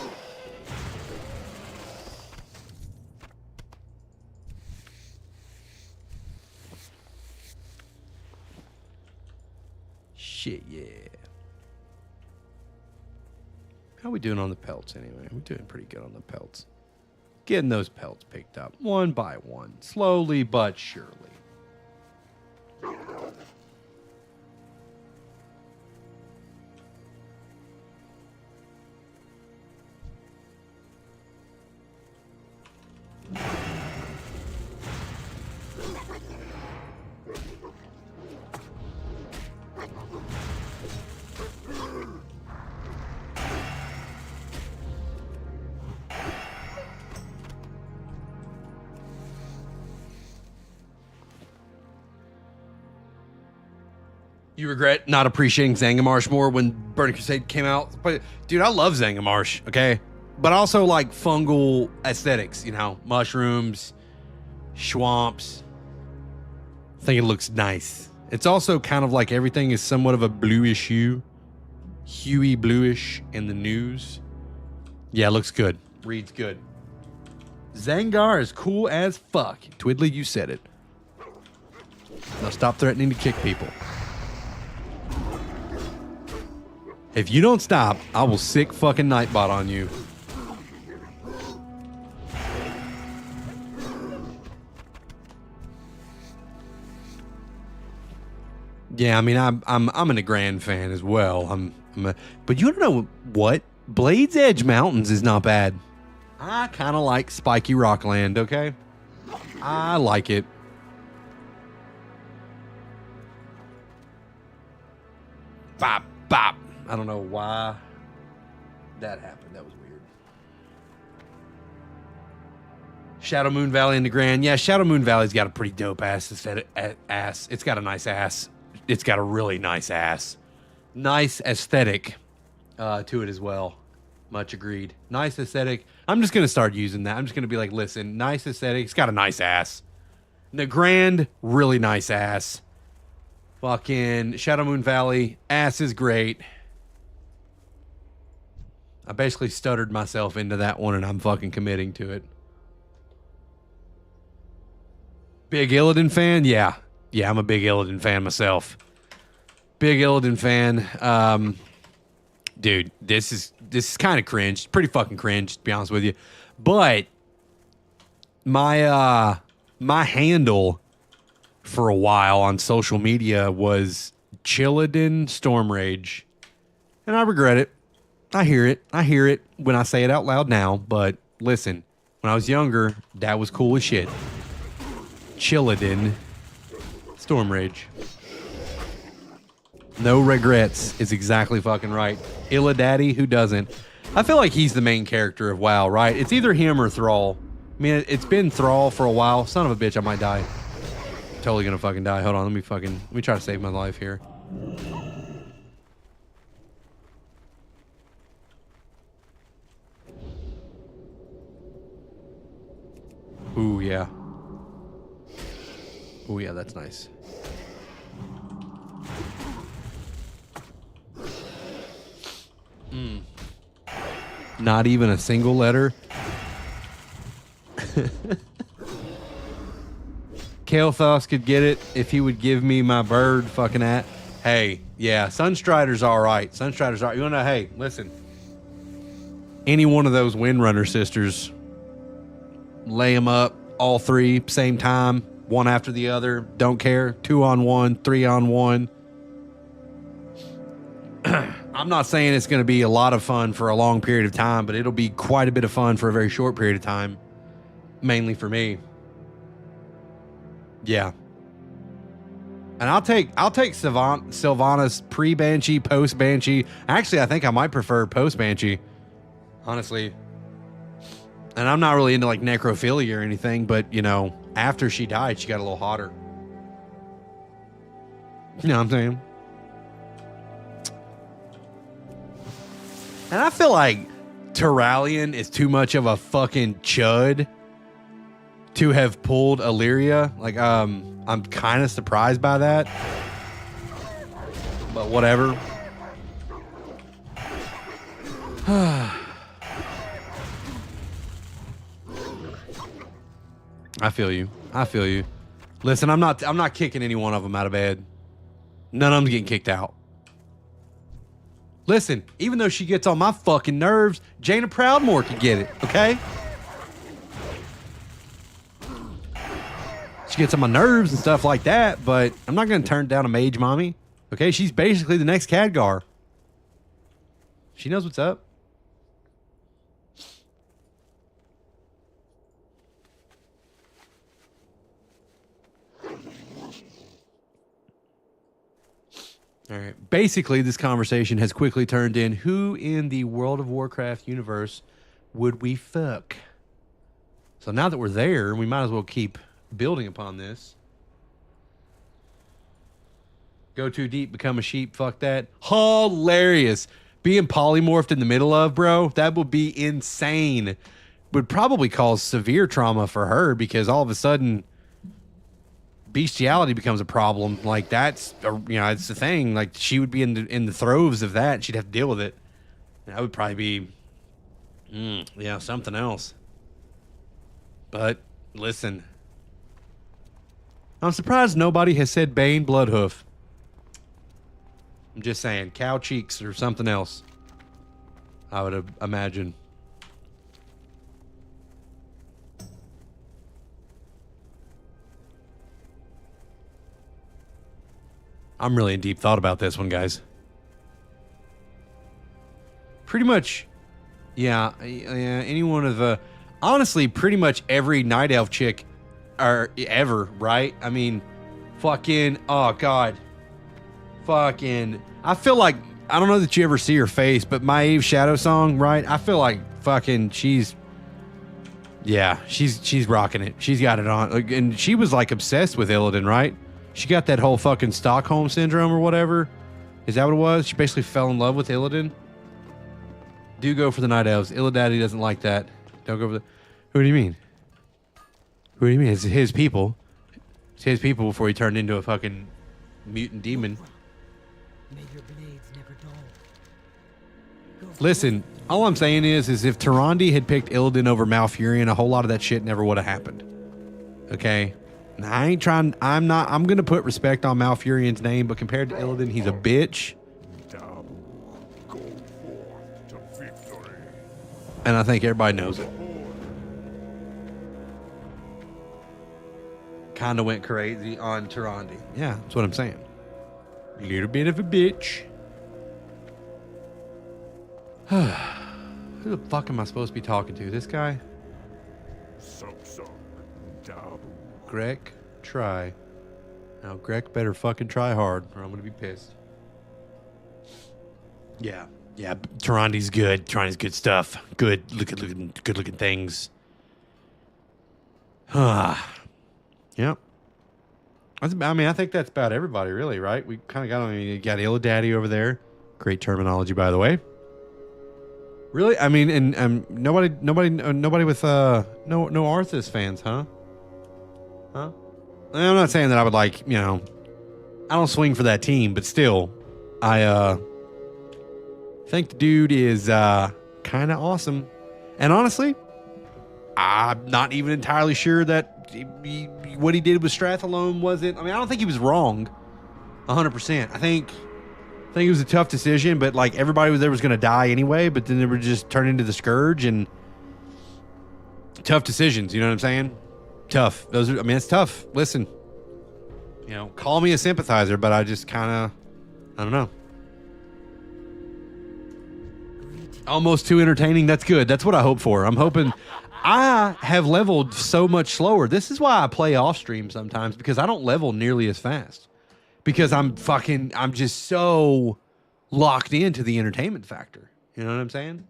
Shit, yeah. How we doing on the pelts anyway? We're doing pretty good on the pelts. Getting those pelts picked up one by one, slowly but surely. You regret not appreciating Zangamarsh more when Burning Crusade came out? But dude, I love Zangamarsh, okay? But also like fungal aesthetics, you know, mushrooms, swamps. I think it looks nice. It's also kind of like everything is somewhat of a bluish hue. Huey bluish in the news. Yeah, looks good. Reads good. Zangar is cool as fuck. Twiddly, you said it. Now stop threatening to kick people. If you don't stop, I will sick fucking Nightbot on you. Yeah, I mean, I'm an Grand fan as well. But you don't know what? Blade's Edge Mountains is not bad. I kind of like Spiky Rockland, okay? I like it. Bop, bop. I don't know why that happened. That was weird. Shadow Moon Valley in the Grand. Yeah, Shadow Moon Valley's got a pretty dope ass. It's got a nice ass. It's got a really nice ass. Nice aesthetic to it as well. Much agreed. Nice aesthetic. I'm just going to start using that. I'm just going to be like, listen, nice aesthetic. It's got a nice ass. The Grand, really nice ass. Fucking Shadow Moon Valley, ass is great. I basically stuttered myself into that one, and I'm fucking committing to it. Big Illidan fan? Yeah. Yeah, I'm a big Illidan fan myself. Big Illidan fan. Dude, this is kind of cringe. Pretty fucking cringe, to be honest with you. But my handle for a while on social media was Chillidan Stormrage. And I regret it. I hear it when I say it out loud now, but listen, when I was younger, that was cool as shit. Chillidan Stormrage. No regrets is exactly fucking right. Illidan, who doesn't? I feel like he's the main character of WoW, right? It's either him or Thrall. I mean, it's been Thrall for a while. Son of a bitch, I might die. Totally gonna fucking die. Hold on, let me try to save my life here. Ooh, yeah. Ooh, yeah, that's nice. Not even a single letter. Kael'thas could get it if he would give me my bird fucking at. Hey, yeah, Sunstrider's all right. Sunstrider's all right. You want to know, hey, listen. Any one of those Windrunner sisters, lay them up, all three, same time, one after the other, don't care. 2-on-1, 3-on-1. I'm not saying it's going to be a lot of fun for a long period of time, but it'll be quite a bit of fun for a very short period of time. Mainly for me. Yeah. And I'll take Sylvanas pre-Banshee, post-Banshee. Actually, I think I might prefer post-Banshee. Honestly. And I'm not really into like necrophilia or anything, but you know, after she died, she got a little hotter. You know what I'm saying? And I feel like Turalyon is too much of a fucking chud to have pulled Illyria. Like, I'm kind of surprised by that. But whatever. I feel you. I feel you. Listen, I'm not kicking any one of them out of bed. None of them's getting kicked out. Listen, even though she gets on my fucking nerves, Jaina Proudmoore could get it, okay? She gets on my nerves and stuff like that, but I'm not going to turn down a mage mommy. Okay, she's basically the next Khadgar. She knows what's up. All right. Basically, this conversation has quickly turned in who in the World of Warcraft universe would we fuck? So now that we're there, we might as well keep building upon this. Go too deep, become a sheep, fuck that. Hilarious. Being polymorphed in the middle of, bro, that would be insane. Would probably cause severe trauma for her because all of a sudden bestiality becomes a problem. Like that's, you know, it's the thing. Like she would be in the throes of that. And she'd have to deal with it. That would probably be, yeah, something else. But listen, I'm surprised nobody has said Bane Bloodhoof. I'm just saying, cow cheeks or something else. I would imagine. I'm really in deep thought about this one, guys. Pretty much, yeah, any one of the, honestly, pretty much every night elf chick ever, right? I mean, fucking, oh God. Fucking, I feel like, I don't know that you ever see her face, but my Eve Shadow song, right? I feel like fucking she's rocking it. She's got it on. And she was like obsessed with Illidan, right? She got that whole fucking Stockholm syndrome or whatever. Is that what it was? She basically fell in love with Illidan. Do go for the night elves. Illidaddy doesn't like that. Don't go for the, who do you mean? Who do you mean? It's his people. It's his people before he turned into a fucking mutant demon. May your blades never dull. Listen, all I'm saying is if Tyrande had picked Illidan over Malfurion, a whole lot of that shit never would have happened. Okay? And I ain't trying, I'm going to put respect on Malfurion's name, but compared to Illidan, he's a bitch. Go forth to victory. And I think everybody knows it. Kind of went crazy on Tyrande. Yeah, that's what I'm saying. A little bit of a bitch. Who the fuck am I supposed to be talking to? This guy? Greg, try. Now, Greg better fucking try hard or I'm going to be pissed. Yeah. Yeah, Tyrande's good. Tyrande's good stuff. Good looking things. Yep. I mean, I think that's about everybody, really, right? We kind of got, I mean, you got Illidaddy over there. Great terminology, by the way. Really? I mean, and nobody with no Arthas fans, huh? Huh? I'm not saying that I would like, you know, I don't swing for that team, but still, I think the dude is kind of awesome. And honestly, I'm not even entirely sure that what he did with Strathalone wasn't, I mean, I don't think he was wrong 100%. I think it was a tough decision, but like everybody was there was going to die anyway, but then they were just turned into the Scourge and tough decisions. You know what I'm saying? Tough. Those are, I mean, it's tough. Listen, you know, call me a sympathizer, but I just kind of, I don't know. Almost too entertaining. That's good. That's what I hope for. I'm hoping. I have leveled so much slower. This is why I play off stream sometimes, because I don't level nearly as fast. Because I'm just so locked into the entertainment factor. You know what I'm saying?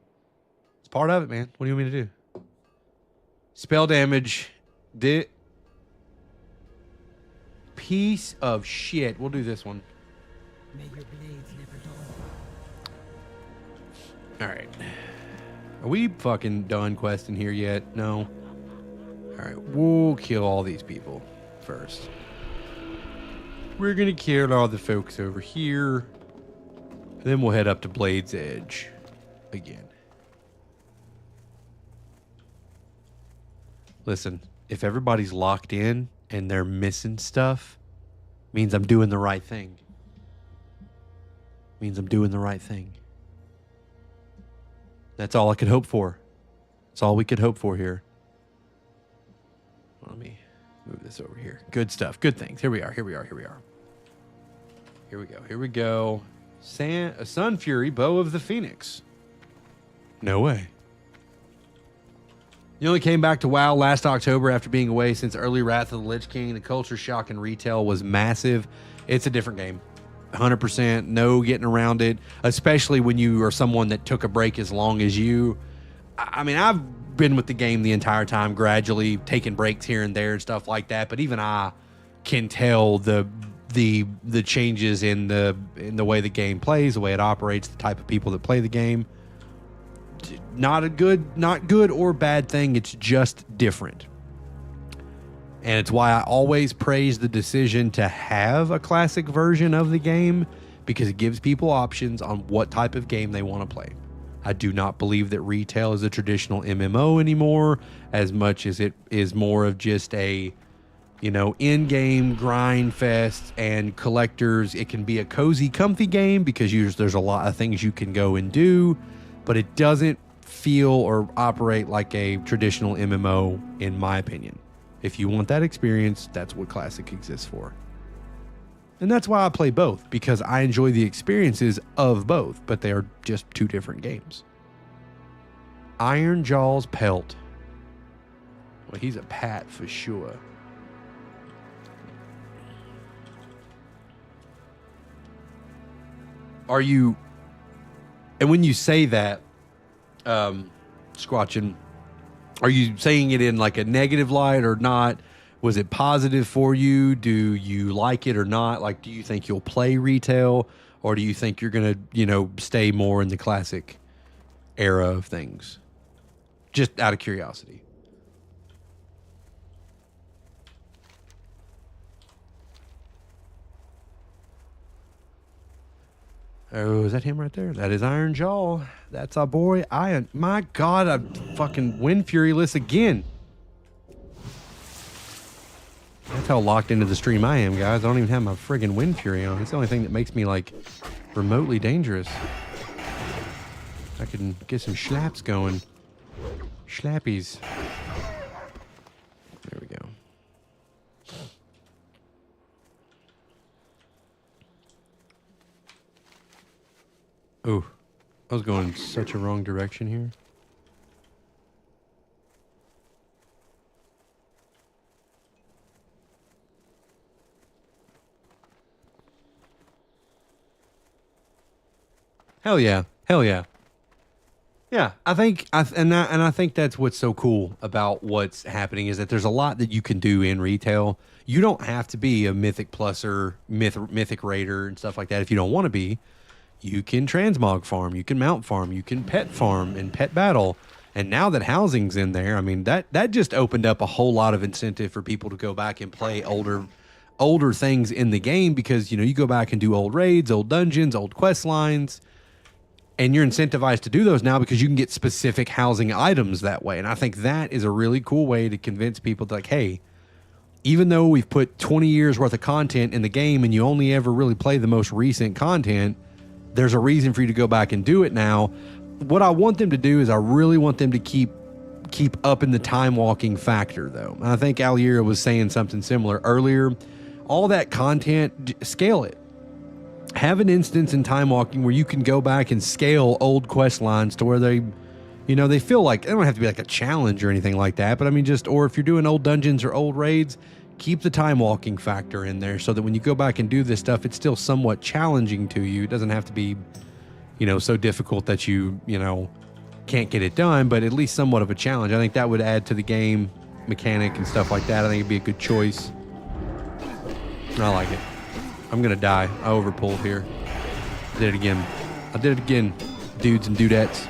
It's part of it, man. What do you want me to do? Spell damage. Piece of shit. We'll do this one. May your blades never dull. All right. Are we fucking done questing here yet? No. All right. We'll kill all these people first. We're going to kill all the folks over here. Then we'll head up to Blade's Edge again. Listen, if everybody's locked in and they're missing stuff, means I'm doing the right thing. Means I'm doing the right thing. That's all I could hope for. That's all we could hope for here. Let me move this over here. Good stuff. Good things. Here we are. Here we are. Here we are. Here we go. Here we go. Sun Fury, Bow of the Phoenix. No way. You only came back to WoW last October after being away since early Wrath of the Lich King. The culture shock in retail was massive. It's a different game. 100%. No getting around it, especially when you are someone that took a break as long as you. I mean, I've been with the game the entire time, gradually taking breaks here and there and stuff like that. But even I can tell the changes in the way the game plays, the way it operates, the type of people that play the game. Not good or bad thing. It's just different. And it's why I always praise the decision to have a classic version of the game, because it gives people options on what type of game they want to play. I do not believe that retail is a traditional MMO anymore, as much as it is more of just a, in-game grind fest and collectors. It can be a cozy, comfy game because there's a lot of things you can go and do, but it doesn't feel or operate like a traditional MMO, in my opinion. If you want that experience, that's what Classic exists for. And that's why I play both, because I enjoy the experiences of both, but they are just two different games. Iron Jaw's Pelt. Well, he's a pat for sure. Are you... And when you say that, Squatchin', are you saying it in like a negative light or not? Was it positive for you? Do you like it or not? Like, do you think you'll play retail, or do you think you're going to, stay more in the classic era of things? Just out of curiosity. Oh, is that him right there? That is Iron Jaw. That's our boy Iron. My God, I'm fucking Wind Furyless again. That's how locked into the stream I am, guys. I don't even have my friggin' Wind Fury on. It's the only thing that makes me, like, remotely dangerous. I can get some schlaps going. Schlappies. There we go. Oh, I was going such a wrong direction here. Hell yeah. Hell yeah. Yeah, I think I think that's what's so cool about what's happening, is that there's a lot that you can do in retail. You don't have to be a Mythic Pluser, Mythic Raider and stuff like that if you don't want to be. You can transmog farm, you can mount farm, you can pet farm and pet battle. And now that housing's in there, I mean, that just opened up a whole lot of incentive for people to go back and play older things in the game, because, you go back and do old raids, old dungeons, old quest lines, and you're incentivized to do those now because you can get specific housing items that way. And I think that is a really cool way to convince people that, like, hey, even though we've put 20 years worth of content in the game and you only ever really play the most recent content, there's a reason for you to go back and do it now. What I want them to do is I really want them to keep up in the time walking factor, though. And I think Aliera was saying something similar earlier. All that content, scale it. have an instance in time walking where you can go back and scale old quest lines to where they, you know, they feel like, they don't have to be like a challenge or anything like that, but I mean, just, or if you're doing old dungeons or old raids, keep the time walking factor in there so that when you go back and do this stuff, it's still somewhat challenging to you. It doesn't have to be, you know, so difficult that you know, can't get it done, but at least somewhat of a challenge. I think that would add to the game mechanic and stuff like that. I think it'd be a good choice. I like it. I'm gonna die. I overpulled here. I did it again. I did it again, dudes and dudettes.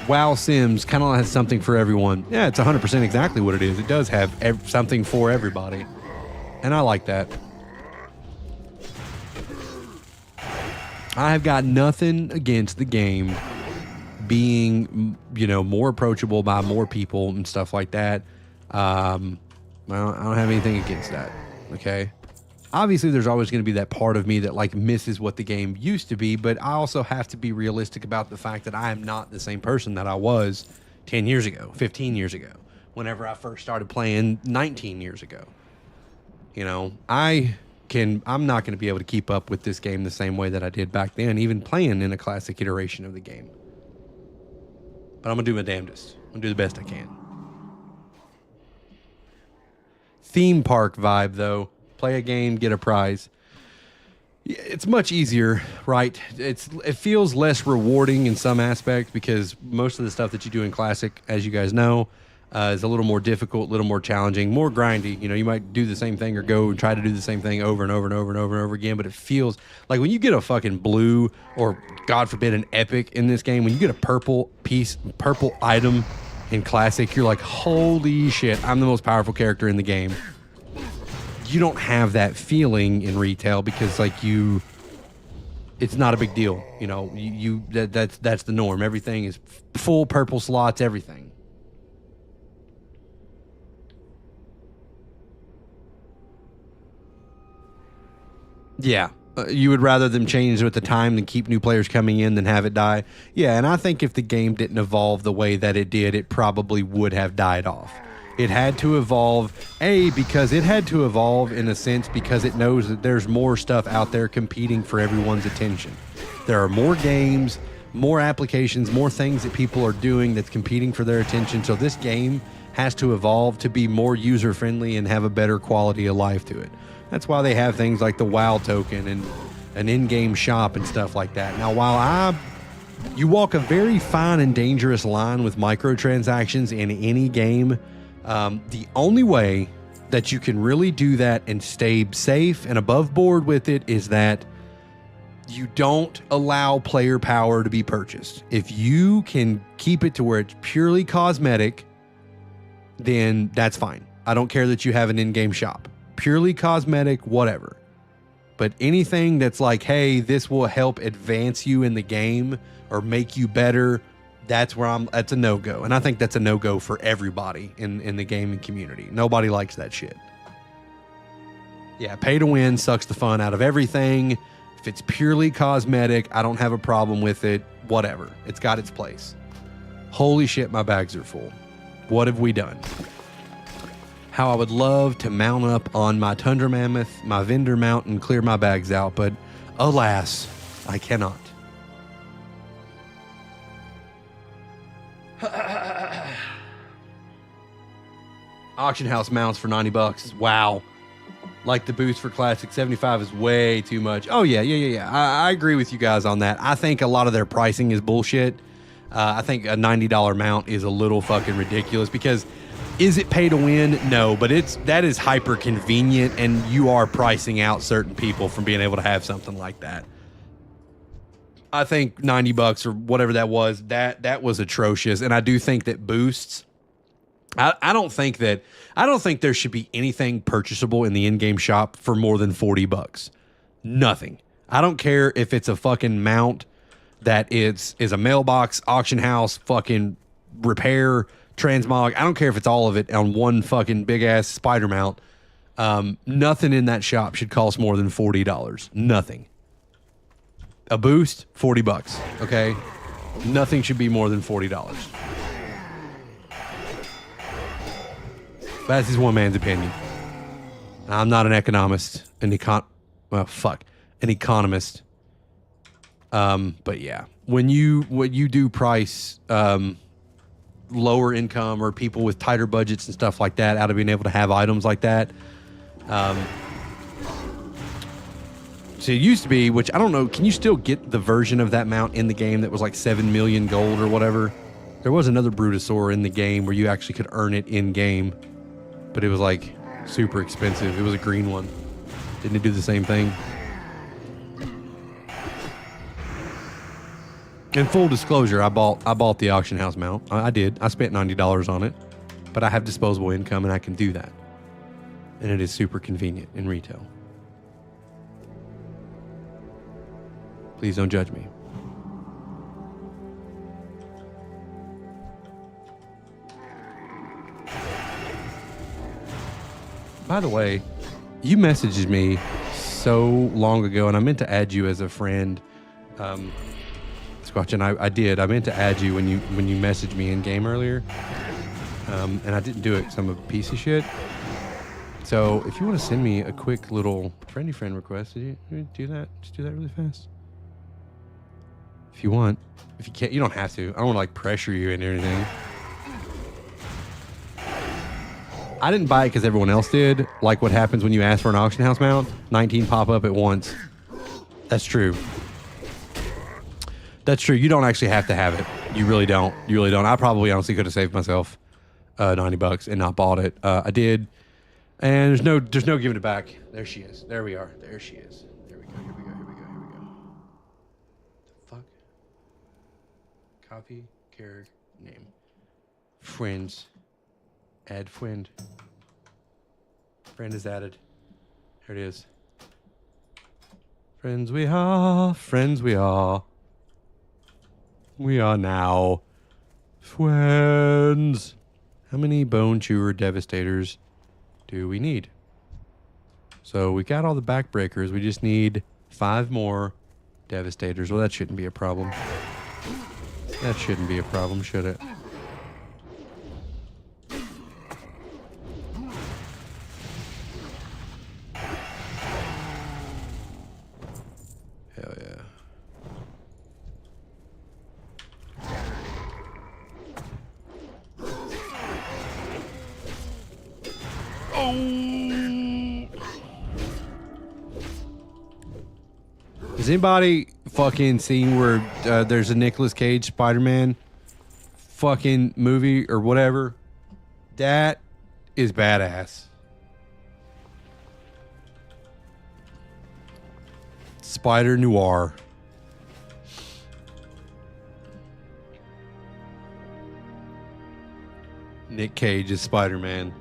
WoW Sims kind of has something for everyone. Yeah, it's 100% exactly what it is. It does have something for everybody. And I like that. I have got nothing against the game being, you know, more approachable by more people and stuff like that. I don't have anything against that. Okay. Obviously, there's always going to be that part of me that like misses what the game used to be, but I also have to be realistic about the fact that I am not the same person that I was 10 years ago, 15 years ago, whenever I first started playing 19 years ago. You know, I'm not going to be able to keep up with this game the same way that I did back then, even playing in a classic iteration of the game. But I'm going to do my damnedest. I'm going to do the best I can. Theme park vibe, though. Play a game, get a prize. It's much easier, right? It feels less rewarding in some aspects because most of the stuff that you do in Classic, as you guys know, is a little more difficult, a little more challenging, more grindy. You know, you might do the same thing or go and try to do the same thing over and over and over and over and over again, but it feels like when you get a fucking blue or, God forbid, an epic in this game, when you get a purple item in Classic, you're like, holy shit, I'm the most powerful character in the game. You don't have that feeling in retail because like it's not a big deal. You know, that's the norm. Everything is full purple slots, everything. Yeah. You would rather them change with the time than keep new players coming in than have it die. Yeah. And I think if the game didn't evolve the way that it did, it probably would have died off. It had to evolve, because it had to evolve in a sense because it knows that there's more stuff out there competing for everyone's attention. There are more games, more applications, more things that people are doing that's competing for their attention. So this game has to evolve to be more user-friendly and have a better quality of life to it. That's why they have things like the WoW token and an in-game shop and stuff like that. Now, while you walk a very fine and dangerous line with microtransactions in any game, the only way that you can really do that and stay safe and above board with it is that you don't allow player power to be purchased. If you can keep it to where it's purely cosmetic, then that's fine. I don't care that you have an in-game shop. Purely cosmetic, whatever. But anything that's like, hey, this will help advance you in the game or make you better, that's a no-go. And I think that's a no-go for everybody in the gaming community. Nobody likes that shit. Yeah, pay to win sucks the fun out of everything. If it's purely cosmetic, I don't have a problem with it. Whatever. It's got its place. Holy shit, my bags are full. What have we done? How I would love to mount up on my Tundra Mammoth, my vendor mount, and clear my bags out, but alas, I cannot. Auction house mounts for $90. Wow. Like the boost for Classic, 75 is way too much. Oh, yeah. I agree with you guys on that. I think a lot of their pricing is bullshit. I think a $90 mount is a little fucking ridiculous because is it pay to win? No, but that is hyper convenient and you are pricing out certain people from being able to have something like that. I think $90 or whatever that was, that was atrocious. And I do think that boosts, I don't think there should be anything purchasable in the in-game shop for more than $40. Nothing. I don't care if it's a fucking mount that is a mailbox, auction house, fucking repair, transmog. I don't care if it's all of it on one fucking big ass spider mount. Nothing in that shop should cost more than $40. Nothing. A boost, $40. Okay, nothing should be more than $40. That's just one man's opinion. I'm not an economist, an economist. But yeah, when you do price lower income or people with tighter budgets and stuff like that out of being able to have items like that. So it used to be, which I don't know, can you still get the version of that mount in the game that was like 7 million gold or whatever? There was another Brutosaur in the game where you actually could earn it in game, but it was like super expensive. It was a green one. Didn't it do the same thing? In full disclosure, I bought the auction house mount. I did. I spent $90 on it, but I have disposable income and I can do that. And it is super convenient in retail. Please don't judge me. By the way, you messaged me so long ago, and I meant to add you as a friend. Squatch, and I did. I meant to add you when you messaged me in game earlier, and I didn't do it because I'm a piece of shit. So if you want to send me a quick little friendly friend request, did you do that? Just do that really fast. If you want. If you can't, you don't have to. I don't want to like pressure you into anything. I didn't buy it because everyone else did. Like what happens when you ask for an auction house mount? 19 pop up at once. That's true. That's true. You don't actually have to have it. You really don't. You really don't. I probably honestly could have saved myself $90 and not bought it. I did. And there's no giving it back. There she is. There we are. There she is. There we go. Here we go. Here we go. Here we go. The fuck? Copy, character, name. Friends. Add friend. Friend is added. Here it is. Friends we are. Friends we are. We are now friends. How many Bone Chewer Devastators do we need? So we got all the backbreakers. We just need 5 more Devastators. Well, that shouldn't be a problem. That shouldn't be a problem, should it? Hell yeah. Has anybody fucking seen where there's a Nicolas Cage Spider-Man fucking movie or whatever? That is badass. Spider Noir. Nick Cage is Spider-Man.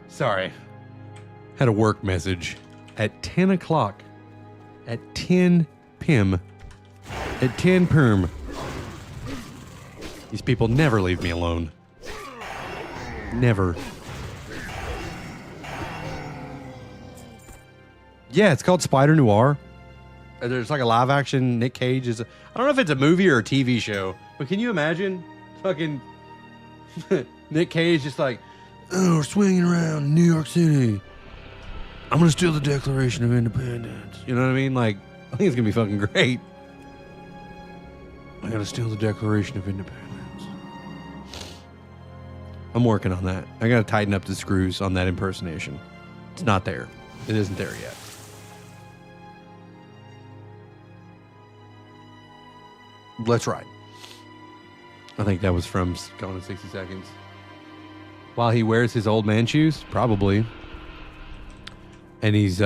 Sorry. Had a work message at 10 o'clock. At 10 p.m. At 10 p.m. These people never leave me alone. Never. Yeah, it's called Spider Noir. There's like a live action Nick Cage is. I don't know if it's a movie or a TV show, but can you imagine fucking Nick Cage just like, oh, we're swinging around New York City. I'm gonna steal the Declaration of Independence. You know what I mean? Like, I think it's gonna be fucking great. I gotta steal the Declaration of Independence. I'm working on that. I gotta tighten up the screws on that impersonation. It's not there. It isn't there yet. Let's ride. I think that was from Gone in 60 Seconds. While he wears his old man shoes? Probably. And he's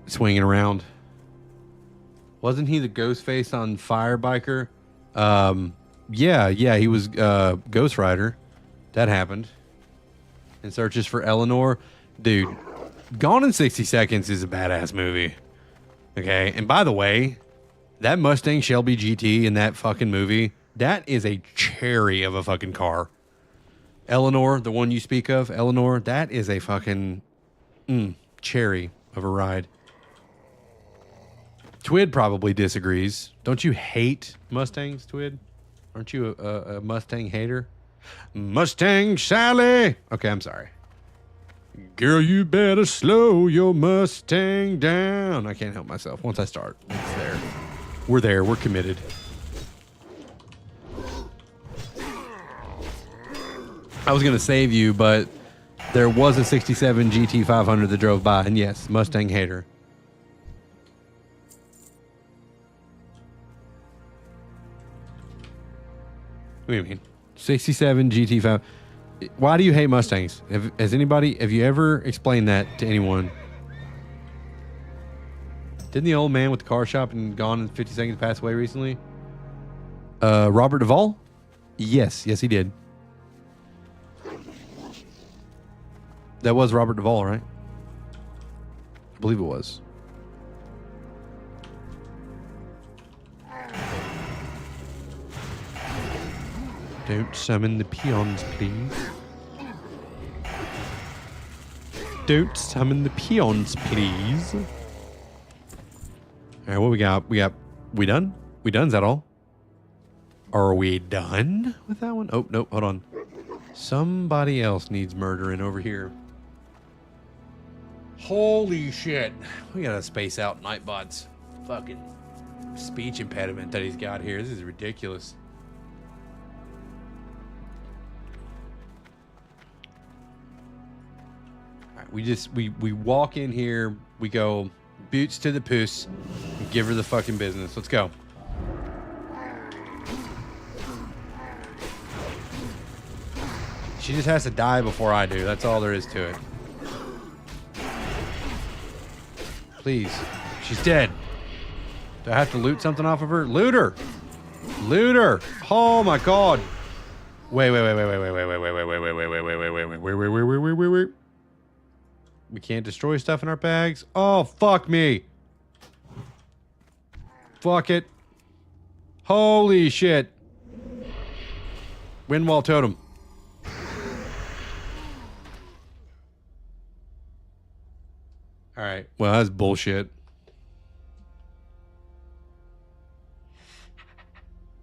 swinging around. Wasn't he the ghost face on Fire Biker? Yeah, he was Ghost Rider. That happened. And searches for Eleanor. Dude, Gone in 60 Seconds is a badass movie. Okay, and by the way, that Mustang Shelby GT in that fucking movie, that is a cherry of a fucking car. Eleanor, the one you speak of, Eleanor, that is a fucking cherry of a ride. Twid probably disagrees. Don't you hate Mustangs, Twid? Aren't you a Mustang hater? Mustang Sally! Okay, I'm sorry. Girl, you better slow your Mustang down. I can't help myself. Once I start, it's there. We're there. We're committed. I was going to save you, but there was a 67 GT500 that drove by. And yes, Mustang hater. What do you mean? 67 GT5. Why do you hate Mustangs? Have you ever explained that to anyone? Didn't the old man with the car shop and Gone in 50 Seconds pass away recently? Robert Duvall? Yes, he did. That was Robert Duvall, right? I believe it was. Don't summon the peons, please. Don't summon the peons, please. All right, what we got? We done? We done? Is that all? Are we done with that one? Oh, nope, hold on. Somebody else needs murdering over here. Holy shit. We gotta space out Nightbot's fucking speech impediment that he's got here. This is ridiculous. We walk in here, we go boots to the puss, and give her the fucking business. Let's go. She just has to die before I do. That's all there is to it. Please. She's dead. Do I have to loot something off of her? Loot her! Loot her! Oh my god! Wait. We can't destroy stuff in our bags? Oh, fuck me. Fuck it. Holy shit. Windwall totem. Alright, well, that's bullshit.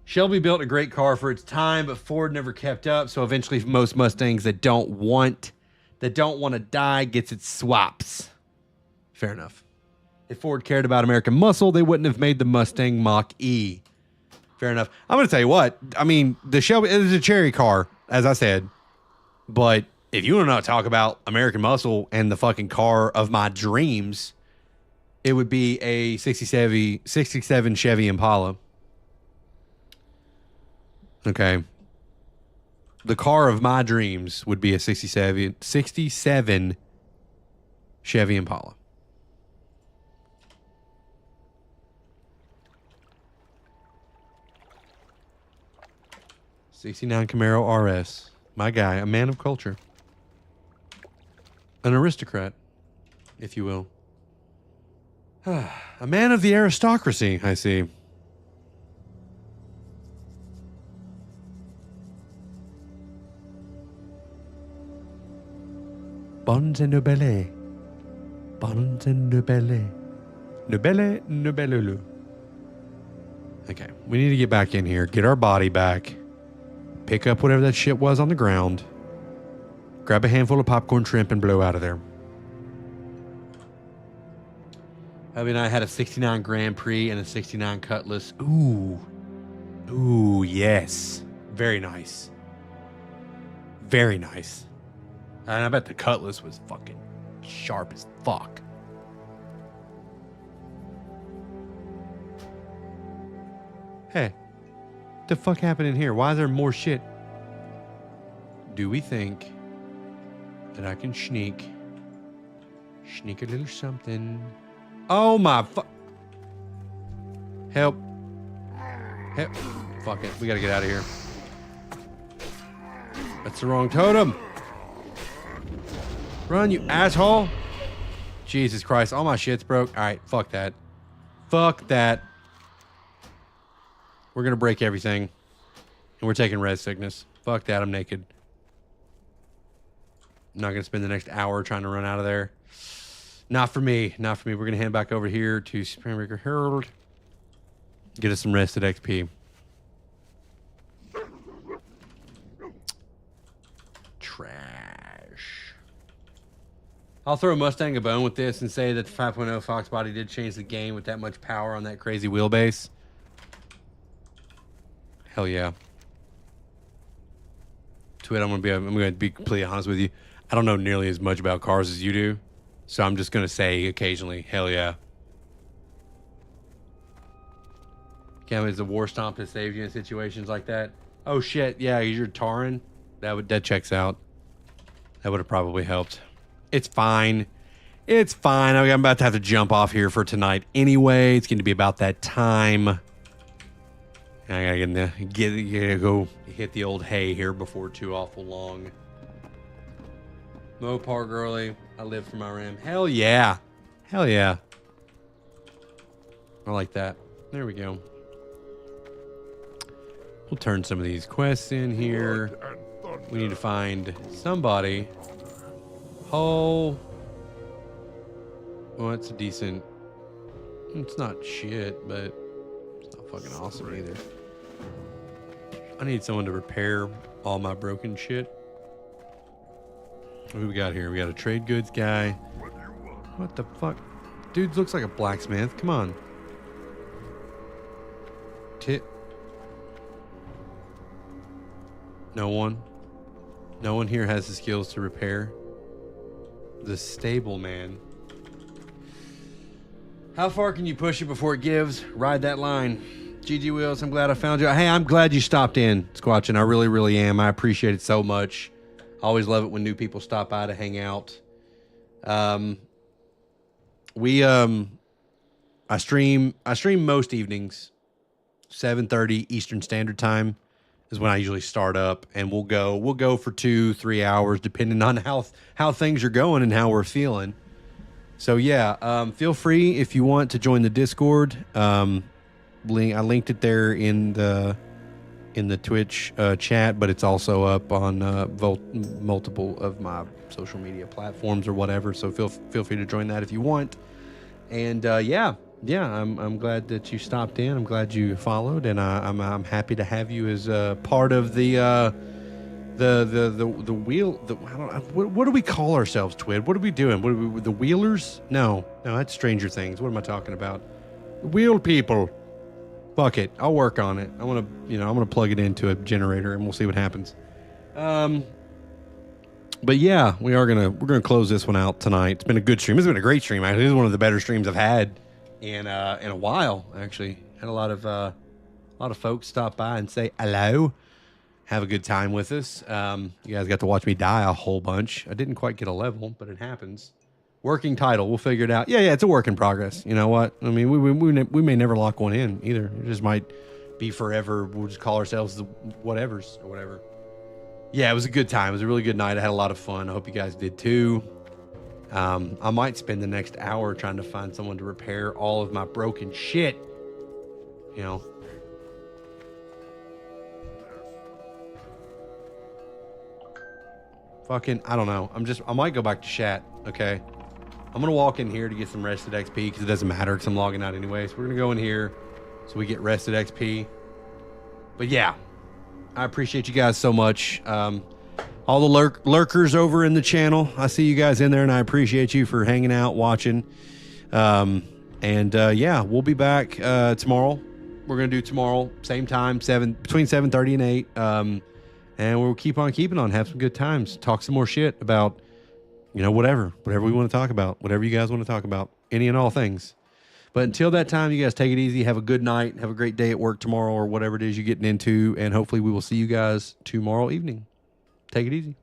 Shelby built a great car for its time, but Ford never kept up, so eventually most Mustangs that don't want to die gets its swaps. Fair enough. If Ford cared about American muscle, they wouldn't have made the Mustang Mach-E. Fair enough. I'm going to tell you what. I mean, the Shelby is a cherry car, as I said. But if you want to talk about American muscle and the fucking car of my dreams, it would be a 67 Chevy Impala. Okay. The car of my dreams would be a 67 Chevy Impala. '69 Camaro RS. My guy, a man of culture. An aristocrat, if you will. A man of the aristocracy, I see. Bons et nobele. Bons et nobele. Nobele, nobelulu. Okay, we need to get back in here, get our body back, pick up whatever that shit was on the ground, grab a handful of popcorn shrimp and blow out of there. Abby and I had a 69 Grand Prix and a 69 Cutlass. Ooh. Ooh, yes. Very nice. Very nice. And I bet the Cutlass was fucking sharp as fuck. Hey, what the fuck happened in here? Why is there more shit? Do we think that I can sneak a little something? Oh my fuck. Help. Help. Fuck it. We gotta get out of here. That's the wrong totem. Run, you asshole. Jesus Christ. All my shit's broke. All right. Fuck that. Fuck that. We're going to break everything. And we're taking res sickness. Fuck that. I'm naked. I'm not going to spend the next hour trying to run out of there. Not for me. Not for me. We're going to head back over here to Springbreaker Herald. Get us some rested XP. Trash. I'll throw Mustang a bone with this and say that the 5.0 Fox body did change the game with that much power on that crazy wheelbase. Hell yeah. Twit, I'm gonna be completely honest with you. I don't know nearly as much about cars as you do, so I'm just gonna say occasionally, hell yeah. Can't it's a war stomp that saves you in situations like that. Oh shit, yeah, you're Taran. That checks out. That would have probably helped. It's fine. It's fine. I'm about to have to jump off here for tonight anyway. It's going to be about that time. I gotta go hit the old hay here before too awful long. Mopar early. I live for my ram. Hell yeah. Hell yeah. I like that. There we go. We'll turn some of these quests in here. We need to find somebody. Oh. Well, it's a decent. It's not shit, but it's not fucking awesome either. I need someone to repair all my broken shit. What do we got here? We got a trade goods guy. What the fuck? Dude looks like a blacksmith. Come on. No one. No one here has the skills to repair. The stable man. How far can you push it before it gives? Ride that line. GG Wheels, I'm glad I found you. Hey, I'm glad you stopped in, Squatchin'. I really, really am. I appreciate it so much. I always love it when new people stop by to hang out. I stream most evenings. 7:30 Eastern Standard Time is when I usually start up, and we'll go for 2-3 hours depending on how things are going and how we're feeling. So yeah, feel free if you want to join the Discord. I linked it there in the Twitch chat, but it's also up on multiple of my social media platforms or whatever. So feel free to join that if you want. And yeah, I'm glad that you stopped in. I'm glad you followed, and I'm happy to have you as part of the wheel. What do we call ourselves, Twid? What are we doing? What are we, the Wheelers? No, that's Stranger Things. What am I talking about? Wheel people. Fuck it. I'll work on it. I'm gonna plug it into a generator and we'll see what happens. But yeah, we're gonna close this one out tonight. It's been a good stream. It's been a great stream. Actually, this is one of the better streams I've had in a while. Actually, had a lot of folks stop by and say hello, have a good time with us. You guys got to watch me die a whole bunch. I didn't quite get a level, but it happens. Working title, we'll figure it out. Yeah, it's a work in progress. You know what? I mean, we may never lock one in either. It just might be forever. We'll just call ourselves the whatevers or whatever. Yeah, it was a good time. It was a really good night. I had a lot of fun. I hope you guys did too. I might spend the next hour trying to find someone to repair all of my broken shit. You know. Fucking, I don't know. I might go back to chat. Okay. I'm going to walk in here to get some rested XP because it doesn't matter because I'm logging out anyway. So we're going to go in here so we get rested XP. But yeah, I appreciate you guys so much. All the lurkers over in the channel, I see you guys in there and I appreciate you for hanging out, watching. Yeah, we'll be back tomorrow. We're going to do tomorrow, same time, between 7:30 and 8. And we'll keep on keeping on, have some good times, talk some more shit about, whatever we want to talk about, whatever you guys want to talk about, any and all things. But until that time, you guys take it easy. Have a good night. Have a great day at work tomorrow or whatever it is you're getting into. And hopefully we will see you guys tomorrow evening. Take it easy.